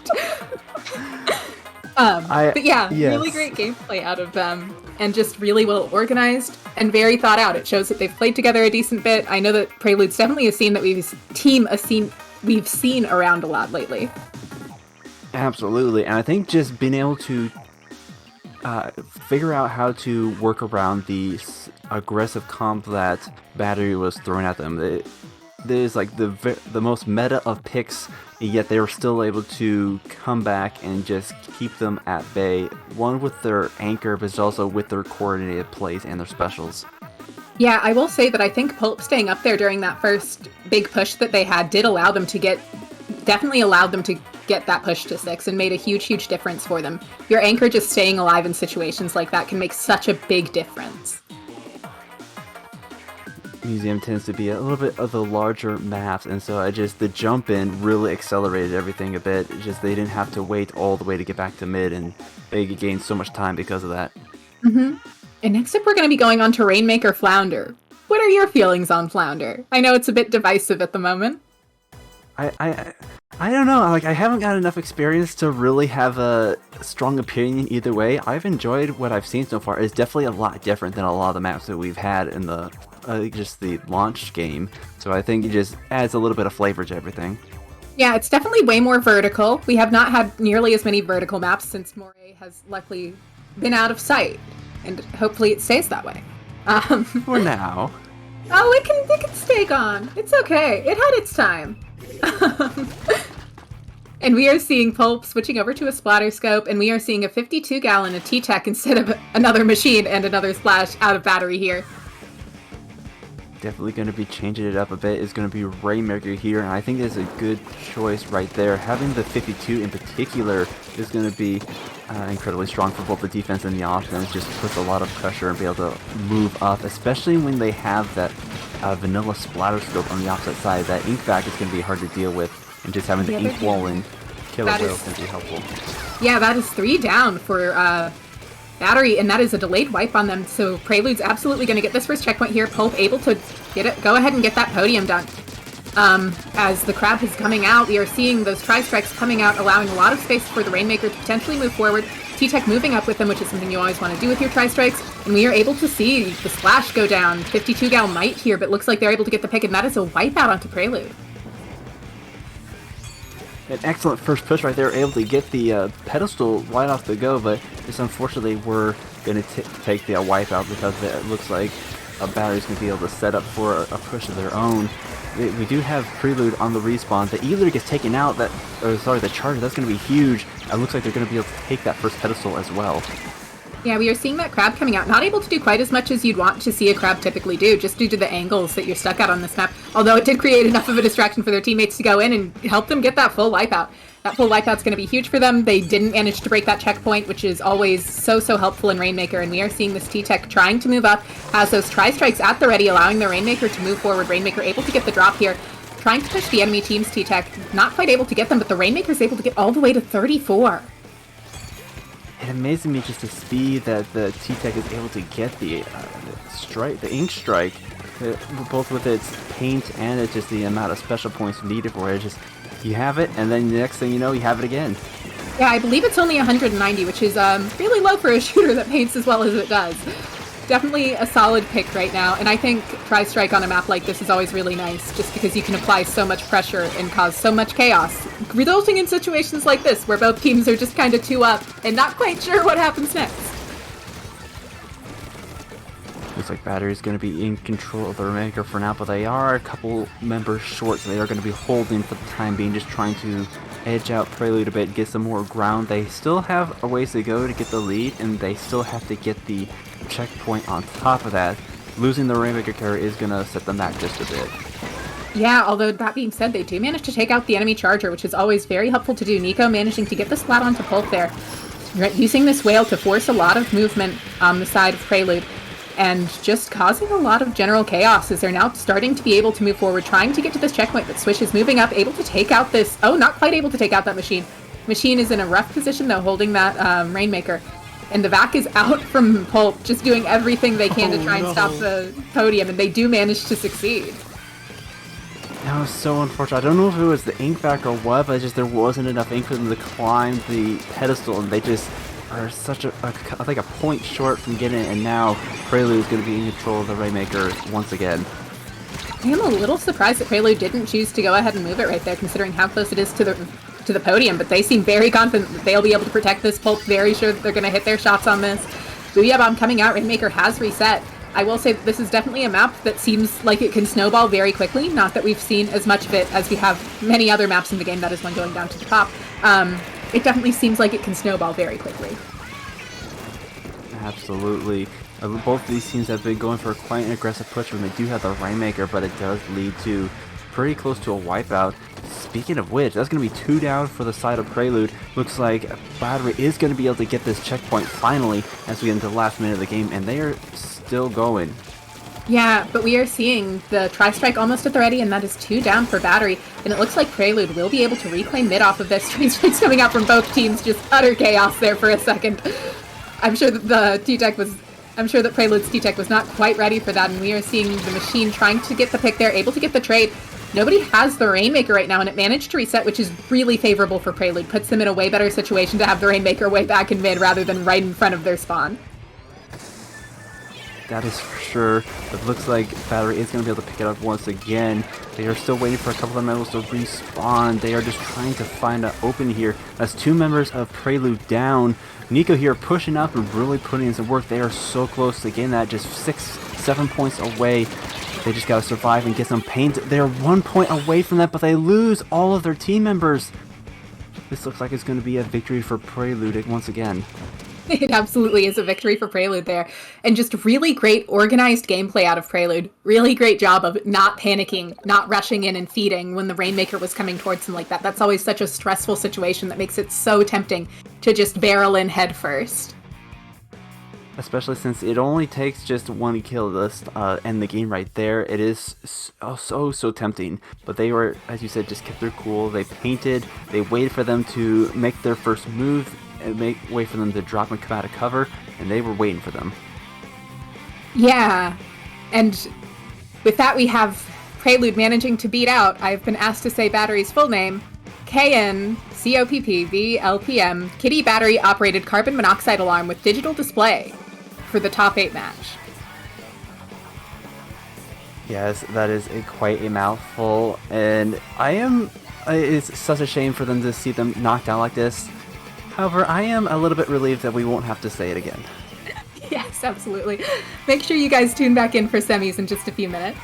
[SPEAKER 4] But yeah,
[SPEAKER 3] yes.
[SPEAKER 4] Really great gameplay out of them, and just really well organized and very thought out. It shows that they've played together a decent bit. I know that Prelude's definitely a scene that we've seen around a lot lately.
[SPEAKER 3] Absolutely, and I think just being able to figure out how to work around the aggressive comp that Battery was throwing at them. There's like the most meta of picks, yet they were still able to come back and just keep them at bay. One with their anchor, but also with their coordinated plays and their specials.
[SPEAKER 4] Yeah, I will say that I think Pulp staying up there during that first big push that they had definitely allowed them to get that push to 6 and made a huge, huge difference for them. Your anchor just staying alive in situations like that can make such a big difference.
[SPEAKER 3] Museum tends to be a little bit of the larger maps, and so the jump in really accelerated everything a bit. They didn't have to wait all the way to get back to mid, and they gained so much time because of that.
[SPEAKER 4] Mm-hmm. And next up we're going to be going on to Rainmaker Flounder. What are your feelings on Flounder? I know it's a bit divisive at the moment.
[SPEAKER 3] I don't know. Like, I haven't got enough experience to really have a strong opinion either way. I've enjoyed what I've seen so far. It's definitely a lot different than a lot of the maps that we've had in the just the launch game. So I think it just adds a little bit of flavor to everything.
[SPEAKER 4] Yeah, it's definitely way more vertical. We have not had nearly as many vertical maps since Moray has luckily been out of sight, and hopefully it stays that way.
[SPEAKER 3] For now.
[SPEAKER 4] Oh, it can stay gone. It's okay. It had its time. And we are seeing Pulp switching over to a splatter scope, and we are seeing a 52 gallon of T-Tech instead of another machine and another splash out of battery here.
[SPEAKER 3] Definitely going to be changing it up a bit. Is going to be Rainmaker here, and I think it's a good choice right there. Having the 52 in particular is going to be incredibly strong for both the defense and the offense. Just puts a lot of pressure and be able to move up, especially when they have that vanilla splatter scope on the opposite side. That ink back is going to be hard to deal with, and just having the ink wall and killer whale is going to be helpful.
[SPEAKER 4] Yeah, that is 3 down for battery, and that is a delayed wipe on them, so Prelude's absolutely going to get this first checkpoint here. Pulp able to go ahead and get that podium done. As the crab is coming out, we are seeing those tri-strikes coming out, allowing a lot of space for the Rainmaker to potentially move forward. T-Tech moving up with them, which is something you always want to do with your tri-strikes, and we are able to see the splash go down. 52 gal might here, but looks like they're able to get the pick, and that is a wipeout onto Prelude.
[SPEAKER 3] An excellent first push right there, able to get the pedestal right off the go, but just unfortunately we're going to take the wipeout because it looks like a battery's going to be able to set up for a push of their own. We do have Prelude on the respawn. The E-liter gets taken out, the charger, that's going to be huge. It looks like they're going to be able to take that first pedestal as well.
[SPEAKER 4] Yeah, we are seeing that crab coming out, not able to do quite as much as you'd want to see a crab typically do, just due to the angles that you're stuck at on this map, although it did create enough of a distraction for their teammates to go in and help them get that full wipeout. That full wipeout's going to be huge for them. They didn't manage to break that checkpoint, which is always so helpful in Rainmaker, and we are seeing this T-Tech trying to move up, has those tri-strikes at the ready, allowing the Rainmaker to move forward. Rainmaker able to get the drop here, trying to push the enemy team's T-Tech, not quite able to get them, but the Rainmaker's able to get all the way to 34.
[SPEAKER 3] It amazes me just the speed that the T-Tech is able to get the ink strike, both with its paint and it's just the amount of special points needed for it. Just you have it, and then the next thing you know, you have it again.
[SPEAKER 4] Yeah, I believe it's only 190, which is really low for a shooter that paints as well as it does. Definitely a solid pick right now, and I think Tri-Strike on a map like this is always really nice, just because you can apply so much pressure and cause so much chaos, resulting in situations like this, where both teams are just kind of 2 up and not quite sure what happens next.
[SPEAKER 3] Looks like Battery's going to be in control of the Rainmaker for now, but they are a couple members short, so they are going to be holding for the time being, just trying to edge out Prelude a bit, get some more ground. They still have a ways to go to get the lead, and they still have to get the checkpoint on top of that. Losing the Rainmaker carry is going to set them back just a bit.
[SPEAKER 4] Yeah, although that being said, they do manage to take out the enemy charger, which is always very helpful to do. Nico managing to get the splat onto Pulp there, using this whale to force a lot of movement on the side of Prelude, and just causing a lot of general chaos as they're now starting to be able to move forward, trying to get to this checkpoint, but Swish is moving up, able to take out this... Oh, not quite able to take out that machine. Machine is in a rough position, though, holding that Rainmaker. And the VAC is out from Pulp, just doing everything they can to try and stop the podium, and they do manage to succeed.
[SPEAKER 3] That was so unfortunate. I don't know if it was the ink back or what, but just there wasn't enough ink for them to climb the pedestal, and they just are such I think a point short from getting it, and now Prelude is going to be in control of the Rainmaker once again.
[SPEAKER 4] I am a little surprised that Prelude didn't choose to go ahead and move it right there, considering how close it is to the podium, but they seem very confident that they'll be able to protect this. Pulp very sure that they're going to hit their shots on this. Booyah Bomb coming out, Rainmaker has reset. I will say that this is definitely a map that seems like it can snowball very quickly, not that we've seen as much of it as we have many other maps in the game, that is one going down to the top. It definitely seems like it can snowball very quickly.
[SPEAKER 3] Absolutely. Both of these teams have been going for quite an aggressive push when they do have the Rainmaker, but it does lead to pretty close to a wipeout. Speaking of which, that's going to be 2 down for the side of Prelude. Looks like Battery is going to be able to get this checkpoint finally as we get into the last minute of the game, and they are still going.
[SPEAKER 4] Yeah, but we are seeing the Tri-Strike almost at the ready, and that is 2 down for Battery, and it looks like Prelude will be able to reclaim mid off of this. Tri-Strikes coming out from both teams, just utter chaos there for a second. I'm sure that Prelude's T-Tech was not quite ready for that, and we are seeing the machine trying to get the pick there, able to get the trade. Nobody has the Rainmaker right now, and it managed to reset, which is really favorable for Prelude. Puts them in a way better situation to have the Rainmaker way back in mid rather than right in front of their spawn.
[SPEAKER 3] That is for sure. It looks like Battery is going to be able to pick it up once again. They are still waiting for a couple of members to respawn. They are just trying to find an open here. As 2 members of Prelude down. Nico here pushing up and really putting in some work. They are so close to getting that, just 6-7 points away. They just got to survive and get some paint. They're 1 point away from that, but they lose all of their team members. This looks like it's going to be a victory for Prelude once again.
[SPEAKER 4] It absolutely is a victory for Prelude there. And just really great organized gameplay out of Prelude. Really great job of not panicking, not rushing in and feeding when the Rainmaker was coming towards them like that. That's always such a stressful situation that makes it so tempting to just barrel in head first.
[SPEAKER 3] Especially since it only takes just 1 kill to end the game right there. It is so tempting. But they were, as you said, just kept their cool. They painted. They waited for them to make their first move. And wait for them to drop and come out of cover, and they were waiting for them.
[SPEAKER 4] Yeah, and with that we have Prelude managing to beat out, I've been asked to say Battery's full name, KNCOPPVLPM, Kitty Battery Operated Carbon Monoxide Alarm with Digital Display for the top 8 match.
[SPEAKER 3] Yes, that is quite a mouthful, and it's such a shame for them to see them knocked out like this. However, I am a little bit relieved that we won't have to say it again.
[SPEAKER 4] Yes, absolutely. Make sure you guys tune back in for semis in just a few minutes.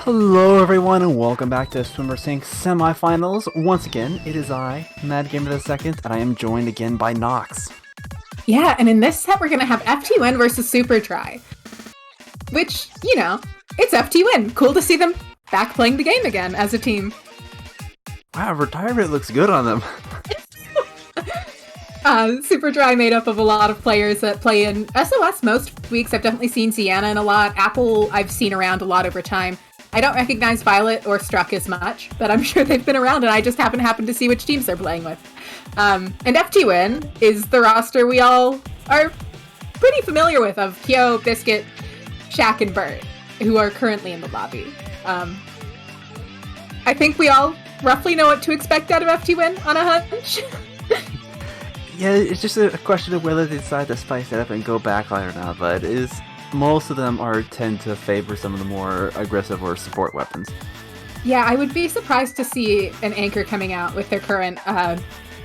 [SPEAKER 3] Hello everyone and welcome back to Swimmer Sync semifinals. Once again, it is I, Mad Gamer II, and I am joined again by Nox.
[SPEAKER 4] Yeah, and in this set we're gonna have FTWin versus Super Dry. Which, you know, it's FTWin. Cool to see them back playing the game again as a team.
[SPEAKER 3] Wow, retirement looks good on them.
[SPEAKER 4] Super Dry made up of a lot of players that play in SOS most weeks. I've definitely seen Sienna in a lot. Apple I've seen around a lot over time. I don't recognize Violet or Struck as much, but I'm sure they've been around and I just haven't happened to see which teams they're playing with. And FTWin is the roster we all are pretty familiar with of Kyo, Biscuit, Shaq, and Bert, who are currently in the lobby. I think we all roughly know what to expect out of FTWin on a hunch.
[SPEAKER 3] Yeah, it's just a question of whether they decide to spice it up and go backline or not, but most of them tend to favor some of the more aggressive or support weapons.
[SPEAKER 4] Yeah, I would be surprised to see an Anchor coming out with their current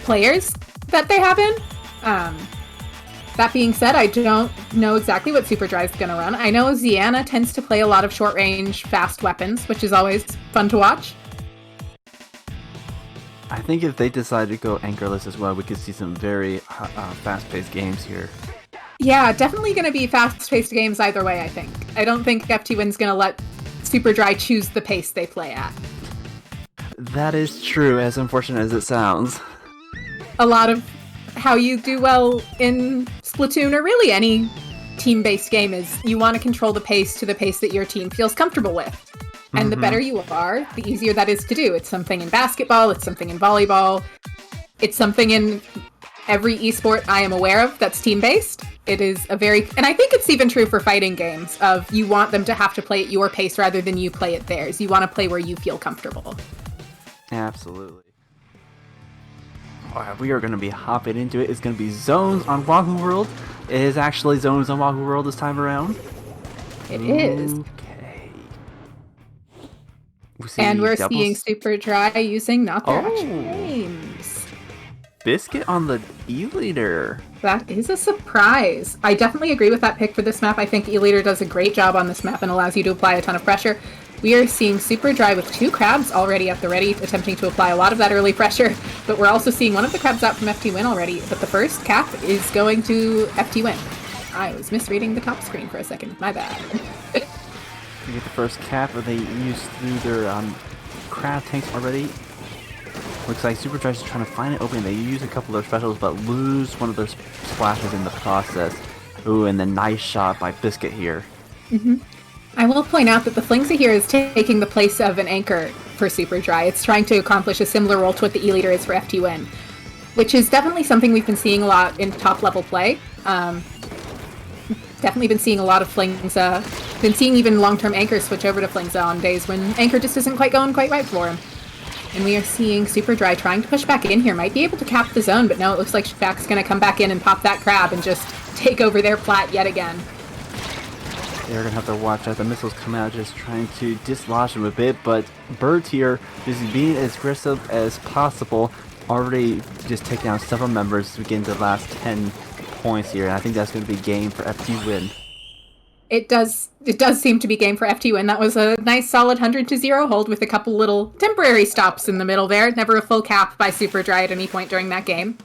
[SPEAKER 4] players that they have in. That being said, I don't know exactly what Super Dry is going to run. I know Ziana tends to play a lot of short-range, fast weapons, which is always fun to watch.
[SPEAKER 3] I think if they decide to go anchorless as well, we could see some very fast-paced games here.
[SPEAKER 4] Yeah, definitely going to be fast-paced games either way, I think. I don't think FTWin's going to let Super Dry choose the pace they play at.
[SPEAKER 3] That is true, as unfortunate as it sounds.
[SPEAKER 4] A lot of how you do well in Splatoon, or really any team-based game, is you want to control the pace to the pace that your team feels comfortable with. And the better you are, the easier that is to do. It's something in basketball, it's something in volleyball, it's something in every esport I am aware of that's team-based. It is and I think it's even true for fighting games, of you want them to have to play at your pace rather than you play at theirs. You want to play where you feel comfortable.
[SPEAKER 3] Absolutely. Alright, we are going to be hopping into it. It's going to be Zones on Wahoo World. It is actually Zones on Wahoo World this time around.
[SPEAKER 4] It is.
[SPEAKER 3] Okay.
[SPEAKER 4] We're
[SPEAKER 3] doubles.
[SPEAKER 4] seeing Super Dry using Not Their
[SPEAKER 3] Oh.
[SPEAKER 4] Actual Names.
[SPEAKER 3] Biscuit on the E-Leader.
[SPEAKER 4] That is a surprise. I definitely agree with that pick for this map. I think E-Leader does a great job on this map and allows you to apply a ton of pressure. We are seeing Super Dry with 2 crabs already at the ready, attempting to apply a lot of that early pressure, but we're also seeing one of the crabs out from FTWin already, but the first cap is going to FTWin. I was misreading the top screen for a second. My bad.
[SPEAKER 3] You get the first cap, or they use through their crab tanks already. Looks like Super Dry is trying to find an opening. They use a couple of their specials, but lose one of their splashes in the process. Ooh, and the nice shot by Biscuit here.
[SPEAKER 4] I will point out that the Flingsa here is taking the place of an Anchor for Super Dry. It's trying to accomplish a similar role to what the E-Leader is for FTWin, which is definitely something we've been seeing a lot in top-level play. Definitely been seeing a lot of Flingsa. Been seeing even long-term Anchors switch over to Flingsa on days when Anchor just isn't quite going quite right for him. And we are seeing Super Dry trying to push back in here. Might be able to cap the zone, but no, it looks like Shaq's going to come back in and pop that crab and just take over their plat yet again.
[SPEAKER 3] They're going to have to watch out. The missiles come out just trying to dislodge them a bit, but Birds here just being as aggressive as possible. Already just take down several members to get into the last 10 points here, and I think that's going to be game for FTWin.
[SPEAKER 4] It does seem to be game for FTWin. That was a nice solid 100-0 hold with a couple little temporary stops in the middle there. Never a full cap by Super Dry at any point during that game.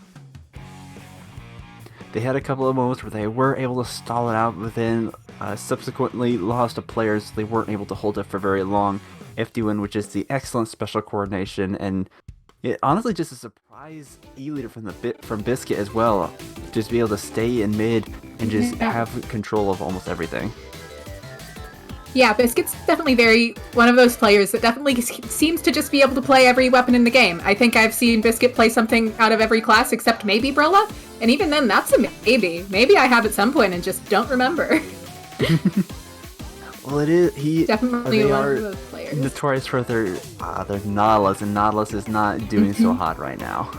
[SPEAKER 3] They had a couple of moments where they were able to stall it out, but then subsequently lost to players. They weren't able to hold it for very long. FTWin, which is the excellent special coordination, and it honestly just a surprise E-Leader from Biscuit as well. Just be able to stay in mid and just have control of almost everything.
[SPEAKER 4] Yeah, Biscuit's definitely one of those players that definitely seems to just be able to play every weapon in the game. I think I've seen Biscuit play something out of every class except maybe Brella, and even then that's a maybe. Maybe I have at some point and just don't remember.
[SPEAKER 3] Well, it is.
[SPEAKER 4] Definitely
[SPEAKER 3] they
[SPEAKER 4] one
[SPEAKER 3] are
[SPEAKER 4] of those players.
[SPEAKER 3] Notorious for their Nautilus, and Nautilus is not doing so hot right now.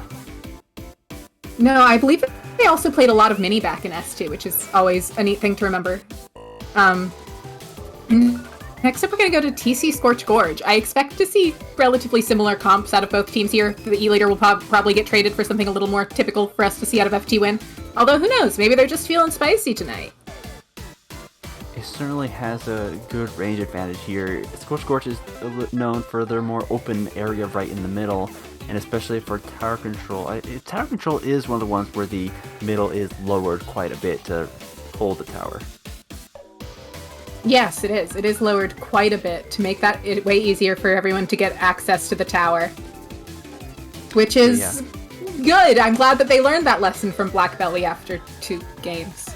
[SPEAKER 4] No, I believe they also played a lot of mini back in S2, which is always a neat thing to remember. Next up, we're going to go to TC Scorch Gorge. I expect to see relatively similar comps out of both teams here. The E-Leader will probably get traded for something a little more typical for us to see out of FTWin. Although, who knows? Maybe they're just feeling spicy tonight.
[SPEAKER 3] It's certainly has a good range advantage here. Scorch is known for their more open area right in the middle, and especially for tower control. Tower control is one of the ones where the middle is lowered quite a bit to hold the tower.
[SPEAKER 4] Yes, it is. It is lowered quite a bit to make that way easier for everyone to get access to the tower. Which is good. I'm glad that they learned that lesson from Black Belly after 2 games.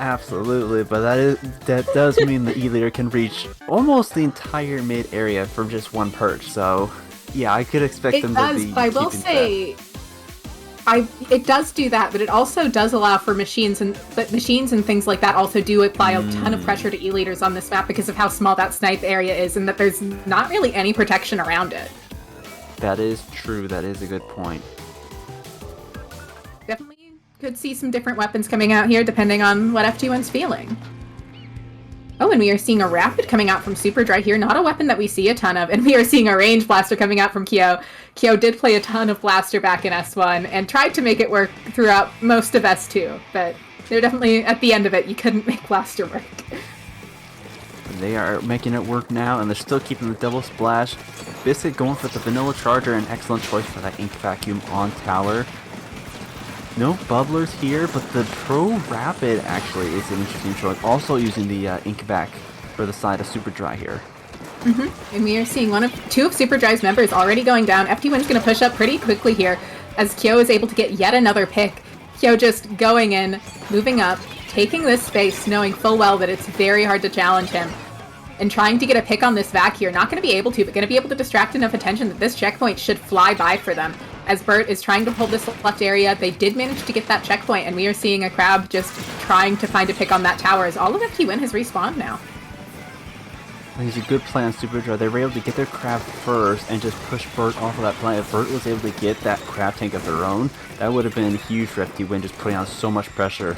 [SPEAKER 3] Absolutely, but that does mean the E-Leader can reach almost the entire mid area from just one perch. So, yeah, I could expect them to be.
[SPEAKER 4] I will say, it does do that, but it also does allow for machines, and things like that also do apply a ton of pressure to E-Leaders on this map because of how small that snipe area is, and that there's not really any protection around it.
[SPEAKER 3] That is true. That is a good point.
[SPEAKER 4] Definitely could see some different weapons coming out here depending on what FTWin's feeling. Oh, and we are seeing a Rapid coming out from Super Dry here. Not a weapon that we see a ton of. And we are seeing a Range Blaster coming out from Kyo. Kyo did play a ton of Blaster back in S1 and tried to make it work throughout most of S2. But they're definitely, at the end of it, you couldn't make Blaster work.
[SPEAKER 3] They are making it work now, and they're still keeping the double splash. Biscuit going for the Vanilla Charger, an excellent choice for that Ink Vacuum on tower. No bubblers here, but the Pro Rapid actually is an interesting choice. Also using the Ink Vac for the side of Super Dry here.
[SPEAKER 4] And we are seeing two of Super Dry's members already going down. FTWin's going to push up pretty quickly here as Kyo is able to get yet another pick. Kyo just going in, moving up, taking this space, knowing full well that it's very hard to challenge him. And trying to get a pick on this Vac here. Not going to be able to, but going to be able to distract enough attention that this checkpoint should fly by for them. As Bert is trying to hold this left area, they did manage to get that checkpoint, and we are seeing a Crab just trying to find a pick on that tower as all of FTWin has respawned now.
[SPEAKER 3] There's a good play on Super Dry. They were able to get their Crab first and just push Bert off of that play. If Bert was able to get that Crab tank of their own, that would have been huge for FTWin, just putting on so much pressure.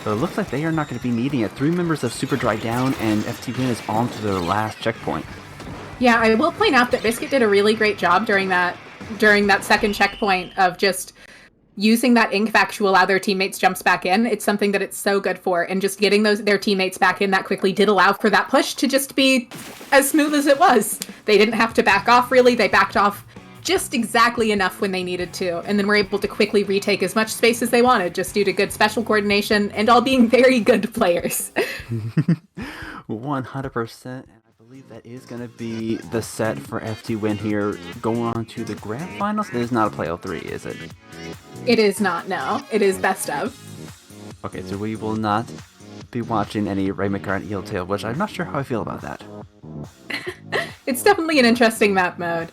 [SPEAKER 3] But it looks like they are not going to be needing it. 3 members of Super Dry down, and FTWin is on to their last checkpoint.
[SPEAKER 4] Yeah, I will point out that Biscuit did a really great job during that second checkpoint of just using that Ink Vac to allow their teammates jumps back in. It's something that it's so good for, and just getting their teammates back in that quickly did allow for that push to just be as smooth as it was. They didn't have to back off really, they backed off just exactly enough when they needed to, and then were able to quickly retake as much space as they wanted, just due to good special coordination and all being very good players.
[SPEAKER 3] 100%, and I believe that is going to be the set for FTWin here, going on to the Grand Finals. It is not a Play 03, is it?
[SPEAKER 4] It is not, no. It is best of.
[SPEAKER 3] Okay, so we will not be watching any Ray McCarr and Eel Tail, which I'm not sure how I feel about that.
[SPEAKER 4] It's definitely an interesting map mode.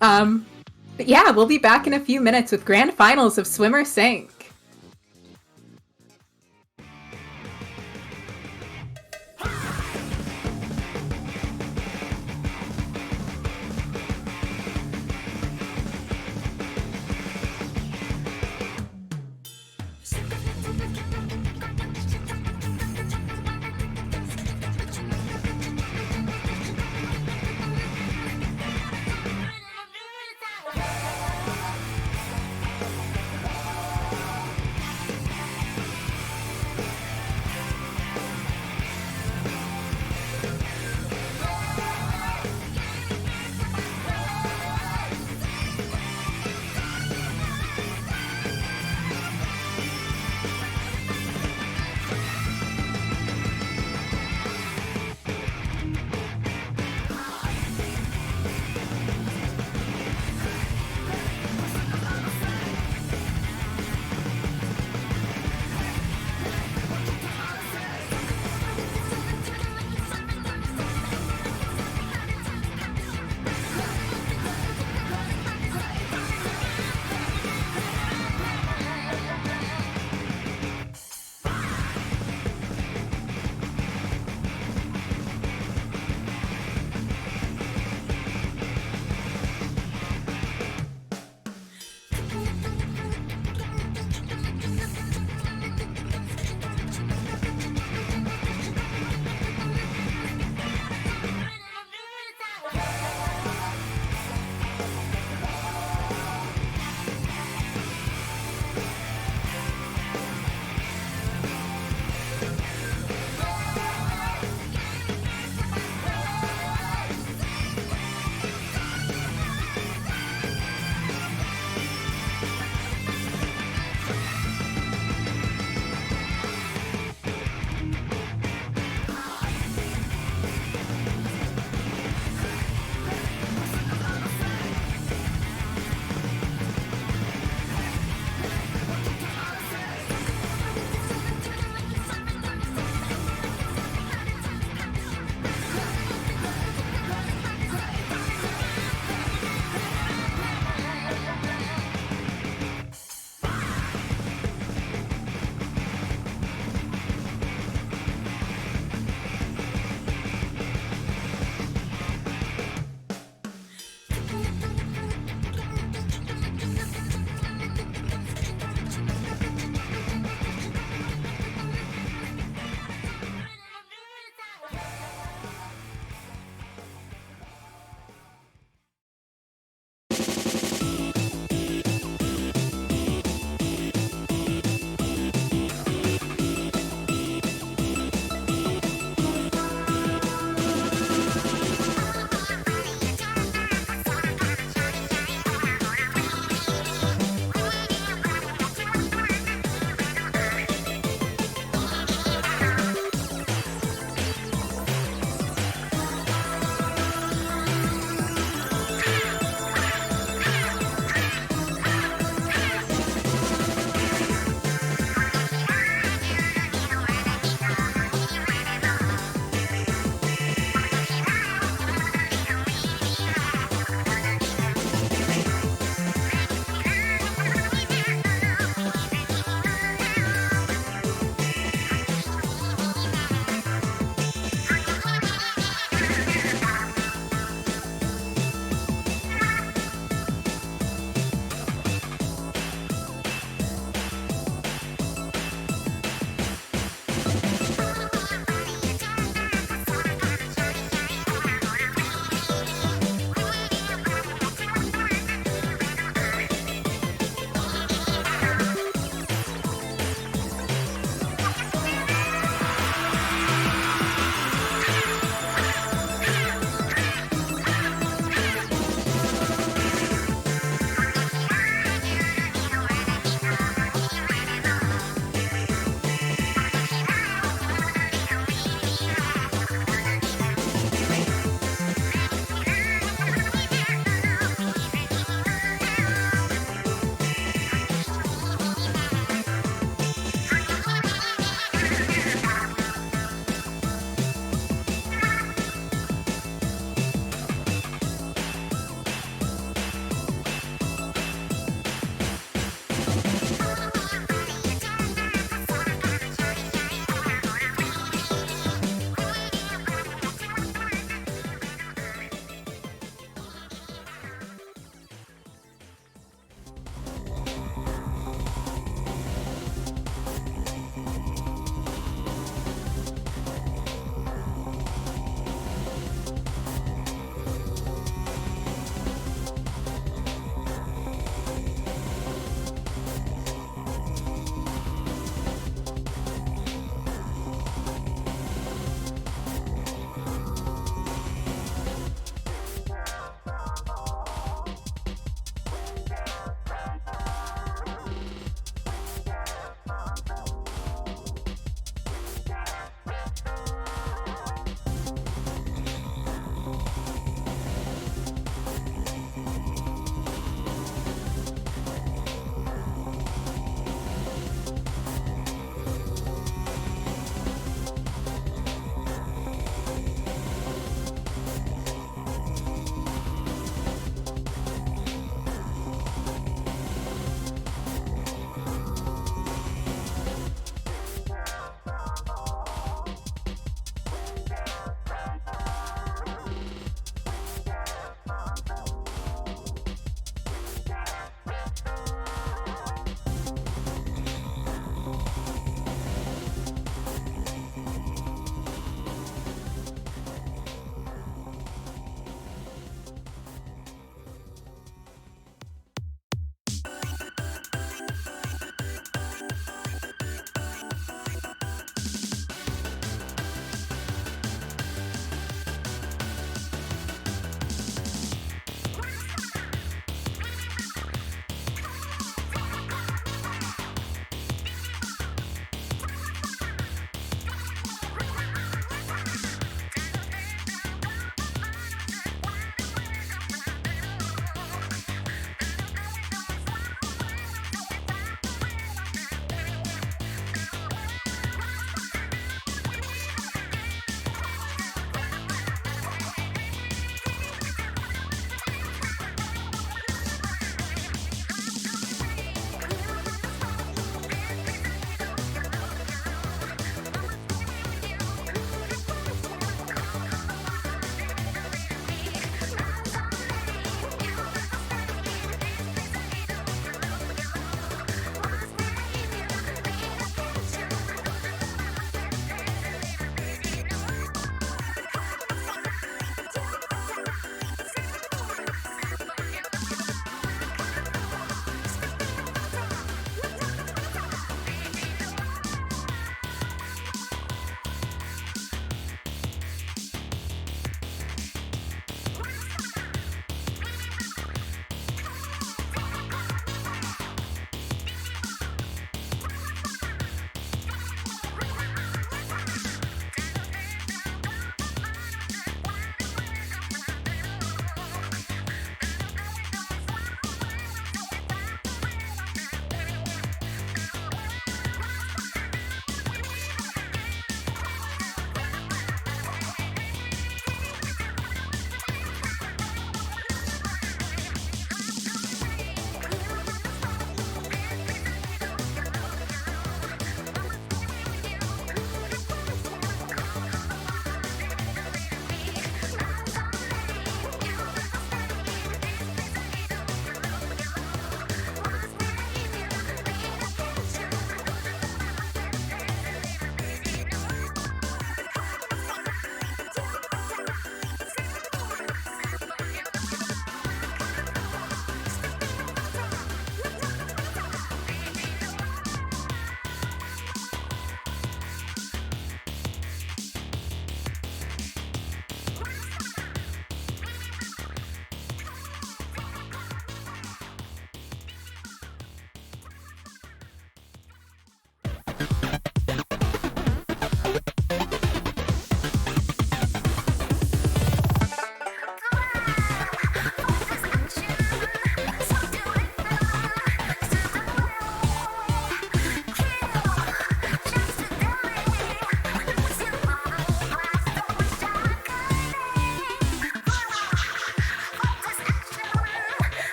[SPEAKER 4] But yeah, we'll be back in a few minutes with Grand Finals of Swimmer Sync.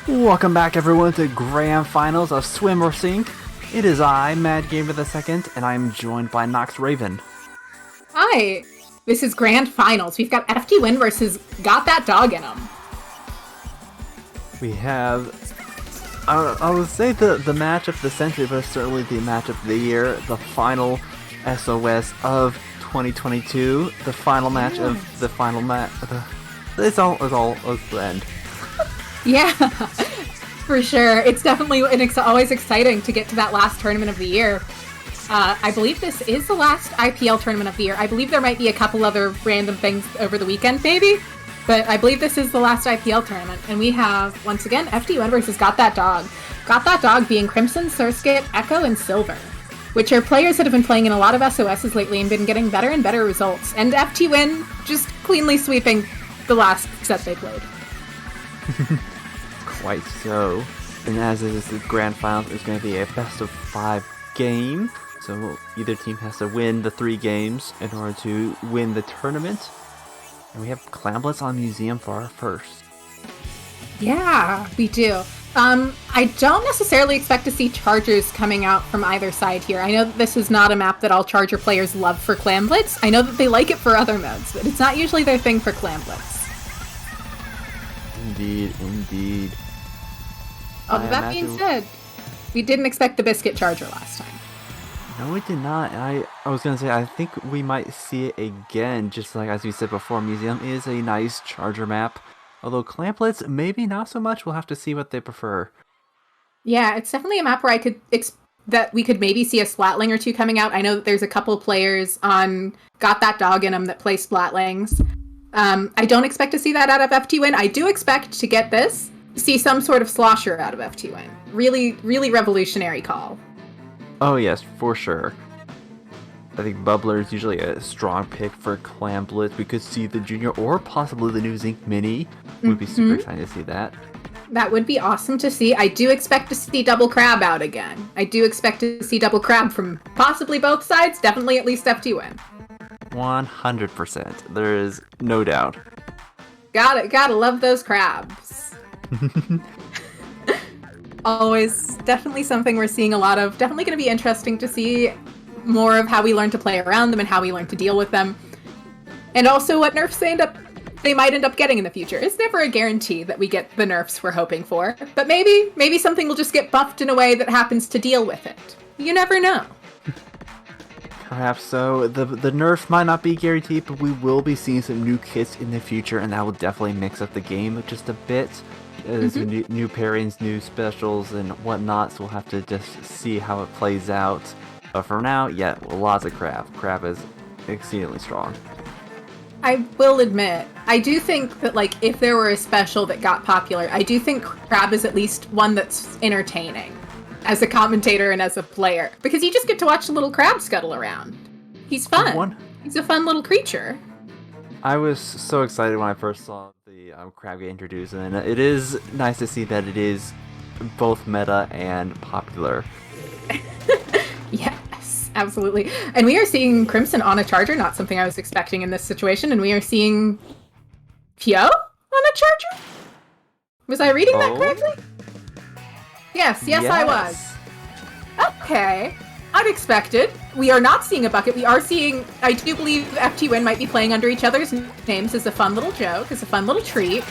[SPEAKER 3] Welcome back everyone to Grand Finals of Swim or Sink. It is I, Mad Gamer II, and I'm joined by Nox Raven.
[SPEAKER 4] Hi! This is Grand Finals. We've got FTWin versus Got That Dog in 'em.
[SPEAKER 3] We have, I would say the match of the century, but certainly the match of the year, the final SOS of 2022, the final match of the final match. It's all the end.
[SPEAKER 4] Yeah, for sure. It's definitely always exciting to get to that last tournament of the year. I believe this is the last IPL tournament of the year. I believe there might be a couple other random things over the weekend, maybe. But I believe this is the last IPL tournament. And we have, once again, FTWin versus Got That Dog. Got That Dog being Crimson, Surskit, Echo, and Silver, which are players that have been playing in a lot of SOSs lately and been getting better and better results. And FTWin just cleanly sweeping the last set they played.
[SPEAKER 3] Quite so. And as it is the Grand Finals, it's going to be a best of 5 game. So either team has to win the 3 games in order to win the tournament. And we have Clamblets on Museum for our first.
[SPEAKER 4] Yeah, we do. I don't necessarily expect to see Chargers coming out from either side here. I know that this is not a map that all Charger players love for Clamblets. I know that they like it for other modes, but it's not usually their thing for Clamblets.
[SPEAKER 3] Indeed.
[SPEAKER 4] Oh, that being said, we didn't expect the Biscuit Charger last time.
[SPEAKER 3] No, we did not. And I was going to say, I think we might see it again, just like as we said before, Museum is a nice Charger map. Although Clamplets, maybe not so much. We'll have to see what they prefer.
[SPEAKER 4] Yeah, it's definitely a map where I could that we could maybe see a Splatling or two coming out. I know that there's a couple players on Got That Dog in them that play Splatlings. I don't expect to see that out of FTWin. I do expect to get this, see some sort of slosher out of FTWin. Really, really revolutionary call.
[SPEAKER 3] Oh yes, for sure. I think Bubbler is usually a strong pick for Clamplets. We could see the Junior or possibly the new Zinc Mini. Would be super exciting to see that.
[SPEAKER 4] That would be awesome to see. I do expect to see Double Crab out again. I do expect to see Double Crab from possibly both sides, definitely at least FTWin.
[SPEAKER 3] 100%. There is no doubt.
[SPEAKER 4] Gotta love those crabs. Always definitely something we're seeing a lot of. Definitely going to be interesting to see more of how we learn to play around them and how we learn to deal with them. And also what nerfs they might end up getting in the future. It's never a guarantee that we get the nerfs we're hoping for, but maybe something will just get buffed in a way that happens to deal with it. You never know.
[SPEAKER 3] Perhaps so. The nerf might not be guaranteed, but we will be seeing some new kits in the future, and that will definitely mix up the game just a bit. There's new pairings, new specials, and whatnot, so we'll have to just see how it plays out. But for now, yeah, lots of Crab. Crab is exceedingly strong.
[SPEAKER 4] I will admit, I do think that, like, if there were a special that got popular, I do think Crab is at least one that's entertaining as a commentator and as a player. Because you just get to watch a little crab scuttle around. He's fun. He's a fun little creature.
[SPEAKER 3] I was so excited when I first saw the Crab get introduced, and it is nice to see that it is both meta and popular.
[SPEAKER 4] Yes, absolutely. And we are seeing Crimson on a charger, not something I was expecting in this situation, and we are seeing Pio on a charger? Was I reading that correctly? Yes, I was. Okay. Unexpected. We are not seeing a bucket. We are seeing, I do believe FTWin might be playing under each other's names as a fun little joke, as a fun little treat,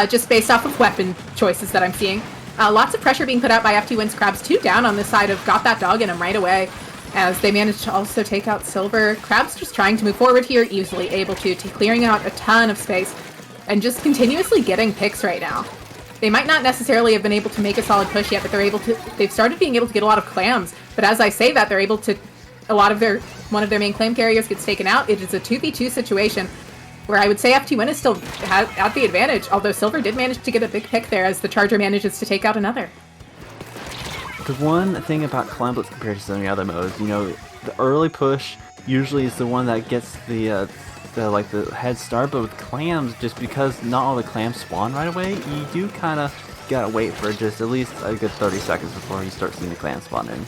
[SPEAKER 4] just based off of weapon choices that I'm seeing. Lots of pressure being put out by FTWin's Crabs. 2 down on the side of Got That Dog in him right away, as they managed to also take out Silver. Crabs just trying to move forward here, easily able to clearing out a ton of space, and just continuously getting picks right now. They might not necessarily have been able to make a solid push yet, but they've started being able to get a lot of clams. But as I say that, they're able to, one of their main clam carriers gets taken out. It is a 2v2 situation where I would say FTWin is still at the advantage, although Silver did manage to get a big pick there as the charger manages to take out another.
[SPEAKER 3] The one thing about Clamblets compared to some of the other modes, the early push usually is the one that gets the head start, but with clams, just because not all the clams spawn right away, you do kind of gotta wait for just at least a good 30 seconds before you start seeing the clams spawn in.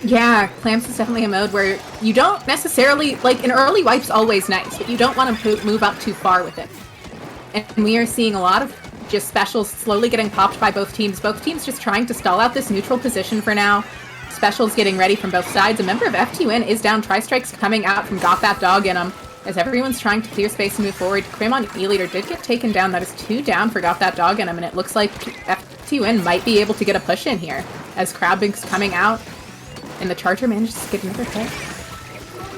[SPEAKER 4] Yeah, clams is definitely a mode where you don't necessarily, like, an early wipe's always nice, but you don't want to move up too far with it. And we are seeing a lot of just specials slowly getting popped by both teams just trying to stall out this neutral position for now. Specials getting ready from both sides. A member of FTWin is down. Tri-Strikes coming out from Got That Dog in him, as everyone's trying to clear space and move forward. Crim on E-Leader did get taken down. That is 2 down for Got That Dog in him, and it looks like FTWin might be able to get a push in here, as Crabbink's coming out, and the charger manages to get another hit.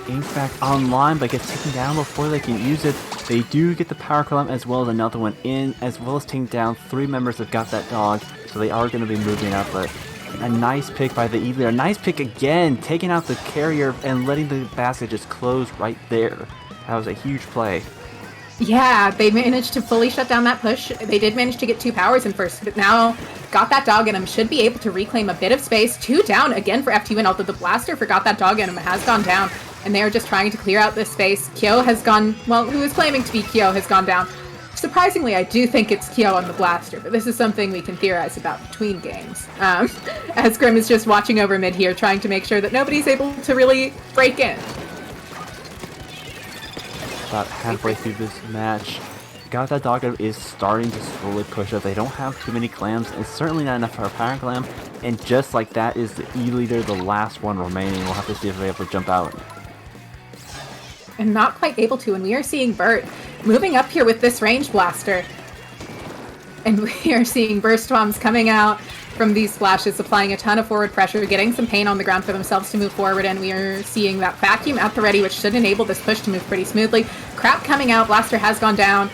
[SPEAKER 3] Ink's back online, but gets taken down before they can use it. They do get the power column as well as another one in, as well as taking down 3 members of Got That Dog, so they are going to be moving up, but a nice pick by the E-Leader. A nice pick again, taking out the carrier and letting the basket just close right there. That was a huge play.
[SPEAKER 4] Yeah, they managed to fully shut down that push. They did manage to get 2 powers in first, but now Got That Dog in him should be able to reclaim a bit of space. 2 down again for FTWin, although the blaster for Got That Dog in him has gone down, and they are just trying to clear out this space. Kyo has gone, well, who is claiming to be Kyo has gone down. Surprisingly, I do think it's Kyo on the blaster, but this is something we can theorize about between games. As Grim is just watching over mid here, trying to make sure that nobody's able to really break in.
[SPEAKER 3] About halfway through this match, Got That Dog is starting to slowly push up. They don't have too many clams, and certainly not enough for a power clam, and just like that is the E-Leader, the last one remaining. We'll have to see if they're able to jump out.
[SPEAKER 4] And not quite able to, and we are seeing Bert moving up here with this range blaster. And we are seeing burst bombs coming out from these splashes, applying a ton of forward pressure, getting some pain on the ground for themselves to move forward, and we are seeing that vacuum at the ready, which should enable this push to move pretty smoothly. Crap coming out, blaster has gone down,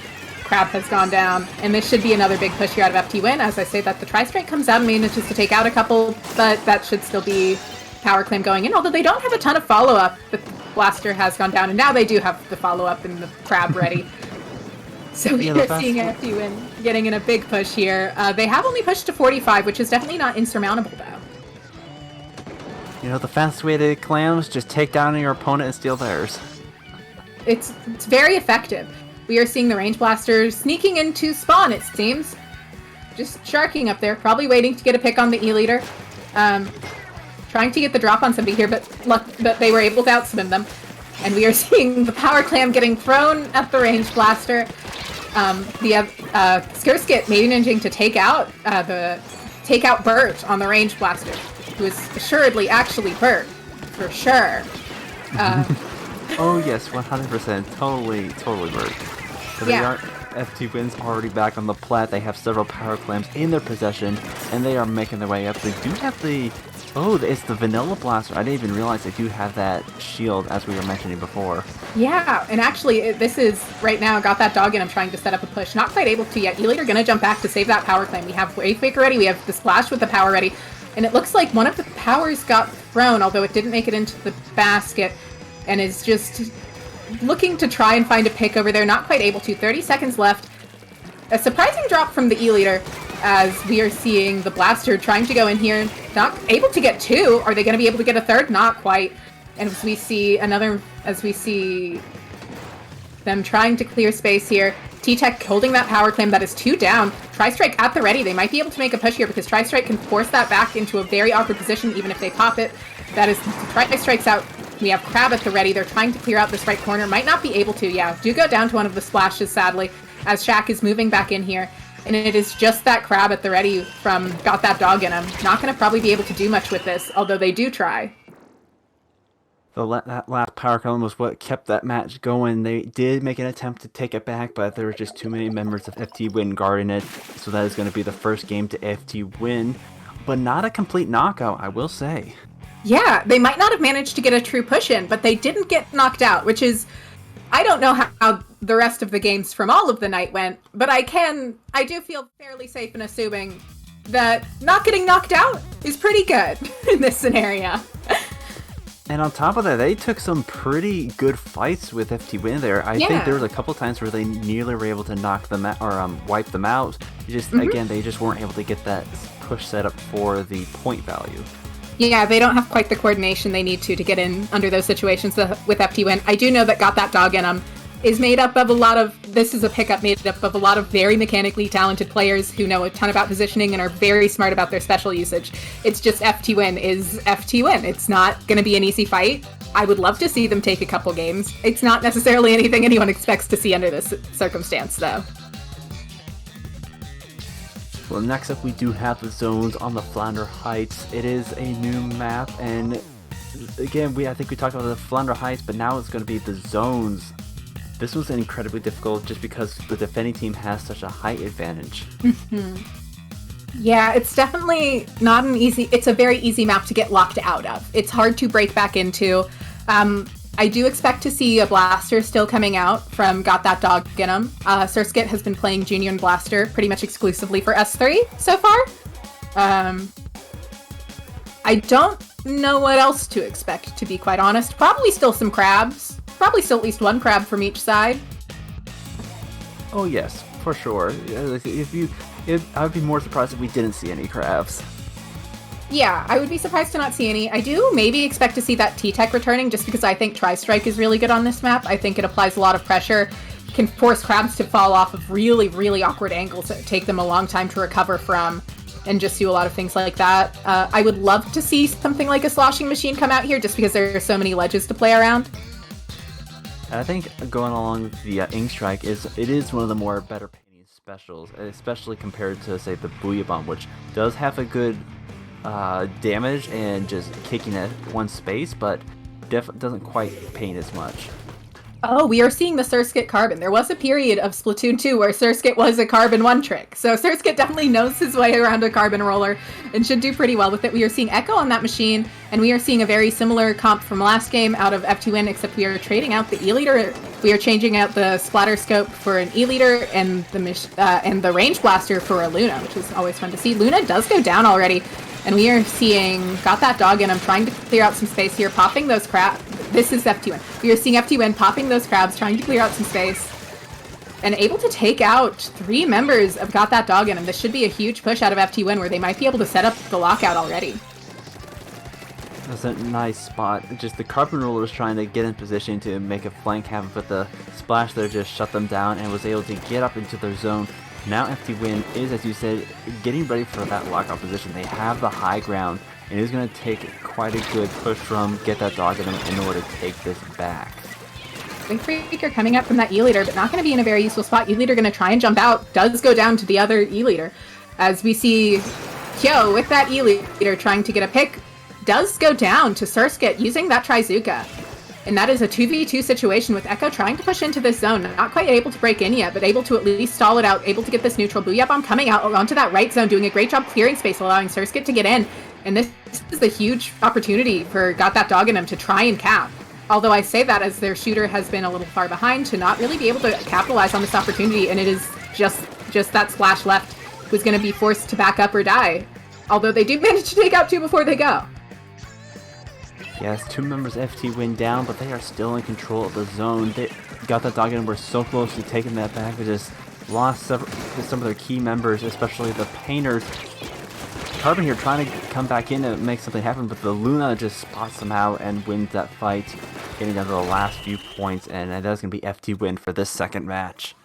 [SPEAKER 4] Crab has gone down, and this should be another big push here out of FTWin. As I say that, the Tri-Strike comes out and manages to take out a couple, but that should still be Power Claim going in, although they don't have a ton of follow-up. The Blaster has gone down, and now they do have the follow-up and the Crab ready. So we're seeing FTWin getting in a big push here. They have only pushed to 45, which is definitely not insurmountable, though.
[SPEAKER 3] You know, the fastest way to clams, just take down your opponent and steal theirs.
[SPEAKER 4] It's very effective. We are seeing the Range Blasters sneaking into spawn, it seems. Just sharking up there, probably waiting to get a pick on the E-Leader. Trying to get the drop on somebody here, but they were able to outswim them. And we are seeing the Power Clam getting thrown at the Range Blaster. Skirskit managing to take out Bert on the Range Blaster, who is assuredly actually Bert, for sure.
[SPEAKER 3] Oh yes, 100%, totally Bert. So they are FTWin's already back on the plat. They have several Power Clams in their possession, and they are making their way up. They do have the... Oh, it's the Vanilla Blaster. I didn't even realize they do have that shield, as we were mentioning before. Yeah,
[SPEAKER 4] and actually, this is, right now, got that dog in. I'm trying to set up a push. Not quite able to yet. E-Leader gonna jump back to save that Power Claim. We have Wave Faker ready. We have the Splash with the power ready. And it looks like one of the powers got thrown, although it didn't make it into the basket, and is just looking to try and find a pick over there. Not quite able to. 30 seconds left. A surprising drop from the E-Leader, as we are seeing the Blaster trying to go in here. Not able to get two. Are they going to be able to get a third? Not quite. And as we see them trying to clear space here, T-Tech holding that Power Claim. That is 2 down. Tri-Strike at the ready. They might be able to make a push here because Tri-Strike can force that back into a very awkward position even if they pop it. That is, Tri-Strike's out. We have Crab at the ready. They're trying to clear out this right corner. Might not be able to, do go down to one of the splashes, sadly, as Shaq is moving back in here. And it is just that Crab at the ready from Got That Dog in him. Not going to probably be able to do much with this, although they do try.
[SPEAKER 3] That last Power Clam was what kept that match going. They did make an attempt to take it back, but there were just too many members of FTWin guarding it. So that is going to be the first game to FTWin, but not a complete knockout, I will say. Yeah, they might not have managed to get a true push in, but they didn't get knocked out, which is... I don't know how the rest of the games from all of the night went, but I do feel fairly safe in assuming that not getting knocked out is pretty good in this scenario. And on top of that, they took some pretty good fights with FTWin there. I think there was a couple times where they nearly were able to knock them out, or wipe them out. Again, they just weren't able to get that push set up for the point value. Yeah, they don't have quite the coordination they need to get in under those situations with FTWin. I do know that Got That Dog in them is made up of this is a pickup made up of a lot of very mechanically talented players who know a ton about positioning and are very smart about their special usage. It's just FTWin is FTWin. It's not going to be an easy fight. I would love to see them take a couple games. It's not necessarily anything anyone expects to see under this circumstance, though. Well, next up we do have the zones on the Flounder Heights. It is a new map, and again, I think we talked about the Flounder Heights, but now it's going to be the zones. This was incredibly difficult just because the defending team has such a height advantage. Yeah, it's definitely not it's a very easy map to get locked out of. It's hard to break back into. I do expect to see a Blaster still coming out from Got That Dog in him. Surskit has been playing Junior and Blaster pretty much exclusively for S3 so far. I don't know what else to expect, to be quite honest. Probably still some crabs. Probably still at least one crab from each side. Oh yes, for sure. I would be more surprised if we didn't see any crabs. Yeah, I would be surprised to not see any. I do maybe expect to see that T-Tech returning just because I think Tri-Strike is really good on this map. I think it applies a lot of pressure, can force crabs to fall off of really, really awkward angles that take them a long time to recover from, and just do a lot of things like that. I would love to see something like a sloshing machine come out here just because there are so many ledges to play around. I think going along with the Ink Strike it is one of the more better painting specials, especially compared to, say, the Booyah Bomb, which does have a good damage and just kicking at one space, but doesn't quite paint as much.
[SPEAKER 4] Oh, we are seeing the Surskit Carbon. There was a period of Splatoon 2 where Surskit was a Carbon 1 trick. So Surskit definitely knows his way around a Carbon roller and should do pretty well with it. We are seeing Echo on that machine, and we are seeing a very similar comp from last game out of FTWin, except we are trading out the E-Leader. We are changing out the Splatter Scope for an E-Leader and the Range Blaster for a Luna, which is always fun to see. Luna does go down already, and we are seeing Got That Dog in. I'm trying to clear out some space here, popping those crap. This is FTWin. We are seeing FTWin popping those crabs, trying to clear out some space, and able to take out 3 members of Got That Dog in him. This should be a huge push out of FTWin, where they might be able to set up the lockout already.
[SPEAKER 3] That's a nice spot. Just the Carbon Roller was trying to get in position to make a flank happen, but the Splash there just shut them down and was able to get up into their zone. Now FTWin is, as you said, getting ready for that lockout position. They have the high ground, and it is going to take quite a good push from Get That Dog in them in order to take this back.
[SPEAKER 4] Wing Freaker coming up from that E-Leader, but not going to be in a very useful spot. E-Leader going to try and jump out, does go down to the other E-Leader. As we see Kyo with that E-Leader trying to get a pick, does go down to Surskit using that Trizuka. And that is a 2v2 situation with Echo trying to push into this zone. Not quite able to break in yet, but able to at least stall it out, able to get this neutral. Booyah Bomb coming out onto that right zone, doing a great job clearing space, allowing Surskit to get in. And this is a huge opportunity for Got That Dog in him to try and cap. Although I say that as their shooter has been a little far behind to not really be able to capitalize on this opportunity, and it is just that Splash left who's going to be forced to back up or die. Although they do manage to take out 2 before they go.
[SPEAKER 3] Yes, 2 members FTWin down, but they are still in control of the zone. They Got That Dog in, were so close to taking that back. They just lost some of their key members, especially the Painters. Carbon here trying to come back in and make something happen, but the Luna just spots them out and wins that fight, getting down to the last few points, and that's going to be FTWin for this second match.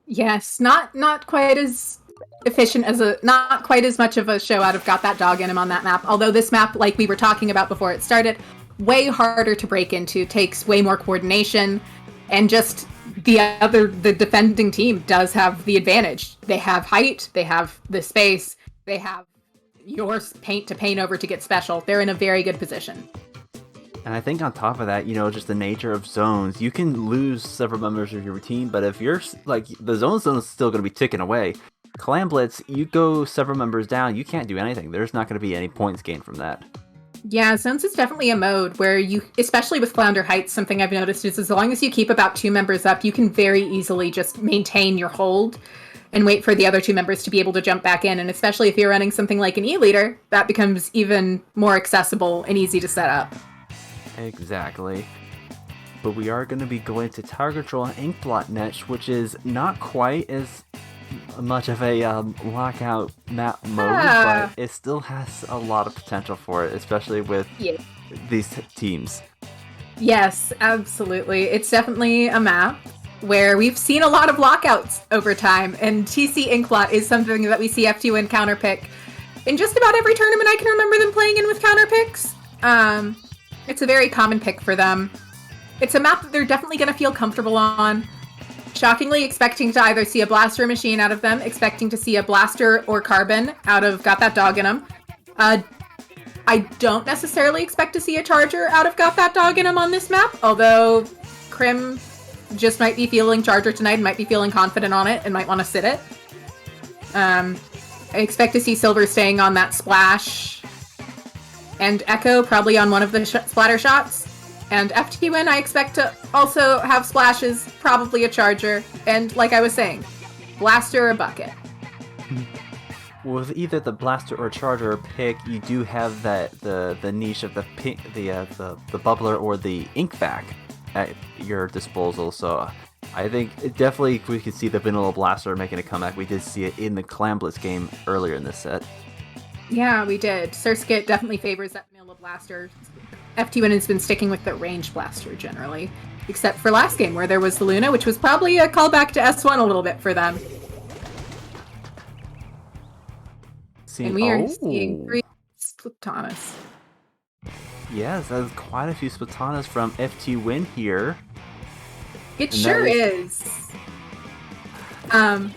[SPEAKER 4] Yes, not quite as efficient as not quite as much of a show out of Got That Dog in him on that map. Although this map, like we were talking about before it started, way harder to break into, takes way more coordination, and just the defending team does have the advantage. They have height, they have the space, they have your paint to paint over to get special. They're in a very good position.
[SPEAKER 3] And I think on top of that, just the nature of zones, you can lose several members of your team, but if you're, the zone is still going to be ticking away. Clan Blitz, you go several members down, you can't do anything. There's not going to be any points gained from that.
[SPEAKER 4] Yeah, Zones is definitely a mode where you, especially with Flounder Heights, something I've noticed is as long as you keep about 2 members up, you can very easily just maintain your hold and wait for the other 2 members to be able to jump back in. And especially if you're running something like an E-Leader, that becomes even more accessible and easy to set up.
[SPEAKER 3] Exactly. But we are going to be going to Tower Control and Inkblot Netch, which is not quite as much of a lockout map mode, but it still has a lot of potential for it, especially with these teams.
[SPEAKER 4] Yes, absolutely. It's definitely a map where we've seen a lot of lockouts over time, and TC Inkblot is something that we see FTWin counterpick in just about every tournament I can remember them playing in with counterpicks. It's a very common pick for them. It's a map that they're definitely going to feel comfortable on. Shockingly expecting to either see a Blaster machine out of them, expecting to see a Blaster or Carbon out of Got That Dog in them. I don't necessarily expect to see a Charger out of Got That Dog in them on this map, although Crim just might be feeling Charger tonight and might be feeling confident on it and might want to sit it. I expect to see Silver staying on that Splash, and Echo probably on one of the splatter shots. And FTWin, I expect to also have splashes, probably a Charger, and like I was saying, Blaster or Bucket.
[SPEAKER 3] With either the Blaster or Charger pick, you do have the niche of the Bubbler or the Inkvac at your disposal. So I think definitely we could see the Vanilla Blaster making a comeback. We did see it in the Clan Blitz game earlier in this set.
[SPEAKER 4] Yeah, we did. Surskit definitely favors that Vanilla Blaster. FTWin has been sticking with the Range Blaster generally, except for last game where there was the Luna, which was probably a callback to S1 a little bit for them. And we are seeing 3 Splatonas.
[SPEAKER 3] Yes, that's quite a few Splatonas from FTWin here.
[SPEAKER 4] It sure is. And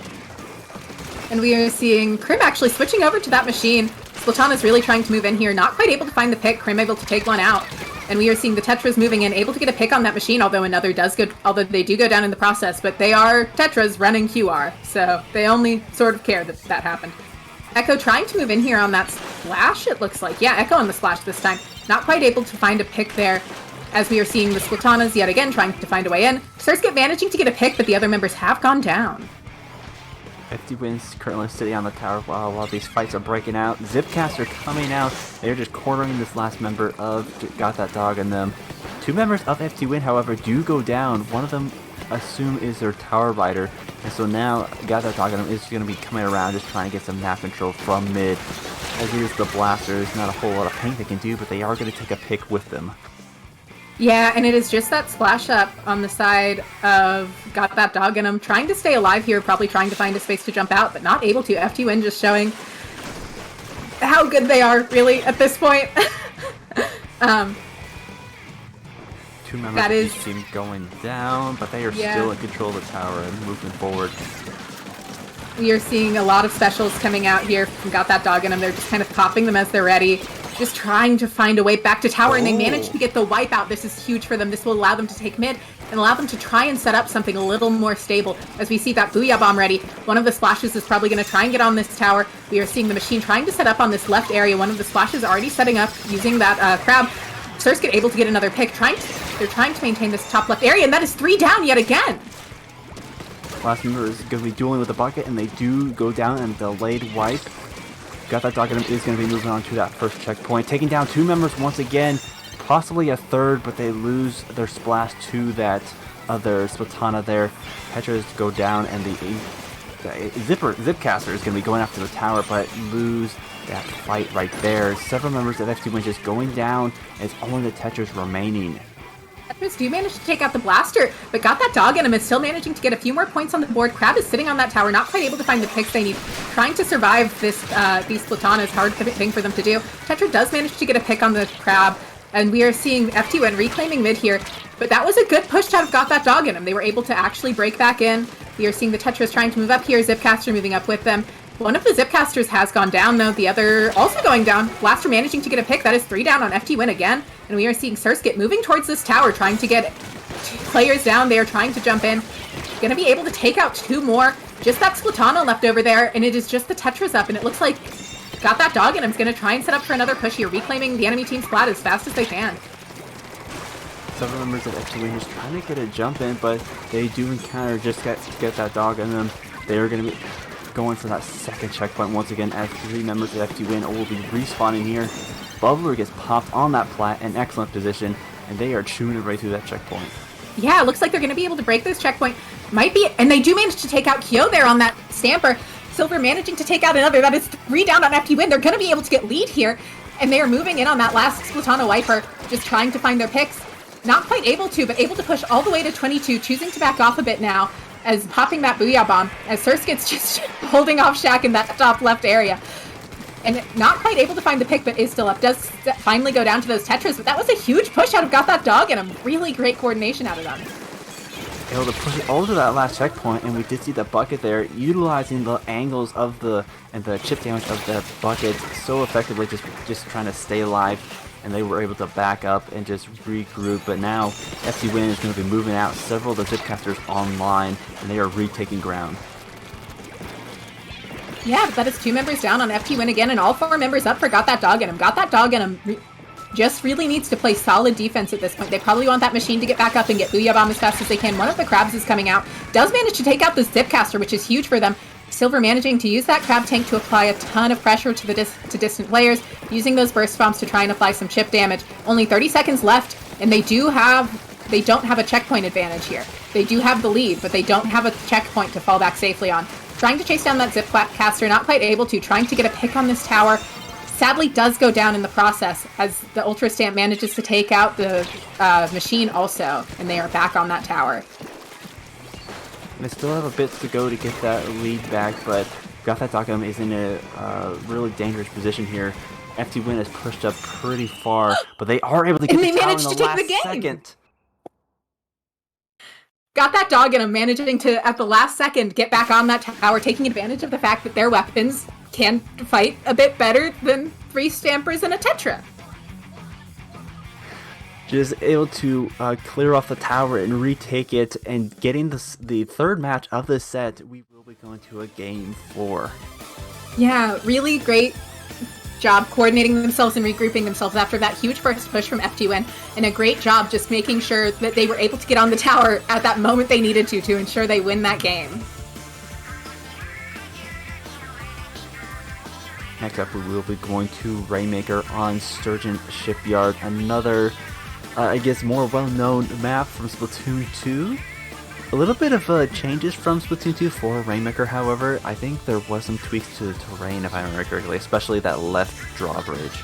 [SPEAKER 4] we are seeing Crim actually switching over to that machine. Splatana's really trying to move in here, not quite able to find the pick. Crim able to take one out. And we are seeing the Tetras moving in, able to get a pick on that machine, although they do go down in the process, but they are Tetras running QR, so they only sort of care that that happened. Echo trying to move in here on that splash, it looks like. Yeah, Echo on the splash this time. Not quite able to find a pick there, as we are seeing the Splatanas yet again trying to find a way in. Surskit managing to get a pick, but the other members have gone down.
[SPEAKER 3] FTWin's currently sitting on the tower while these fights are breaking out. Zipcaster coming out. They're just cornering this last member of Got That Dog and them. 2 members of FTWin, however, do go down. One of them, assume, is their tower rider. And so now Got That Dog and them is going to be coming around just trying to get some map control from mid. As it is the blaster, there's not a whole lot of paint they can do, but they are going to take a pick with them.
[SPEAKER 4] Yeah, and it is just that splash up on the side of Got That Dog in him, trying to stay alive here, probably trying to find a space to jump out, but not able to. FTWin just showing how good they are, really, at this point.
[SPEAKER 3] 2 members of each team going down, but they are still in control of the tower and moving forward.
[SPEAKER 4] We are seeing a lot of specials coming out here from Got That Dog in them. They're just kind of popping them as they're ready. Just trying to find a way back to tower, and they managed to get the wipeout. This is huge for them. This will allow them to take mid and allow them to try and set up something a little more stable. As we see that Booyah Bomb ready, one of the splashes is probably going to try and get on this tower. We are seeing the machine trying to set up on this left area. One of the splashes already setting up using that crab. Surskit able to get another pick. They're trying to maintain this top left area, and that is 3 down yet again.
[SPEAKER 3] Last member is going to be dueling with the bucket, and they do go down and delayed wipe. Got That Dog in him is going to be moving on to that first checkpoint, taking down 2 members once again, possibly a third, but they lose their splash to that other Splatana there. Tetras go down, and the Zipcaster is going to be going after the tower, but lose that fight right there. Several members of FTWin just going down, and it's only the Tetras remaining.
[SPEAKER 4] Tetras do manage to take out the blaster, but Got That Dog in him is still managing to get a few more points on the board. Crab is sitting on that tower, not quite able to find the picks they need. Trying to survive this these Splatanas, hard thing for them to do. Tetra does manage to get a pick on the Crab, and we are seeing FTWin reclaiming mid here, but that was a good push out of Got That Dog in him. They were able to actually break back in. We are seeing the Tetras trying to move up here, Zipcaster moving up with them. One of the Zipcasters has gone down, though. The other also going down. Blaster managing to get a pick. That is 3 down on FTWin again. And we are seeing Surskit moving towards this tower, trying to get 2 players down. They are trying to jump in. Going to be able to take out 2 more. Just that Splatana left over there, and it is just the Tetras up. And it looks like Got That Dog in him. Is going to try and set up for another push here, reclaiming the enemy team splat as fast as they can.
[SPEAKER 3] Several members of FTWin is trying to get a jump in, but they do encounter just get that dog in them. They are going to be going for that second checkpoint once again, as 3 members of FTWin will be respawning here. Bubbler gets popped on that plat in excellent position, and they are chewing it right through that checkpoint.
[SPEAKER 4] Yeah, it looks like they're going to be able to break this checkpoint. Might be, and they do manage to take out Kyo there on that Stamper. Silver managing to take out another. That is 3 down on FTWin. They're going to be able to get lead here, and they are moving in on that last Splatana Wiper, just trying to find their picks. Not quite able to, but able to push all the way to 22, choosing to back off a bit now, as popping that Booyah Bomb, as Surskit's just holding off Shaq in that top left area. And not quite able to find the pick, but is still up. Does finally go down to those Tetras, but that was a huge push out of Got That Dog, and a really great coordination out of them.
[SPEAKER 3] Able to push it all to that last checkpoint, and we did see the bucket there, utilizing the angles of the chip damage of the bucket so effectively, just trying to stay alive. And they were able to back up and just regroup. But now FTWin is going to be moving out several of the Zipcasters online, and they are retaking ground.
[SPEAKER 4] Yeah, but that is 2 members down on FTWin again, and all 4 members up for Got That Dog in him. Got That Dog in him just really needs to play solid defense at this point. They probably want that machine to get back up and get Booyah Bomb as fast as they can. One of the Crabs is coming out. Does manage to take out the Zipcaster, which is huge for them. Silver managing to use that Crab Tank to apply a ton of pressure to the distant players, using those burst bombs to try and apply some chip damage. Only 30 seconds left, and they don't have a checkpoint advantage here. They do have the lead, but they don't have a checkpoint to fall back safely on. Trying to chase down that Zipcaster, not quite able to. Trying to get a pick on this tower. Sadly does go down in the process, as the Ultra Stamp manages to take out the machine also, and they are back on that tower.
[SPEAKER 3] They still have a bit to go to get that lead back, but Got That Dog is in a really dangerous position here. FTWin has pushed up pretty far, but they are able to get the tower in the last second.
[SPEAKER 4] Got That Dog in him, managing to, at the last second, get back on that tower, taking advantage of the fact that their weapons can fight a bit better than 3 Stampers and a Tetra.
[SPEAKER 3] just able to clear off the tower and retake it, and getting the third match of this set, we will be going to a game 4.
[SPEAKER 4] Yeah, really great job coordinating themselves and regrouping themselves after that huge first push from FTWin, and a great job just making sure that they were able to get on the tower at that moment they needed to ensure they win that game.
[SPEAKER 3] Next up, we will be going to Rainmaker on Sturgeon Shipyard, another, I guess, more well-known map from Splatoon 2. A little bit of changes from Splatoon 2 for Rainmaker, however. I think there was some tweaks to the terrain, if I remember correctly, especially that left drawbridge.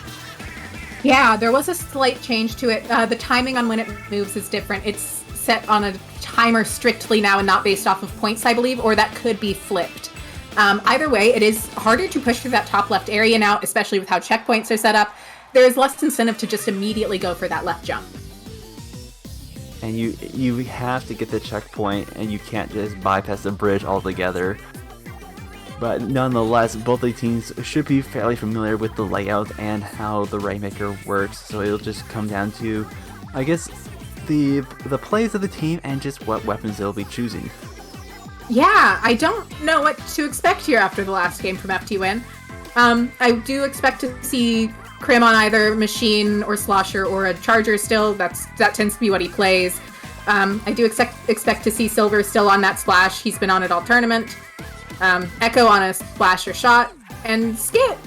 [SPEAKER 4] Yeah, there was a slight change to it. The timing on when it moves is different. It's set on a timer strictly now and not based off of points, I believe, or that could be flipped. Either way, it is harder to push through that top left area now, especially with how checkpoints are set up. There is less incentive to just immediately go for that left jump.
[SPEAKER 3] And you have to get the checkpoint, and you can't just bypass the bridge altogether. But nonetheless, both the teams should be fairly familiar with the layout and how the Rainmaker works, so it'll just come down to, I guess, the plays of the team and just what weapons they'll be choosing.
[SPEAKER 4] Yeah, I don't know what to expect here after the last game from FTWin. I do expect to see Crim on either machine or slosher or a charger still. That tends to be what he plays. I do expect to see Silver still on that splash. He's been on it all tournament. Echo on a splash or shot. And Skit,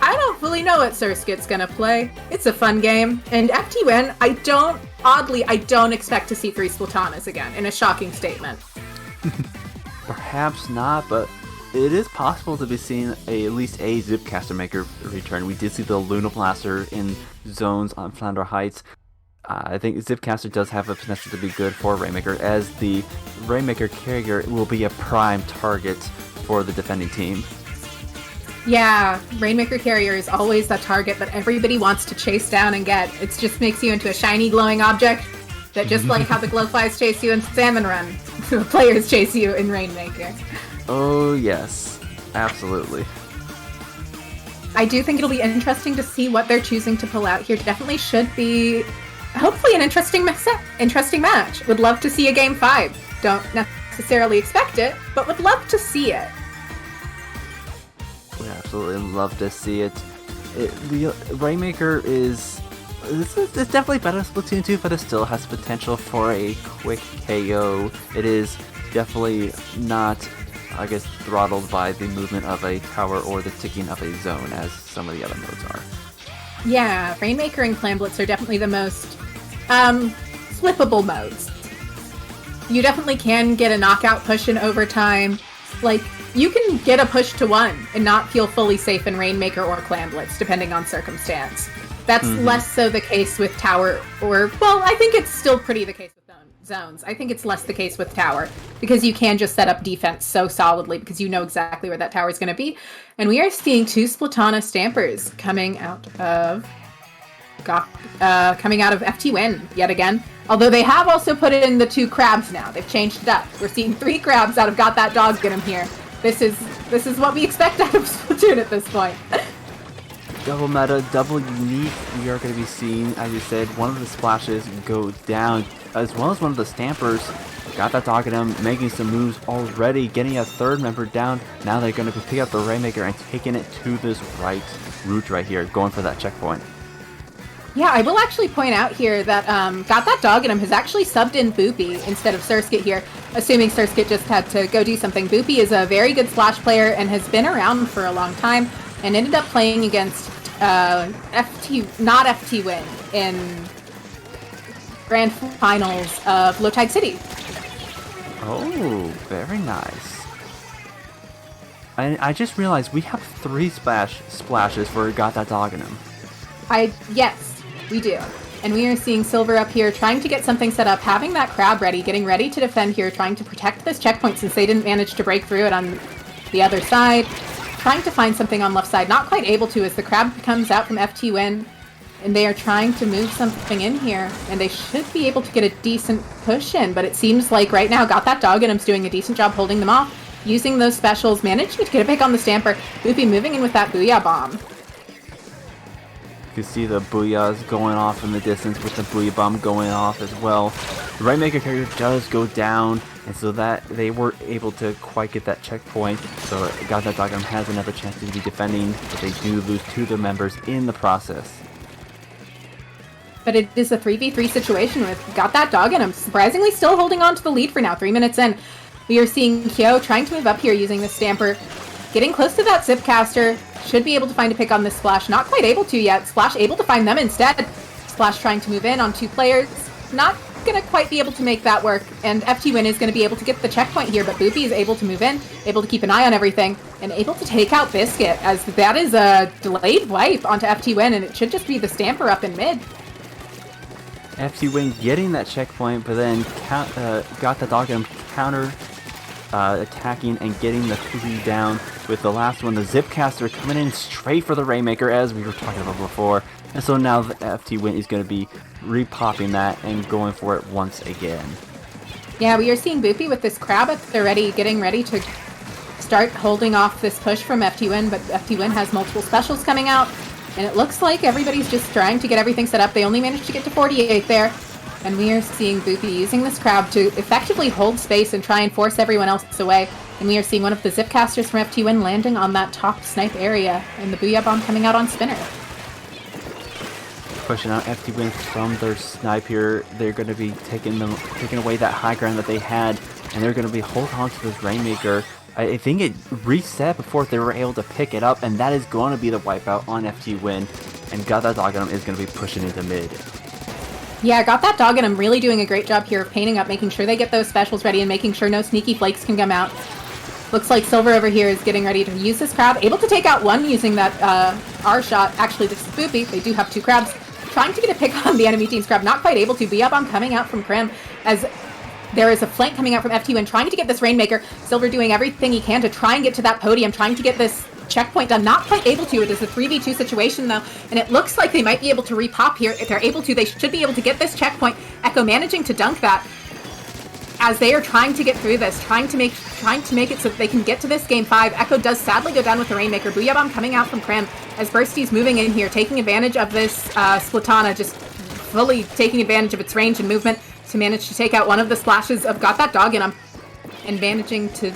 [SPEAKER 4] I don't fully know what Sir Skit's gonna play. It's a fun game. And FTWin, I don't expect to see 3 Splatonas again, in a shocking statement.
[SPEAKER 3] Perhaps not, but it is possible to be seeing at least a Zipcaster Maker return. We did see the Luna Blaster in zones on Flounder Heights. I think Zipcaster does have a potential to be good for Rainmaker, as the Rainmaker carrier will be a prime target for the defending team.
[SPEAKER 4] Yeah, Rainmaker carrier is always the target that everybody wants to chase down and get. It just makes you into a shiny glowing object that, just like how the Glowflies chase you in Salmon Run, the players chase you in Rainmaker.
[SPEAKER 3] Oh yes, absolutely.
[SPEAKER 4] I do think it'll be interesting to see what they're choosing to pull out here. Definitely should be, hopefully, an interesting match. Would love to see a Game 5. Don't necessarily expect it, but would love to see it.
[SPEAKER 3] We absolutely love to see it. The Rainmaker is... It's definitely better than Splatoon 2, but it still has potential for a quick KO. It is definitely not, I guess, throttled by the movement of a tower or the ticking of a zone, as some of the other modes are.
[SPEAKER 4] Yeah, Rainmaker and Clam Blitz are definitely the most flippable modes. You definitely can get a knockout push in overtime. Like, you can get a push to 1 and not feel fully safe in Rainmaker or Clam Blitz, depending on circumstance. That's less so the case with Tower, or, well, I think it's still pretty the case with zones. I think it's less the case with Tower, because you can just set up defense so solidly, because you know exactly where that tower is going to be. And we are seeing 2 Splatana Stampers coming out of FTWin yet again. Although they have also put in the 2 crabs now. They've changed it up. We're seeing 3 crabs out of Got That Dog Get Him here. This is what we expect out of Splatoon at this point.
[SPEAKER 3] Double meta, double unique. We are going to be seeing, as you said, one of the splashes go down, as well as one of the Stampers. Got That Dog at him, making some moves already, getting a third member down. Now they're going to pick up the Rainmaker and taking it to this right route right here, going for that checkpoint.
[SPEAKER 4] Yeah, I will actually point out here that Got That Dog in him has actually subbed in Boopy instead of Surskit here, assuming Surskit just had to go do something. Boopy is a very good splash player and has been around for a long time, and ended up playing against not FTWin in Grand Finals of Low Tide City.
[SPEAKER 3] Oh, very nice. I just realized we have 3 splashes for Got That Dog in him.
[SPEAKER 4] Yes, we do. And we are seeing Silver up here trying to get something set up, having that crab ready, getting ready to defend here, trying to protect this checkpoint since they didn't manage to break through it on the other side. Trying to find something on left side, not quite able to as the crab comes out from FTWin, and they are trying to move something in here, and they should be able to get a decent push in, but it seems like right now Got That Dog in him's doing a decent job holding them off, using those specials, managing to get a pick on the Stamper. Boopy moving in with that Booyah Bomb.
[SPEAKER 3] You can see the Booyahs going off in the distance with the Booyah Bomb going off as well. The Rainmaker character does go down, and so that they weren't able to quite get that checkpoint. So Got That Dog has another chance to be defending, but they do lose 2 of their members in the process.
[SPEAKER 4] But it is a 3v3 situation with Got That Dog, and I'm surprisingly still holding on to the lead for now, 3 minutes in. We are seeing Kyo trying to move up here using the Stamper, getting close to that Zipcaster, should be able to find a pick on this Splash, not quite able to yet. Splash able to find them instead. Splash trying to move in on 2 players, not gonna quite be able to make that work, and FTWin is gonna be able to get the checkpoint here, but Boopy is able to move in, able to keep an eye on everything, and able to take out Biscuit, as that is a delayed wipe onto FTWin, and it should just be the Stamper up in mid.
[SPEAKER 3] FTWin getting that checkpoint, but then Got That Dog counter attacking and getting the 3 down with the last one. The Zipcaster coming in straight for the Rainmaker, as we were talking about before. And so now the FTWin is going to be repopping that and going for it once again.
[SPEAKER 4] Yeah, we are seeing Boopy with this crab up there getting ready to start holding off this push from FTWin, but FTWin has multiple specials coming out, and it looks like everybody's just trying to get everything set up. They only managed to get to 48 there, and we are seeing Boopy using this crab to effectively hold space and try and force everyone else away. And we are seeing one of the Zipcasters from FTWin landing on that top snipe area, and the Booyah Bomb coming out on Spinner.
[SPEAKER 3] Pushing out FTWin from their snipe here. They're going to be taking away that high ground that they had, and they're going to be holding on to this Rainmaker. I think it reset before they were able to pick it up, and that is going to be the wipeout on FTWin, and Got That Dog is going to be pushing into mid.
[SPEAKER 4] Yeah, Got That Dog, and I'm really doing a great job here of painting up, making sure they get those specials ready, and making sure no sneaky flakes can come out. Looks like Silver over here is getting ready to use this crab, able to take out one using that R shot. Actually, this is Boopy. They do have 2 crabs. Trying to get a pick on the enemy team's crab, not quite able to. Booyah Bomb coming out from Krim, as there is a flank coming out from FTWin, trying to get this Rainmaker. Silver doing everything he can to try and get to that podium, trying to get this checkpoint done. Not quite able to. It is a 3v2 situation though, and it looks like they might be able to repop here. If they're able to, they should be able to get this checkpoint. Echo managing to dunk that, as they are trying to get through this, trying to make it so that they can get to this game 5. Echo does sadly go down with the Rainmaker. Booyah Bomb coming out from Krim, as Bursty's moving in here, taking advantage of this Splatana, just fully taking advantage of its range and movement to manage to take out one of the splashes of Got That Dog in him, and managing to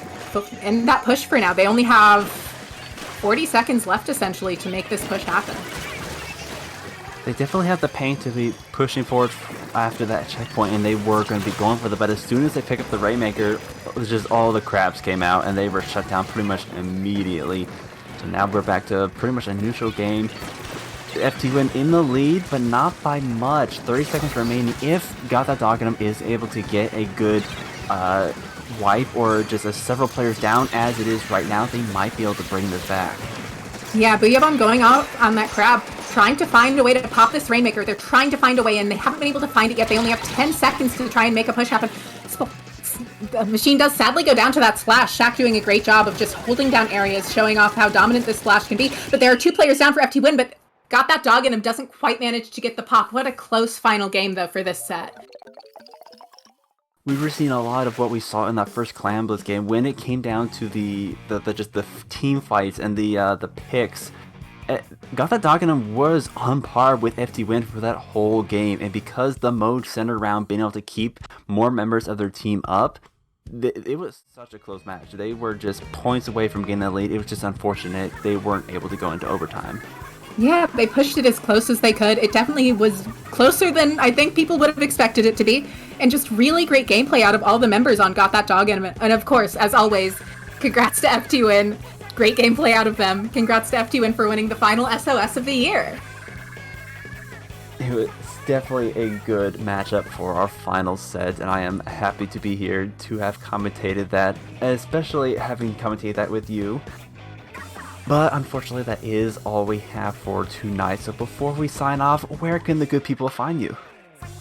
[SPEAKER 4] end that push for now. They only have 40 seconds left, essentially, to make this push happen.
[SPEAKER 3] They definitely have the pain to be pushing forward after that checkpoint, and they were going to be going for it, but as soon as they pick up the Rainmaker, it was just all the crabs came out, and they were shut down pretty much immediately. So now we're back to pretty much a neutral game. FTWin in the lead, but not by much. 30 seconds remaining. If Got That Dog in him is able to get a good wipe, or just several players down as it is right now, they might be able to bring this back.
[SPEAKER 4] Yeah, Booyah Bomb going out on that crab, trying to find a way to pop this Rainmaker. They're trying to find a way, and they haven't been able to find it yet. They only have 10 seconds to try and make a push happen. The machine does sadly go down to that Splash. Shaq doing a great job of just holding down areas, showing off how dominant this Splash can be. But there are 2 players down for FTWin, but Got That Dog in him doesn't quite manage to get the pop. What a close final game, though, for this set.
[SPEAKER 3] We were seeing a lot of what we saw in that first Clan Blitz game when it came down to the team fights and the picks. Got That Dog in him was on par with FTWin for that whole game, and because the mode centered around being able to keep more members of their team up, it was such a close match. They were just points away from getting that lead. It was just unfortunate they weren't able to go into overtime.
[SPEAKER 4] Yeah, they pushed it as close as they could. It definitely was closer than I think people would have expected it to be. And just really great gameplay out of all the members on Got That Dog in him. And of course, as always, congrats to FTWin. Great gameplay out of them. Congrats to FTWin for winning the final SOS of the year.
[SPEAKER 3] It was definitely a good matchup for our final set, and I am happy to be here to have commentated that, especially having commentated that with you. But unfortunately, that is all we have for tonight. So before we sign off, where can the good people find you?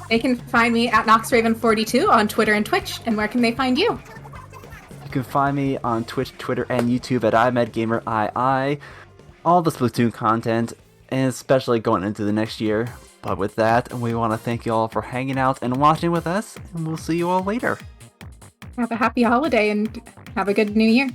[SPEAKER 4] They can find me at NoxRaven42 on Twitter and Twitch. And where can they find you?
[SPEAKER 3] You can find me on Twitch, Twitter, and YouTube at IMedGamerII. All the Splatoon content, and especially going into the next year. But with that, we want to thank you all for hanging out and watching with us, and we'll see you all later.
[SPEAKER 4] Have a happy holiday and have a good new year.